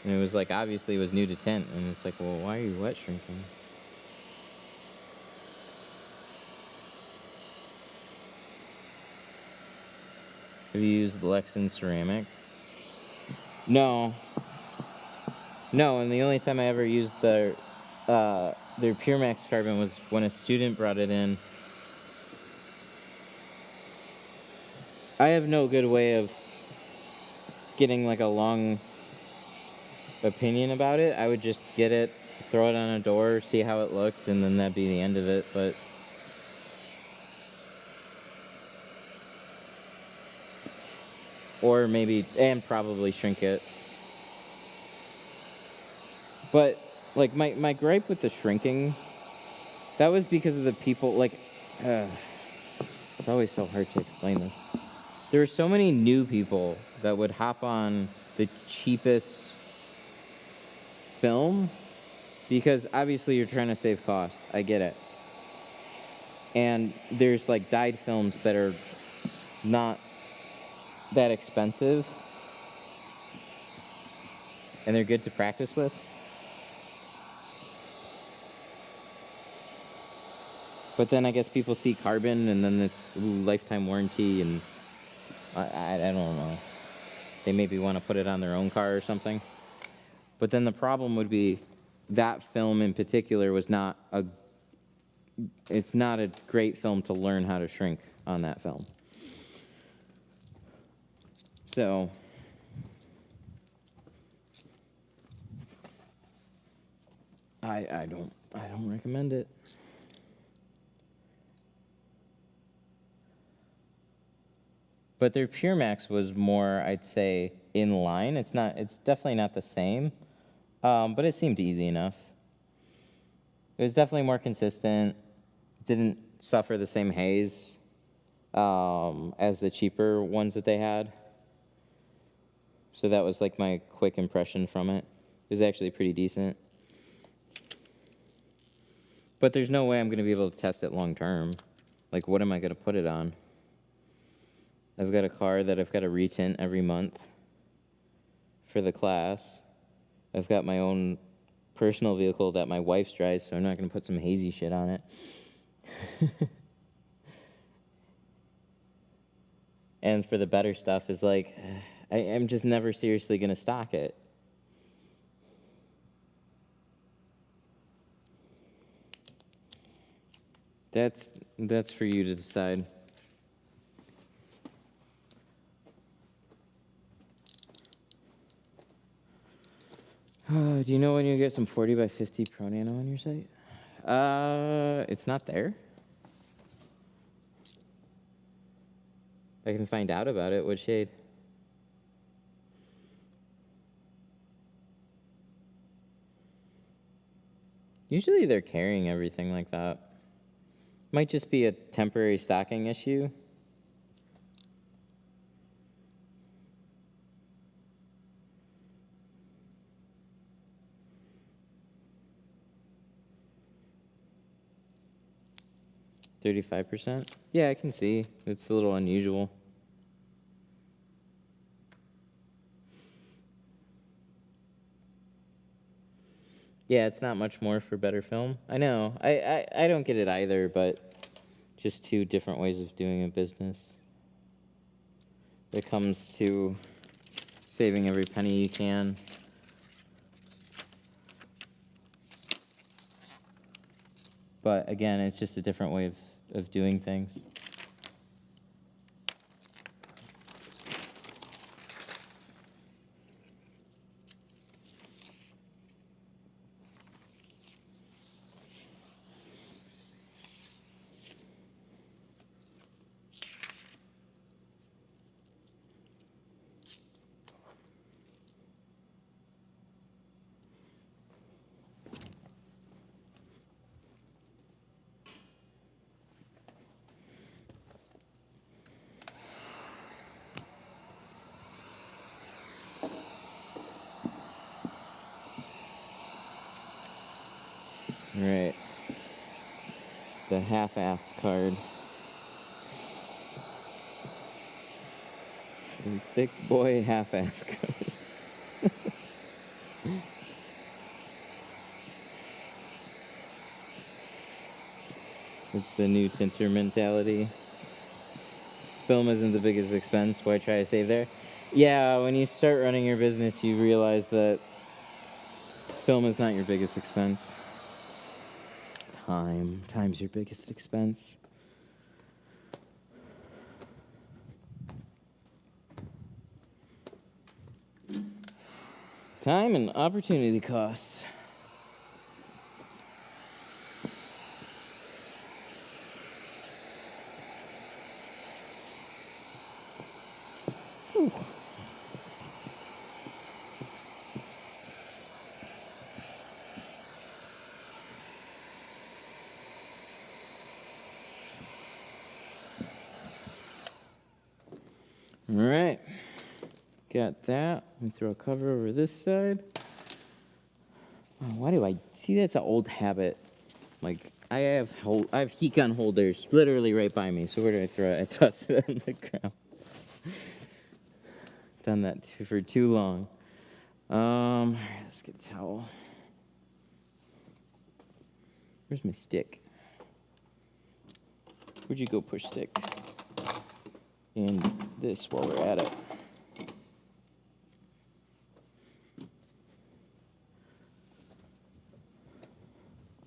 And it was like, obviously it was new to tint, and it's like, well, why are you wet shrinking? Have you used Lexan ceramic? No. No, and the only time I ever used their Pure Max carbon was when a student brought it in. I have no good way of getting like a long opinion about it. I would just get it, throw it on a door, see how it looked, and then that'd be the end of it. But or maybe, and probably shrink it. But like my gripe with the shrinking, that was because of the people, like, it's always so hard to explain this. There are so many new people that would hop on the cheapest film because obviously you're trying to save cost. I get it. And there's like dyed films that are not that expensive and they're good to practice with. But then I guess people see carbon and then it's lifetime warranty and I don't know. They maybe want to put it on their own car or something. But then the problem would be that film in particular was it's not a great film to learn how to shrink on that film. So I don't recommend it. But their Pure Max was more, I'd say, in line. It's definitely not the same, but it seemed easy enough. It was definitely more consistent. It didn't suffer the same haze as the cheaper ones that they had. So that was like my quick impression from it. It was actually pretty decent. But there's no way I'm going to be able to test it long term. Like, what am I going to put it on? I've got a car that I've got to retint every month for the class. I've got my own personal vehicle that my wife drives, so I'm not going to put some hazy shit on it. And for the better stuff is like, I'm just never seriously going to stock it. That's for you to decide. Do you know when you get some 40 by 50 Pro Nano on your site? It's not there. I can find out about it. What shade? Usually they're carrying everything like that. Might just be a temporary stocking issue. %. Yeah, I can see. It's a little unusual. Yeah, it's not much more for better film. I know. I don't get it either, but just two different ways of doing a business. It comes to saving every penny you can. But again, it's just a different way of doing things. Right. The half-ass card. The thick boy half-ass card. It's the new tinter mentality. Film isn't the biggest expense. Why try to save there? Yeah, when you start running your business, you realize that film is not your biggest expense. Time's your biggest expense. Time and opportunity costs. Whew. All right, got that. Let me throw a cover over this side. Oh, why do I see? That's an old habit. Like I have heat gun holders literally right by me. So where do I throw it? I toss it on the ground. Done that for too long. All right, let's get a towel. Where's my stick? Where'd you go, push stick? And this while we're at it.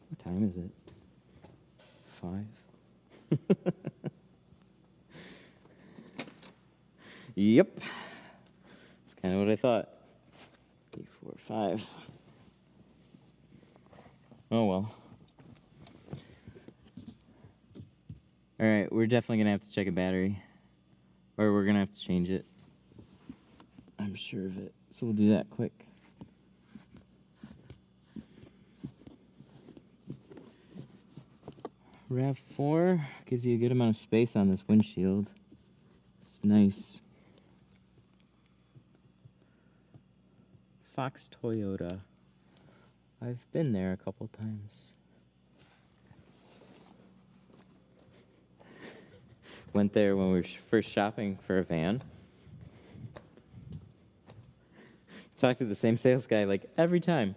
What time is it? 5? Yep. That's kind of what I thought. 3, 4, 5. Oh well. All right, we're definitely gonna have to check a battery. Or we're gonna have to change it. I'm sure of it. So we'll do that quick. Rav4 gives you a good amount of space on this windshield. It's nice. Fox Toyota. I've been there a couple times. Went there when we were first shopping for a van. Talked to the same sales guy like every time.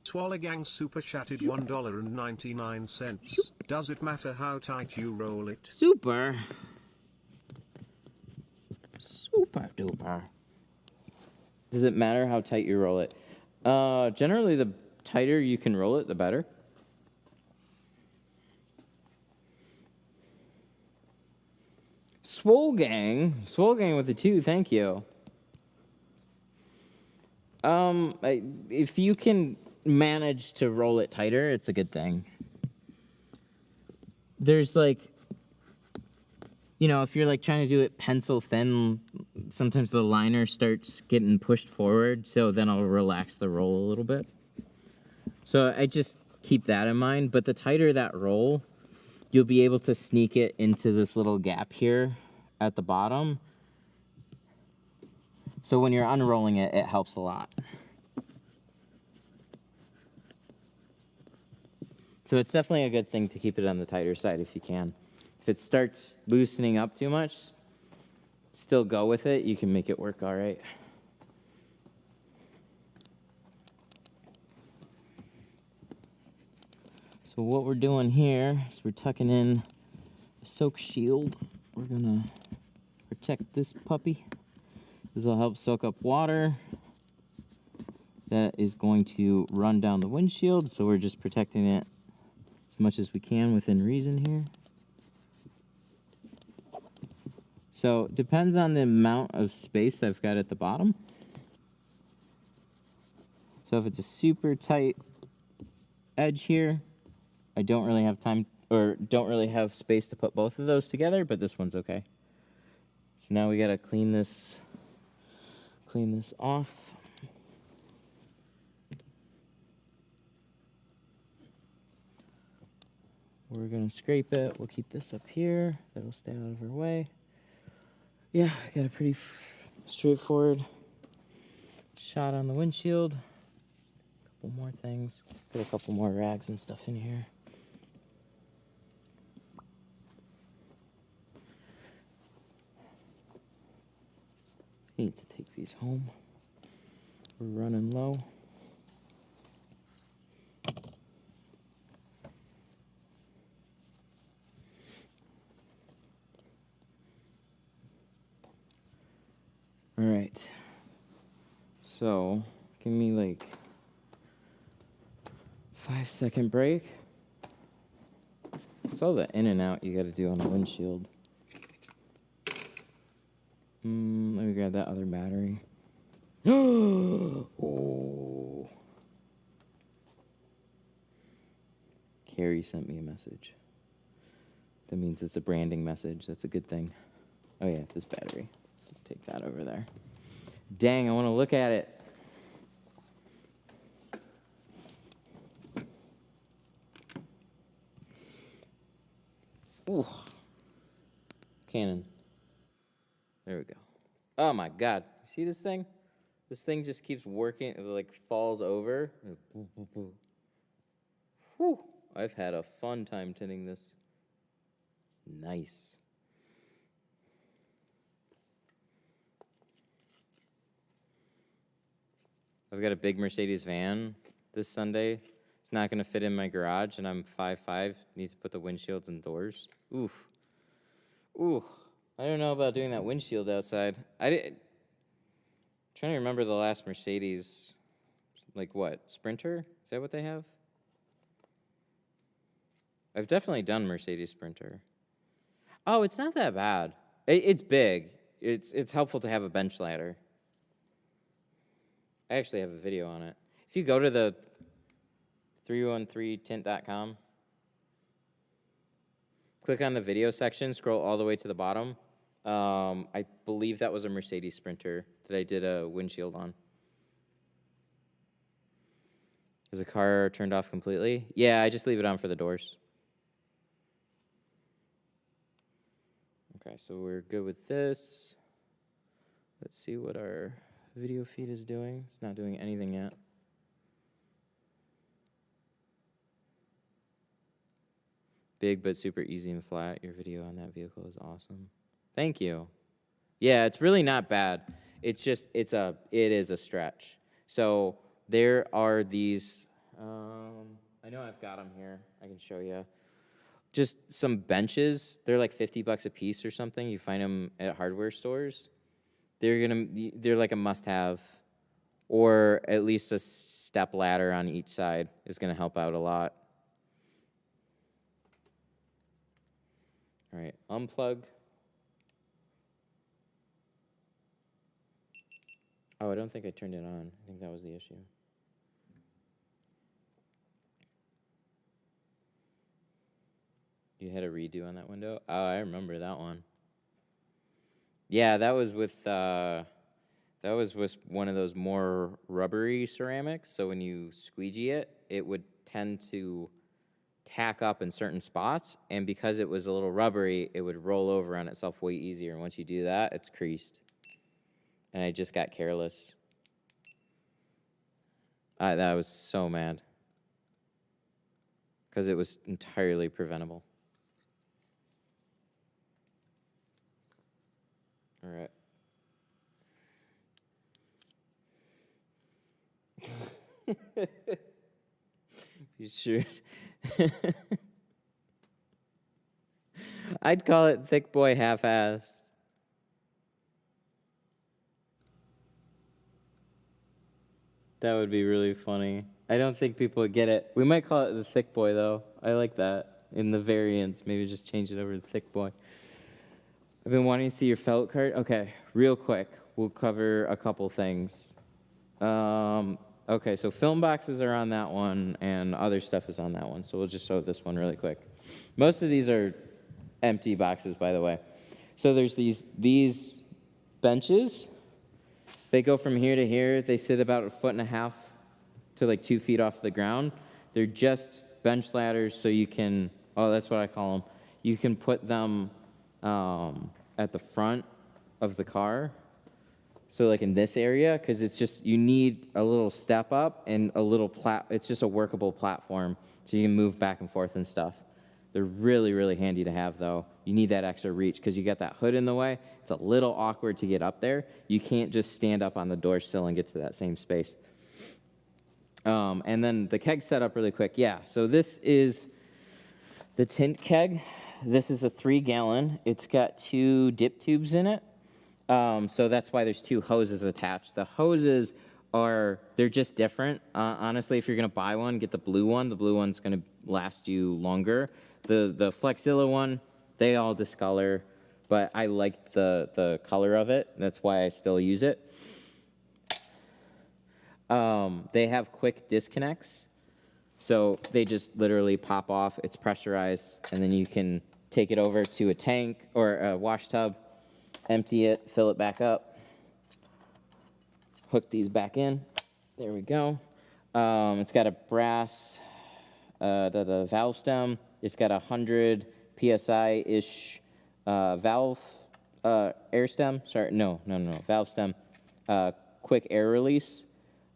Swalligang super chatted $1.99. Does it matter how tight you roll it? Super duper. Does it matter how tight you roll it? Generally, the tighter you can roll it, the better. Swole Gang with a 2, thank you. If you can manage to roll it tighter, it's a good thing. There's like, you know, if you're like trying to do it pencil thin, sometimes the liner starts getting pushed forward, so then I'll relax the roll a little bit. So I just keep that in mind, but the tighter that roll, you'll be able to sneak it into this little gap here at the bottom. So when you're unrolling it, it helps a lot. So it's definitely a good thing to keep it on the tighter side if you can. If it starts loosening up too much, still go with it. You can make it work all right. So what we're doing here is we're tucking in a soak shield. We're gonna protect this puppy. This will help soak up water. That is going to run down the windshield, so we're just protecting it as much as we can within reason here. So depends on the amount of space I've got at the bottom. So if it's a super tight edge here, I don't really have time or don't really have space to put both of those together, but this one's okay. So now we gotta clean this off. We're gonna scrape it. We'll keep this up here. That'll stay out of our way. Yeah, I got a pretty straightforward shot on the windshield. A couple more things. Put a couple more rags and stuff in here. I need to take these home. We're running low. All right. So, give me like 5-second break. It's all the in and out you got to do on the windshield. Let me grab that other battery. Oh. Carrie sent me a message. That means it's a branding message. That's a good thing. Oh yeah, this battery. Let's take that over there. Dang, I want to look at it. Ooh. Canon. There we go. Oh my God. You see this thing? This thing just keeps working, it like falls over. Whew. I've had a fun time tinting this. Nice. I've got a big Mercedes van this Sunday. It's not going to fit in my garage, and I'm 5'5". Need to put the windshields and doors. Oof. Ooh. I don't know about doing that windshield outside. Trying to remember the last Mercedes. Like what? Sprinter? Is that what they have? I've definitely done Mercedes Sprinter. Oh, it's not that bad. It's big. It's helpful to have a bench ladder. I actually have a video on it. If you go to the 313tint.com, click on the video section, scroll all the way to the bottom. I believe that was a Mercedes Sprinter that I did a windshield on. Is the car turned off completely? Yeah, I just leave it on for the doors. Okay, so we're good with this. Let's see what our video feed is doing. It's not doing anything yet. Big but super easy and flat. Your video on that vehicle is awesome. Thank you. Yeah, it's really not bad. It's just it is a stretch. So there are these. I know I've got them here. I can show you. Just some benches. They're like $50 a piece or something. You find them at hardware stores. They're like a must-have, or at least a step ladder on each side is going to help out a lot. All right, unplug Oh, I don't think I turned it on. I think that was the issue. You had a redo on that window? Oh, I remember that one. Yeah, that was with one of those more rubbery ceramics. So when you squeegee it, it would tend to tack up in certain spots, and because it was a little rubbery, it would roll over on itself way easier. And once you do that, it's creased. And I just got careless. I was so mad because it was entirely preventable. All right. You sure? I'd call it thick boy half-assed. That would be really funny. I don't think people would get it. We might call it the thick boy, though. I like that. In the variants, maybe just change it over to thick boy. I've been wanting to see your felt cart. Okay, real quick. We'll cover a couple things. Okay, so film boxes are on that one, and other stuff is on that one. So we'll just show this one really quick. Most of these are empty boxes, by the way. So there's these benches. They go from here to here. They sit about 1.5 feet to like 2 feet off the ground. They're just bench ladders, so you can, oh, that's what I call them. You can put them at the front of the car. So like in this area, because it's just, you need a little step up and a little it's just a workable platform, so you can move back and forth and stuff. They're really, really handy to have, though. You need that extra reach because you got that hood in the way. It's a little awkward to get up there. You can't just stand up on the door sill and get to that same space. And then the keg setup really quick. Yeah, so this is the Tint keg. This is a 3-gallon. It's got 2 dip tubes in it. So that's why there's 2 hoses attached. The hoses they're just different. Honestly, if you're going to buy one, get the blue one. The blue one's going to last you longer. The Flexilla one, they all discolor, but I like the color of it. That's why I still use it. They have quick disconnects, so they just literally pop off. It's pressurized, and then you can take it over to a tank or a wash tub, empty it, fill it back up, hook these back in. There we go. It's got a brass the valve stem. It's got 100 psi-ish valve air stem. Sorry, no, valve stem. Quick air release.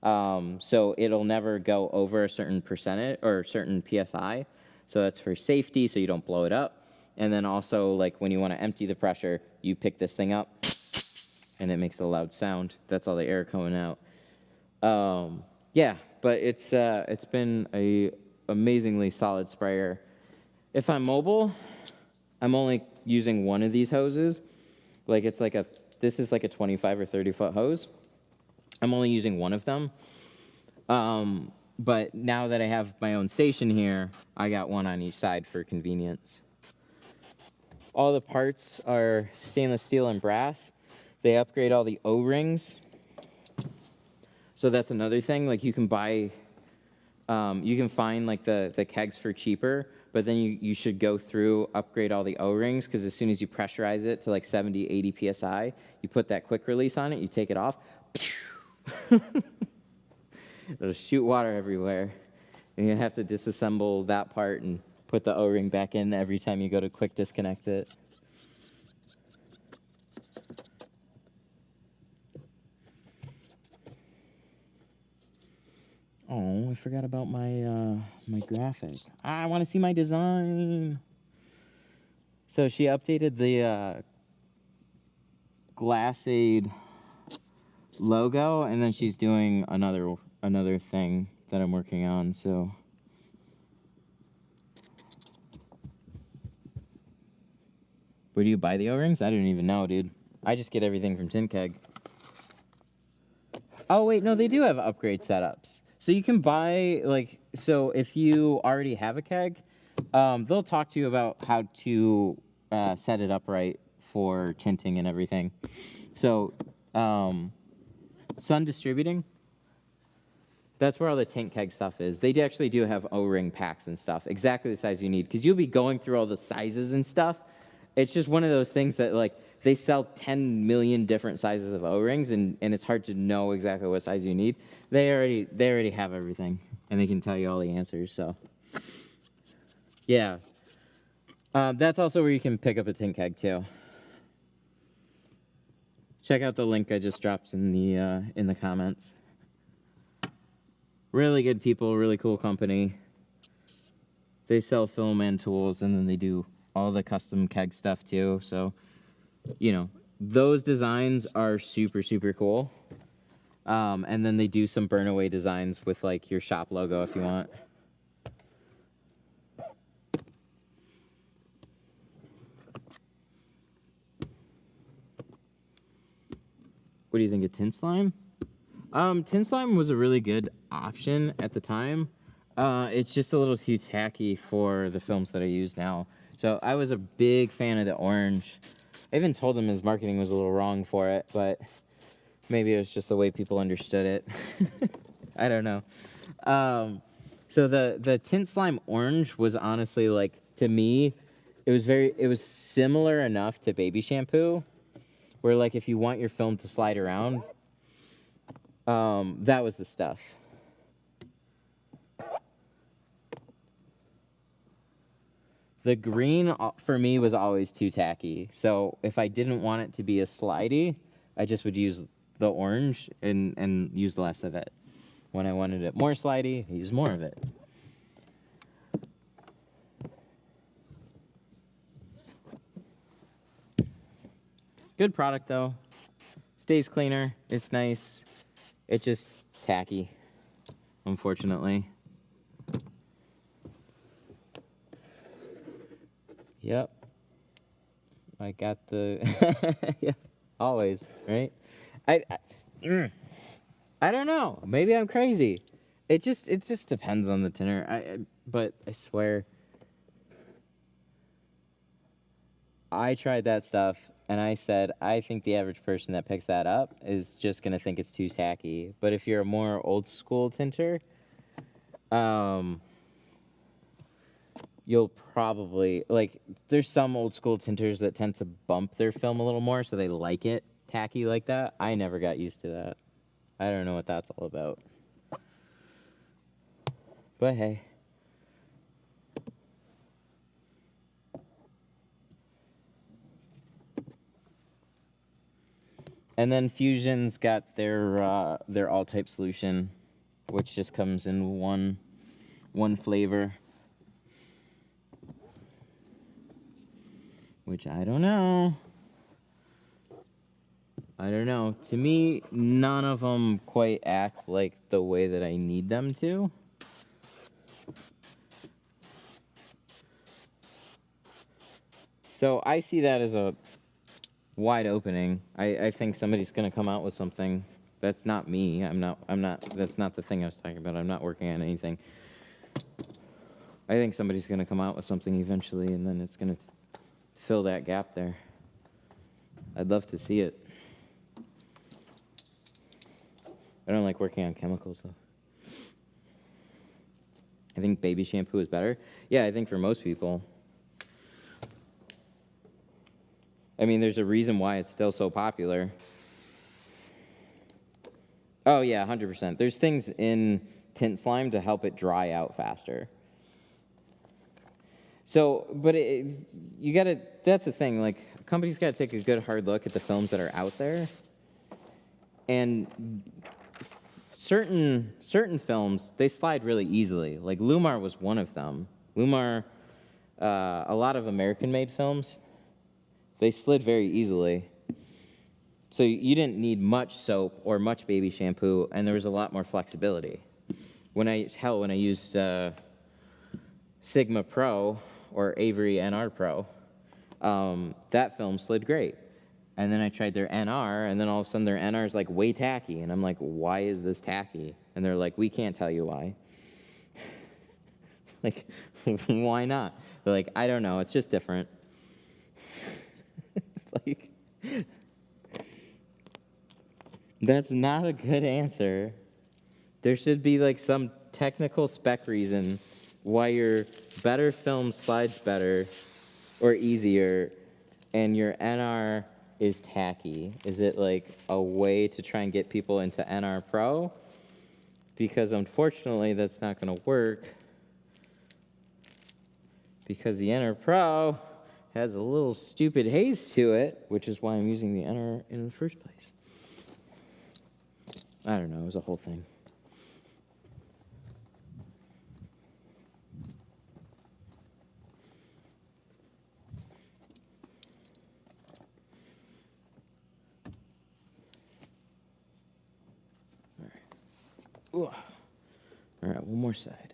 So it'll never go over a certain percentage or certain psi. So that's for safety, so you don't blow it up. And then also, like when you want to empty the pressure, you pick this thing up, and it makes a loud sound. That's all the air coming out. Yeah, but it's been a amazingly solid sprayer. If I'm mobile, I'm only using one of these hoses. Like this is like a 25 or 30 foot hose. I'm only using one of them. But now that I have my own station here, I got one on each side for convenience. All the parts are stainless steel and brass. They upgrade all the O-rings. So that's another thing. Like you can buy, you can find like the kegs for cheaper, but then you should go through, upgrade all the O-rings, because as soon as you pressurize it to like 70, 80 psi, you put that quick release on it, you take it off, it'll shoot water everywhere. And you have to disassemble that part and put the O-ring back in every time you go to quick disconnect it. Oh, I forgot about my my graphic. I want to see my design. So she updated the Glassade logo, and then she's doing another thing that I'm working on. So where do you buy the O-rings? I didn't even know, dude. I just get everything from Tint Keg. Oh wait, no, they do have upgrade setups. So you can buy, like, so if you already have a keg, they'll talk to you about how to set it up right for tinting and everything. So Sun Distributing. That's where all the tank keg stuff is. They actually do have O-ring packs and stuff, exactly the size you need, because you'll be going through all the sizes and stuff. It's just one of those things that, like, they sell 10 million different sizes of O-rings, and it's hard to know exactly what size you need. They already have everything, and they can tell you all the answers, so. Yeah. That's also where you can pick up a tank keg, too. Check out the link I just dropped in the comments. Really good people, really cool company. They sell film and tools, and then they do all the custom keg stuff too. So, you know, those designs are super, super cool. And then they do some burn away designs with like your shop logo if you want. What do you think of Tint Slime? Tint Slime was a really good option at the time. It's just a little too tacky for the films that I use now. So I was a big fan of the orange. I even told him his marketing was a little wrong for it, but maybe it was just the way people understood it. I don't know. So the Tint Slime orange was honestly, like, to me, it was similar enough to baby shampoo, where, like, if you want your film to slide around, that was the stuff. The green, for me, was always too tacky. So if I didn't want it to be a slidey, I just would use the orange and use less of it. When I wanted it more slidey, I use more of it. Good product, though. Stays cleaner. It's nice. It's just tacky, unfortunately. Yep. I got the... yeah, always, right? I don't know. Maybe I'm crazy. It just depends on the tinter. But I swear, I tried that stuff, and I said, I think the average person that picks that up is just going to think it's too tacky. But if you're a more old-school tinter, you'll probably, like, there's some old-school tinters that tend to bump their film a little more, so they like it tacky like that. I never got used to that. I don't know what that's all about. But hey. And then Fusion's got their all-type solution, which just comes in one flavor. Which I don't know. I don't know. To me, none of them quite act like the way that I need them to. So I see that as a wide opening. I think somebody's going to come out with something. That's not me. That's not the thing I was talking about. I'm not working on anything. I think somebody's going to come out with something eventually, and then it's going to fill that gap there. I'd love to see it. I don't like working on chemicals, though. I think baby shampoo is better. Yeah, I think for most people. I mean, there's a reason why it's still so popular. Oh, yeah, 100%. There's things in Tint Slime to help it dry out faster. So, but you gotta, that's the thing, like, companies gotta take a good hard look at the films that are out there. And certain films, they slide really easily. Like, Lumar was one of them. Lumar, a lot of American-made films, they slid very easily. So you didn't need much soap or much baby shampoo, and there was a lot more flexibility. When I used Sigma Pro or Avery NR Pro, that film slid great. And then I tried their NR, and then all of a sudden their NR is like way tacky. And I'm like, why is this tacky? And they're like, we can't tell you why. Like, why not? They're like, I don't know, it's just different. Like, That's not a good answer. There should be like some technical spec reason why your better film slides better or easier and your NR is tacky. Is it like a way to try and get people into NR Pro? Because unfortunately that's not going to work because the NR Pro has a little stupid haze to it, which is why I'm using the NR in the first place. I don't know, it was a whole thing. All right, one more side.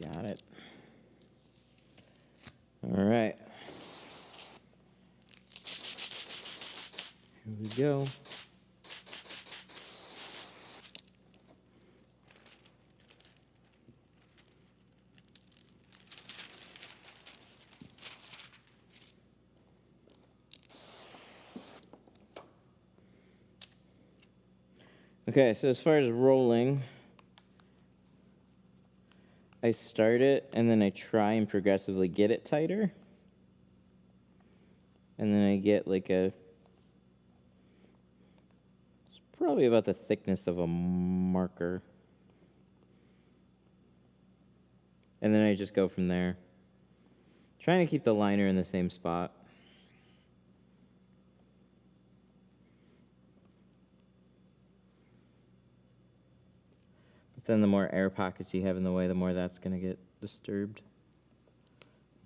Got it. All right. Here we go. Okay, so as far as rolling, I start it and then I try and progressively get it tighter. And then I get like it's probably about the thickness of a marker. And then I just go from there. Trying to keep the liner in the same spot. But then the more air pockets you have in the way, the more that's going to get disturbed.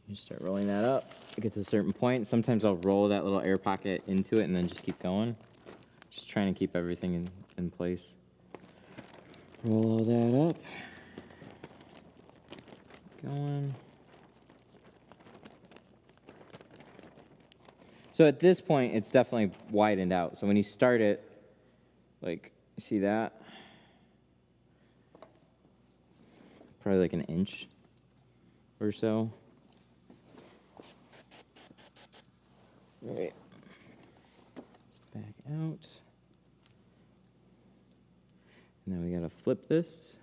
You start rolling that up. It gets a certain point. Sometimes I'll roll that little air pocket into it and then just keep going. Just trying to keep everything in place. Roll all that up. Going. So at this point, it's definitely widened out. So when you start it, like, you see that? Probably like an inch or so. All right. Let's back out. Now we gotta flip this.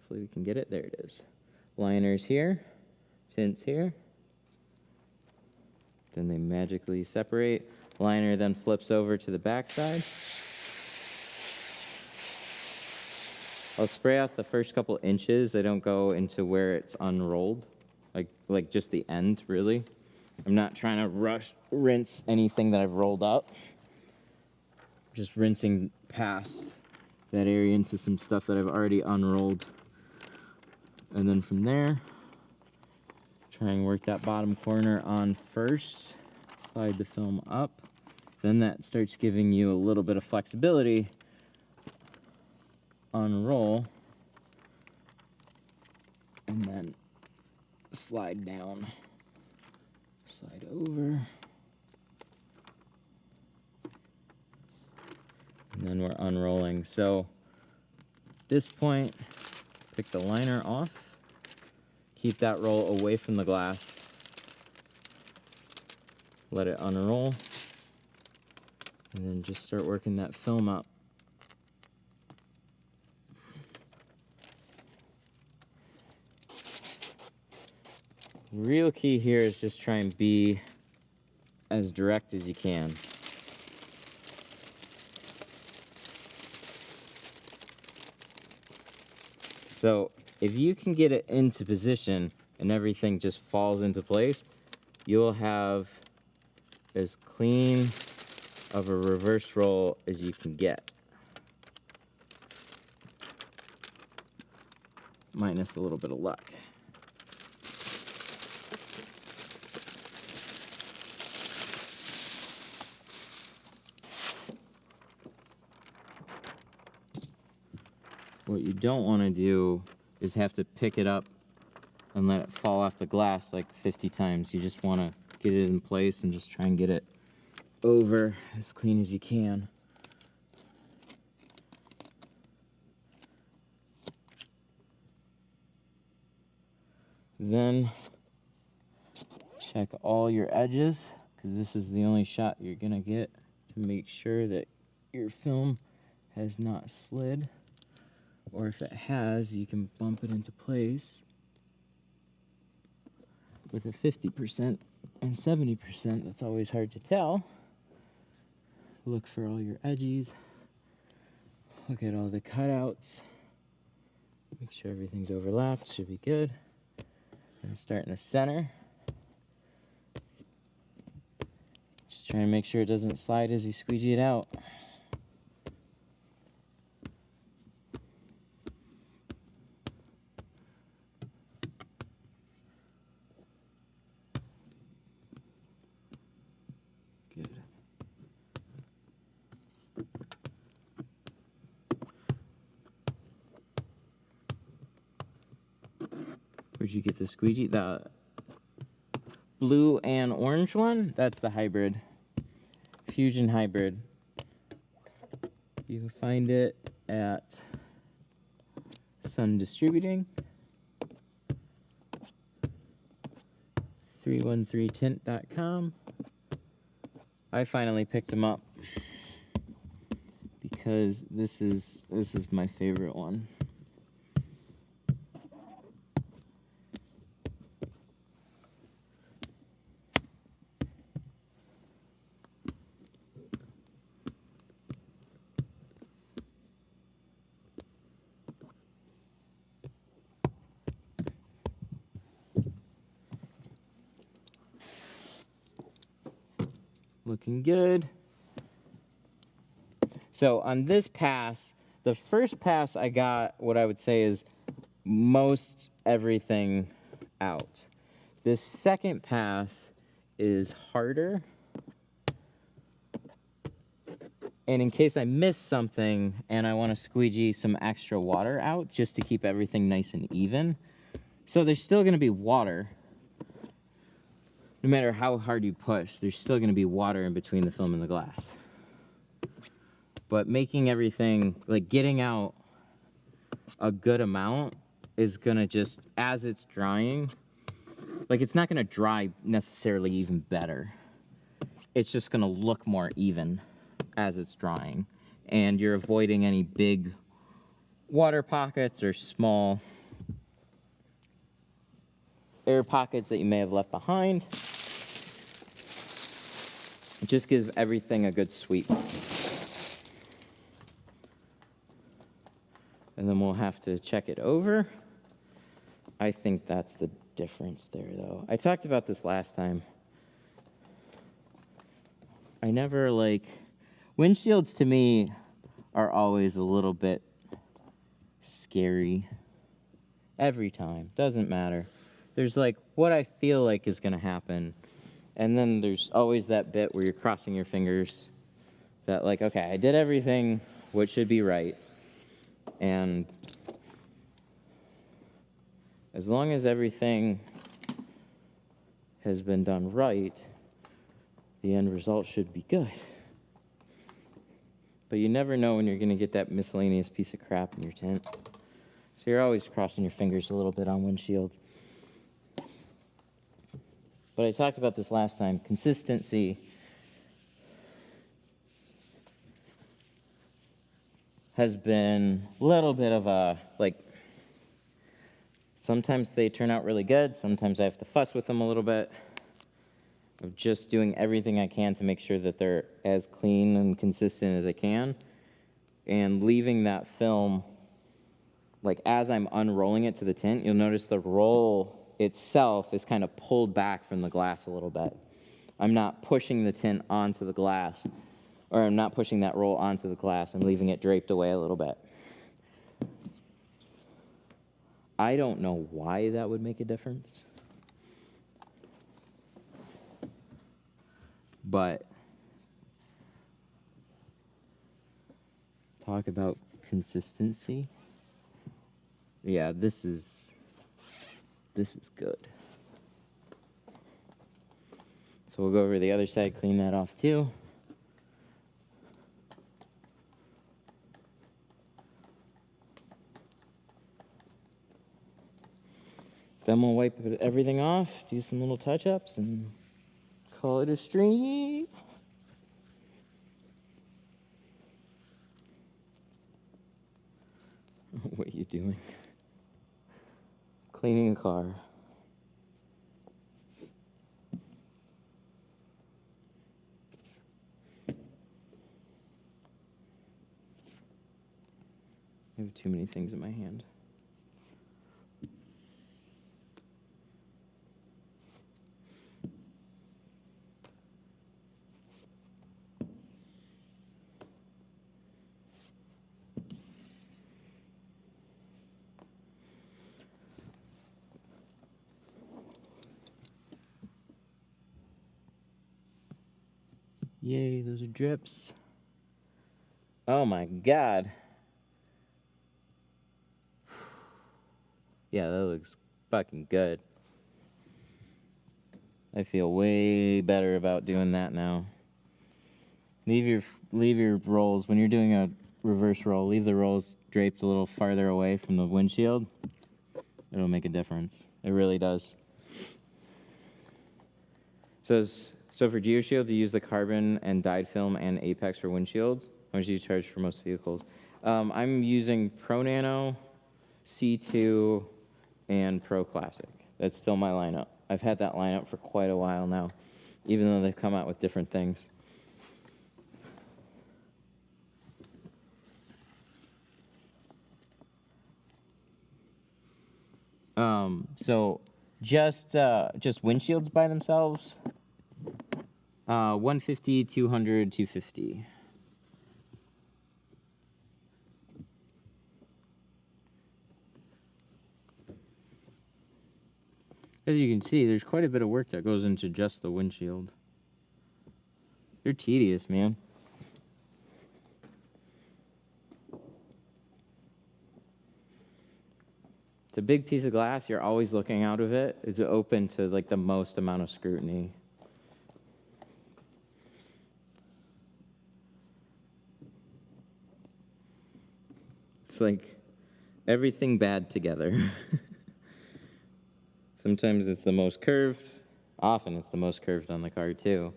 Hopefully we can get it. There it is. Liners here, tints here. Then they magically separate. Liner then flips over to the back side. I'll spray off the first couple inches. I don't go into where it's unrolled, like just the end, really. I'm not trying to rinse anything that I've rolled up. Just rinsing past that area into some stuff that I've already unrolled. And then from there, try and work that bottom corner on first. Slide the film up. Then that starts giving you a little bit of flexibility. Unroll. And then slide down. Slide over. And then we're unrolling. So at this point, pick the liner off. Keep that roll away from the glass. Let it unroll. And then just start working that film up. Real key here is just try and be as direct as you can. So if you can get it into position and everything just falls into place, you'll have as clean of a reverse roll as you can get. minus a little bit of luck. What you don't want to do is have to pick it up and let it fall off the glass like 50 times. You just want to get it in place and just try and get it over as clean as you can. Then check all your edges, because this is the only shot you're gonna get to make sure that your film has not slid, or if it has, you can bump it into place with a 50% and 70%. That's always hard to tell. Look for all your edges, look at all the cutouts, make sure everything's overlapped, should be good. And start in the center. Just trying to make sure it doesn't slide as you squeegee it out. Good. Where'd you get the squeegee? The blue and orange one? That's the hybrid. Fusion hybrid. You can find it at Sun Distributing. 313tint.com. I finally picked them up because this is my favorite one. Looking good. So on this pass, the first pass I got what I would say is most everything out. This second pass is harder. And in case I miss something and I want to squeegee some extra water out just to keep everything nice and even. So there's still going to be water. No matter how hard you push, there's still going to be water in between the film and the glass. But making everything, like getting out a good amount is going to just, as it's drying, like it's not going to dry necessarily even better. It's just going to look more even as it's drying. And you're avoiding any big water pockets or small air pockets that you may have left behind. It just gives everything a good sweep. And then we'll have to check it over. I think that's the difference there, though. I talked about this last time. I never like... Windshields, to me, are always a little bit scary. Every time. Doesn't matter. There's like what I feel like is going to happen. And then there's always that bit where you're crossing your fingers that like, okay, I did everything what should be right. And as long as everything has been done right, the end result should be good. But you never know when you're going to get that miscellaneous piece of crap in your tint. So you're always crossing your fingers a little bit on windshields. But I talked about this last time. Consistency has been a little bit of a, like, sometimes they turn out really good. Sometimes I have to fuss with them a little bit. Of just doing everything I can to make sure that they're as clean and consistent as I can. And leaving that film, like as I'm unrolling it to the tint, you'll notice the roll itself is kind of pulled back from the glass a little bit. I'm not pushing the tint onto the glass, or I'm not pushing that roll onto the glass. I'm leaving it draped away a little bit. I don't know why that would make a difference. But talk about consistency. Yeah, this is good. So we'll go over to the other side, clean that off too. Then we'll wipe everything off, do some little touch-ups, and call it a stream. What are you doing? Cleaning a car. I have too many things in my hand. Yay, those are drips. Oh my God. Yeah, that looks fucking good. I feel way better about doing that now. Leave your rolls, when you're doing a reverse roll, leave the rolls draped a little farther away from the windshield. It'll make a difference. It really does. So for GeoShield, you use the carbon and dyed film and Apex for windshields. How much do you charge for most vehicles? I'm using Pro Nano, C2, and Pro Classic. That's still my lineup. I've had that lineup for quite a while now, even though they've come out with different things. So just windshields by themselves, 150, 200, 250. As you can see, there's quite a bit of work that goes into just the windshield. They're tedious, man. It's a big piece of glass. You're always looking out of it. It's open to like the most amount of scrutiny. It's like everything bad together. Sometimes it's the most curved. Often it's the most curved on the car too.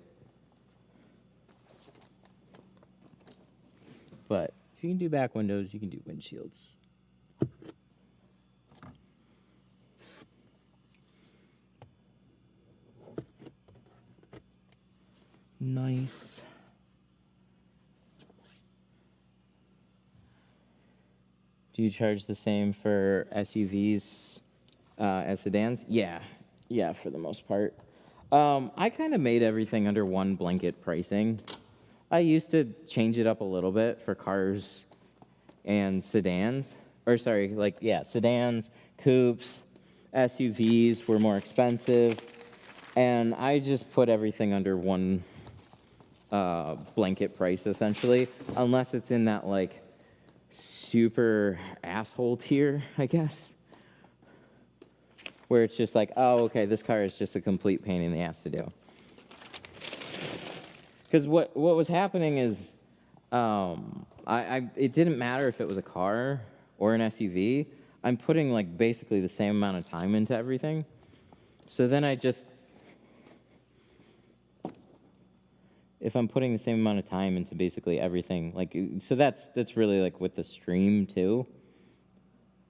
But if you can do back windows, you can do windshields. Nice. Do you charge the same for SUVs as sedans? Yeah, for the most part. I kind of made everything under one blanket pricing. I used to change it up a little bit for cars and sedans. Or sorry, sedans, coupes, SUVs were more expensive. And I just put everything under one blanket price, essentially. Unless it's in that, like, super asshole tier, I guess. Where it's just like, oh, okay, this car is just a complete pain in the ass to do. Because what was happening is, it didn't matter if it was a car or an SUV. I'm putting like basically the same amount of time into everything. So then if I'm putting the same amount of time into basically everything, like, so that's really like with the stream too.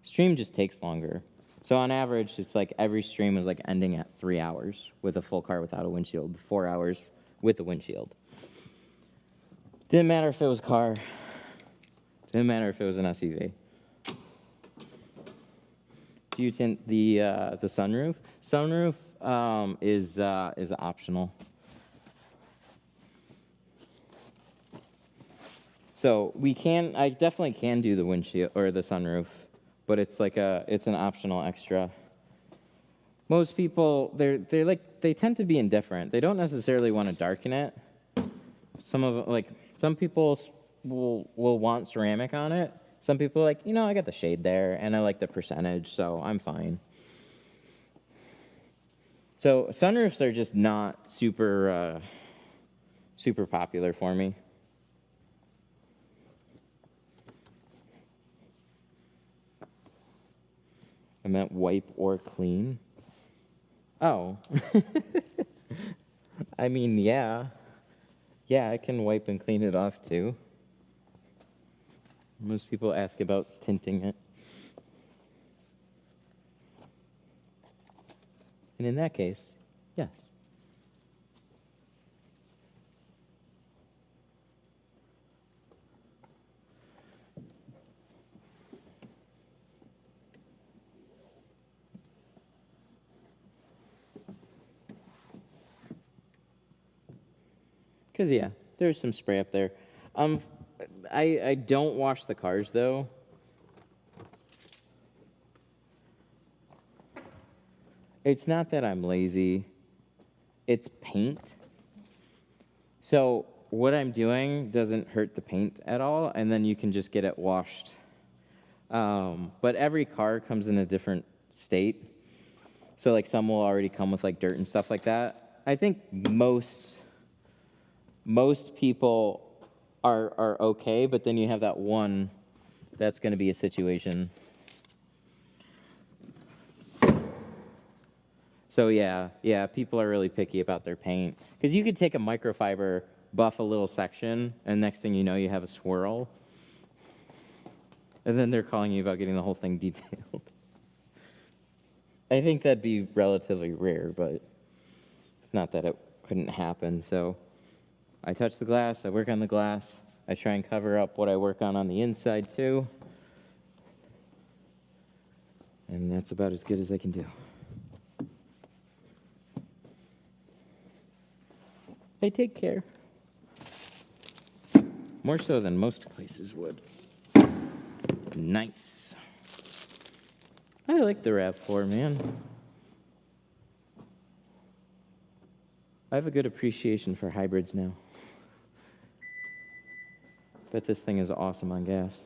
Stream just takes longer. So on average, it's like every stream was like ending at 3 hours with a full car without a windshield, 4 hours with a windshield. Didn't matter if it was a car. Didn't matter if it was an SUV. Do you tint the sunroof? Sunroof is optional. So I definitely can do the windshield or the sunroof but it's like it's an optional extra. Most people, they tend to be indifferent. They don't necessarily want to darken it. Some people will want ceramic on it. Some people are like, I got the shade there, and I like the percentage, so I'm fine. So sunroofs are just not super popular for me. I meant wipe or clean. Oh. I mean, yeah. Yeah, I can wipe and clean it off too. Most people ask about tinting it. And in that case, yes. Because, yeah, there's some spray up there. I don't wash the cars, though. It's not that I'm lazy. It's paint. So what I'm doing doesn't hurt the paint at all, and then you can just get it washed. But every car comes in a different state. So, like, some will already come with, like, dirt and stuff like that. I think most people are okay, but then you have that one that's going to be a situation. So yeah, people are really picky about their paint. Because you could take a microfiber, buff a little section, and next thing you know, you have a swirl. And then they're calling you about getting the whole thing detailed. I think that'd be relatively rare, but it's not that it couldn't happen. So I touch the glass, I work on the glass, I try and cover up what I work on the inside too. And that's about as good as I can do. I take care. More so than most places would. Nice. I like the Rav4, man. I have a good appreciation for hybrids now. Bet this thing is awesome on gas.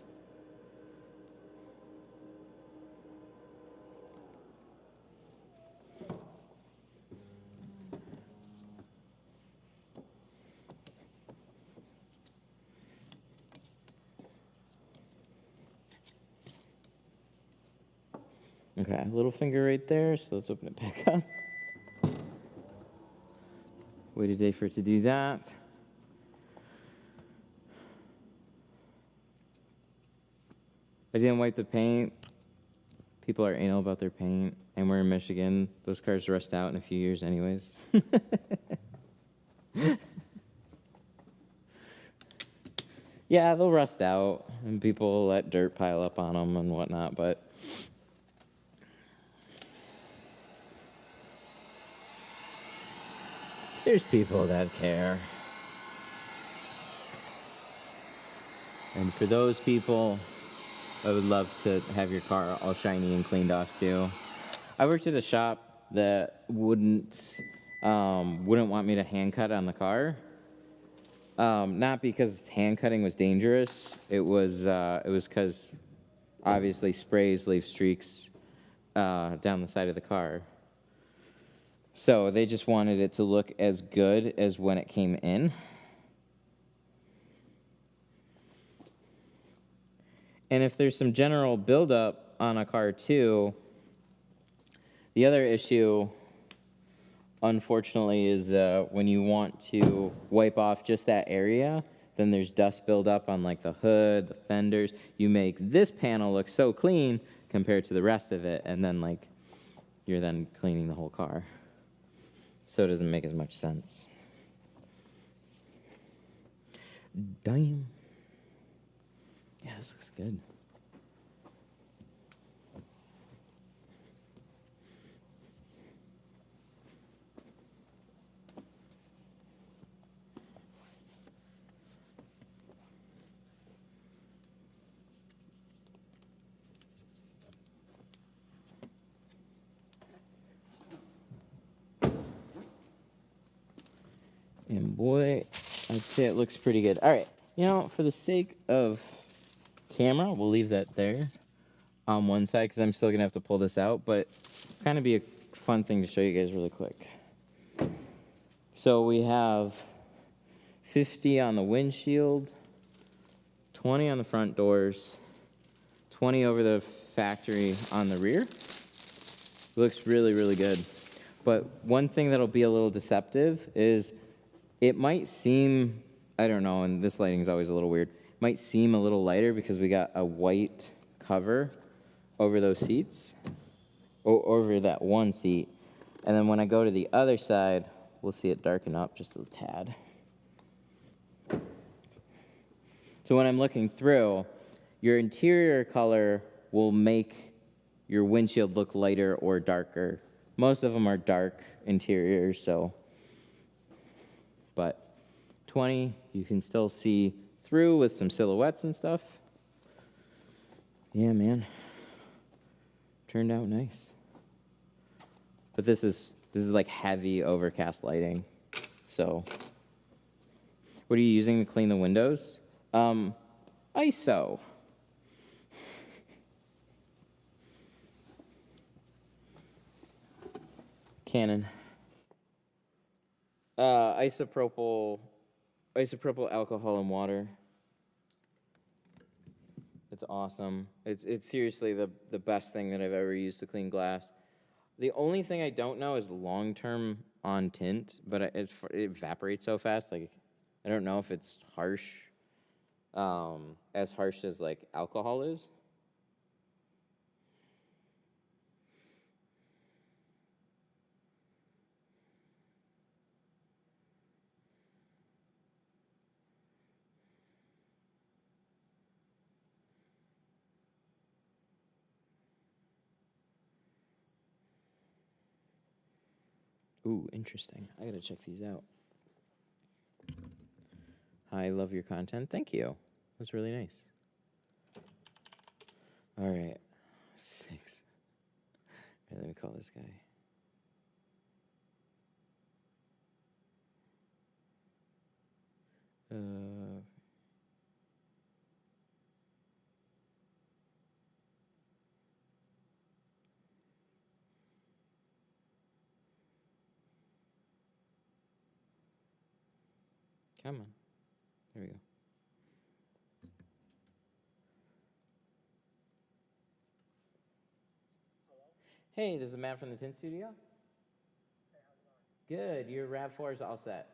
Okay, little finger right there, so let's open it back up. Wait a day for it to do that. I didn't wipe the paint. People are anal about their paint, and we're in Michigan. Those cars rust out in a few years anyways. Yeah, they'll rust out, and people let dirt pile up on them and whatnot, but there's people that care. And for those people, I would love to have your car all shiny and cleaned off too. I worked at a shop that wouldn't want me to hand cut on the car. Not because hand cutting was dangerous. It was because obviously sprays leave streaks down the side of the car. So they just wanted it to look as good as when it came in. And if there's some general buildup on a car too, the other issue, unfortunately, is when you want to wipe off just that area, then there's dust buildup on like the hood, the fenders. You make this panel look so clean compared to the rest of it, and then like you're then cleaning the whole car. So it doesn't make as much sense. Damn. Yeah, this looks good. And boy, I'd say it looks pretty good. All right, you know, for the sake of camera, we'll leave that there on one side because I'm still gonna have to pull this out, but kind of be a fun thing to show you guys really quick. So we have 50 on the windshield, 20 on the front doors, 20 over the factory on the rear. Looks really, really good. But one thing that'll be a little deceptive is it might seem, I don't know, and this lighting is always a little weird, might seem a little lighter because we got a white cover over those seats, over that one seat. And then when I go to the other side, we'll see it darken up just a tad. So when I'm looking through, your interior color will make your windshield look lighter or darker. Most of them are dark interiors, so. But 20, you can still see through with some silhouettes and stuff. Yeah, man. Turned out nice. But this is like heavy overcast lighting. So, what are you using to clean the windows? ISO. Canon. Isopropyl alcohol and water. It's awesome. It's seriously the best thing that I've ever used to clean glass. The only thing I don't know is long term on tint, but it evaporates so fast. Like, I don't know if it's harsh, as harsh as like alcohol is. Ooh, interesting. I gotta check these out. I love your content. Thank you. That's really nice. All right. 6. All right, let me call this guy. Come on. There we go. Hey, this is Matt from the Tint Studio. Good. Your Rav4 is all set.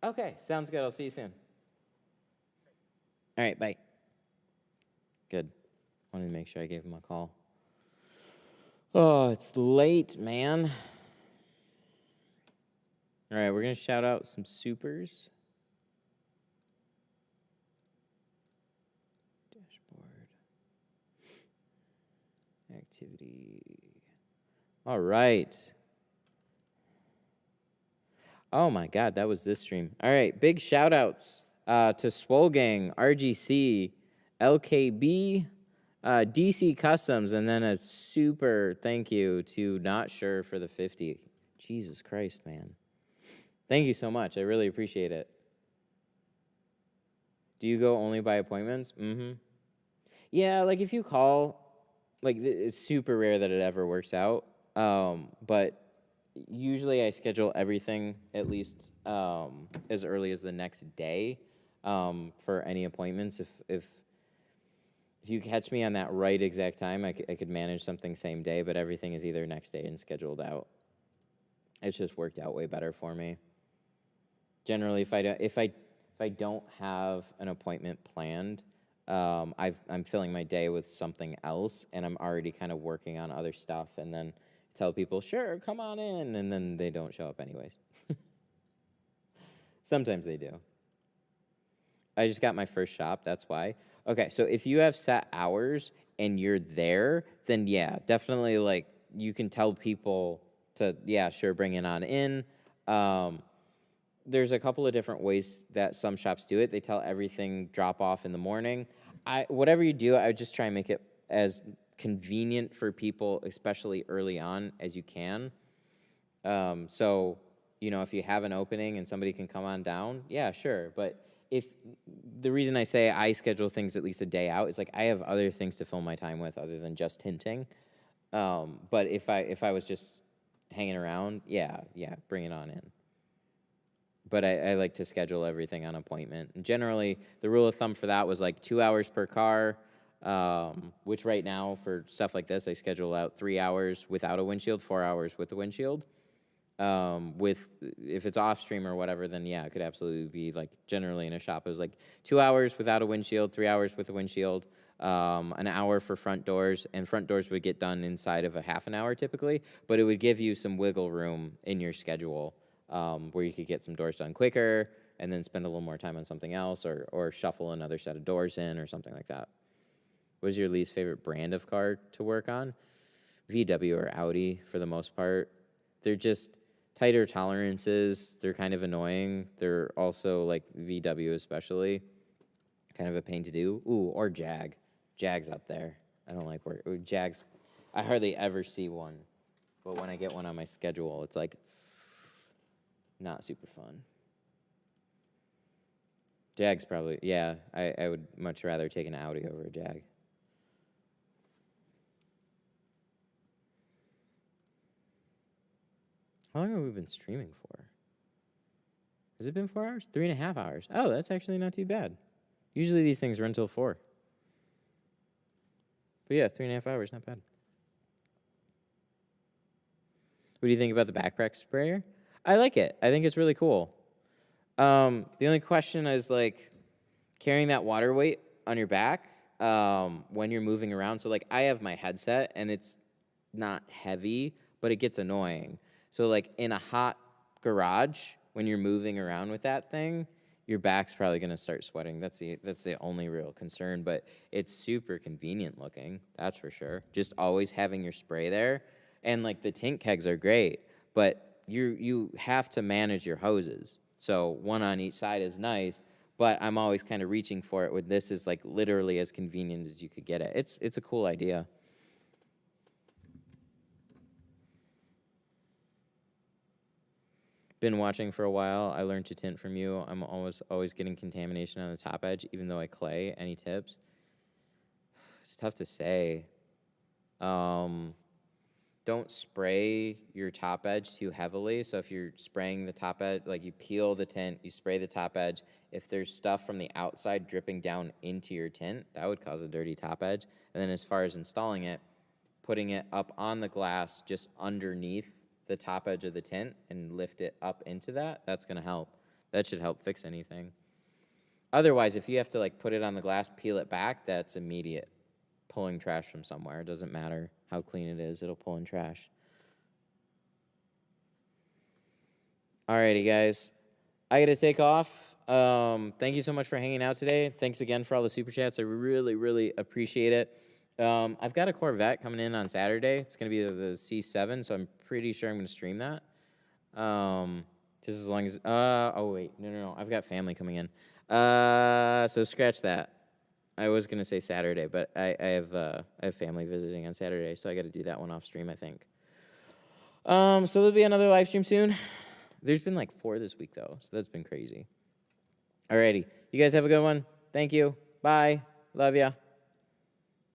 Okay, sounds good. I'll see you soon. All right, bye. Good. Wanted to make sure I gave him a call. Oh, it's late, man. All right, we're going to shout out some supers. Dashboard. Activity. All right. Oh my God, that was this stream. All right, big shout outs to Swole Gang, RGC, LKB, DC Customs, and then a super thank you to Not Sure for the 50. Jesus Christ, man. Thank you so much. I really appreciate it. Do you go only by appointments? Mm-hmm. Yeah, like if you call, like it's super rare that it ever works out. But usually I schedule everything at least as early as the next day for any appointments. If you catch me on that right exact time, I could manage something same day, but everything is either next day and scheduled out. It's just worked out way better for me. Generally, if I don't have an appointment planned, I'm filling my day with something else, and I'm already kind of working on other stuff, and then tell people, sure, come on in, and then they don't show up anyways. Sometimes they do. I just got my first shop, that's why. Okay, so if you have set hours and you're there, then yeah, definitely like you can tell people to, yeah, sure, bring it on in. There's a couple of different ways that some shops do it. They tell everything drop off in the morning. Whatever you do, I would just try and make it as convenient for people, especially early on, as you can. So, if you have an opening and somebody can come on down, yeah, sure. But if the reason I say I schedule things at least a day out is like I have other things to fill my time with other than just tinting. But if I was just hanging around, yeah, bring it on in. But I like to schedule everything on appointment. And generally, the rule of thumb for that was like 2 hours per car, which right now for stuff like this, I schedule out 3 hours without a windshield, 4 hours with the windshield. If it's off stream or whatever, then yeah, it could absolutely be like generally in a shop. It was like 2 hours without a windshield, 3 hours with a windshield, an hour for front doors, and front doors would get done inside of a half an hour typically, but it would give you some wiggle room in your schedule where you could get some doors done quicker and then spend a little more time on something else or shuffle another set of doors in or something like that. What is your least favorite brand of car to work on? VW or Audi for the most part. They're just tighter tolerances. They're kind of annoying. They're also, like VW especially, kind of a pain to do. Ooh, or Jag. Jag's up there. I don't like Jags. I hardly ever see one. But when I get one on my schedule, it's like not super fun. Jag's probably, yeah, I would much rather take an Audi over a Jag. How long have we been streaming for? Has it been 4 hours? 3.5 hours. Oh, that's actually not too bad. Usually these things run till 4. But yeah, 3.5 hours, not bad. What do you think about the backpack sprayer? I like it. I think it's really cool. The only question is like carrying that water weight on your back when you're moving around. So like I have my headset and it's not heavy, but it gets annoying. So like in a hot garage, when you're moving around with that thing, your back's probably gonna start sweating. That's the only real concern, but it's super convenient looking, that's for sure. Just always having your spray there. And like the tint kegs are great, but you have to manage your hoses. So one on each side is nice, but I'm always kind of reaching for it when this is like literally as convenient as you could get it. It's a cool idea. Been watching for a while. I learned to tint from you. I'm always getting contamination on the top edge, even though I clay. Any tips? It's tough to say. Don't spray your top edge too heavily. So if you're spraying the top edge, like you peel the tint, you spray the top edge. If there's stuff from the outside dripping down into your tint, that would cause a dirty top edge. And then as far as installing it, putting it up on the glass just underneath the top edge of the tint and lift it up into that, that's gonna help. That should help fix anything. Otherwise, if you have to like put it on the glass, peel it back, that's immediate. Pulling trash from somewhere. It doesn't matter how clean it is, it'll pull in trash. Alrighty, guys. I gotta take off. Thank you so much for hanging out today. Thanks again for all the super chats. I really, really appreciate it. I've got a Corvette coming in on Saturday. It's going to be the C7, so I'm pretty sure I'm going to stream that. Just as long as... oh, wait. No. I've got family coming in. So scratch that. I was going to say Saturday, but I have family visiting on Saturday, so I got to do that one off stream, I think. So there'll be another live stream soon. There's been like 4 this week, though, so that's been crazy. Alrighty. You guys have a good one. Thank you. Bye. Love ya.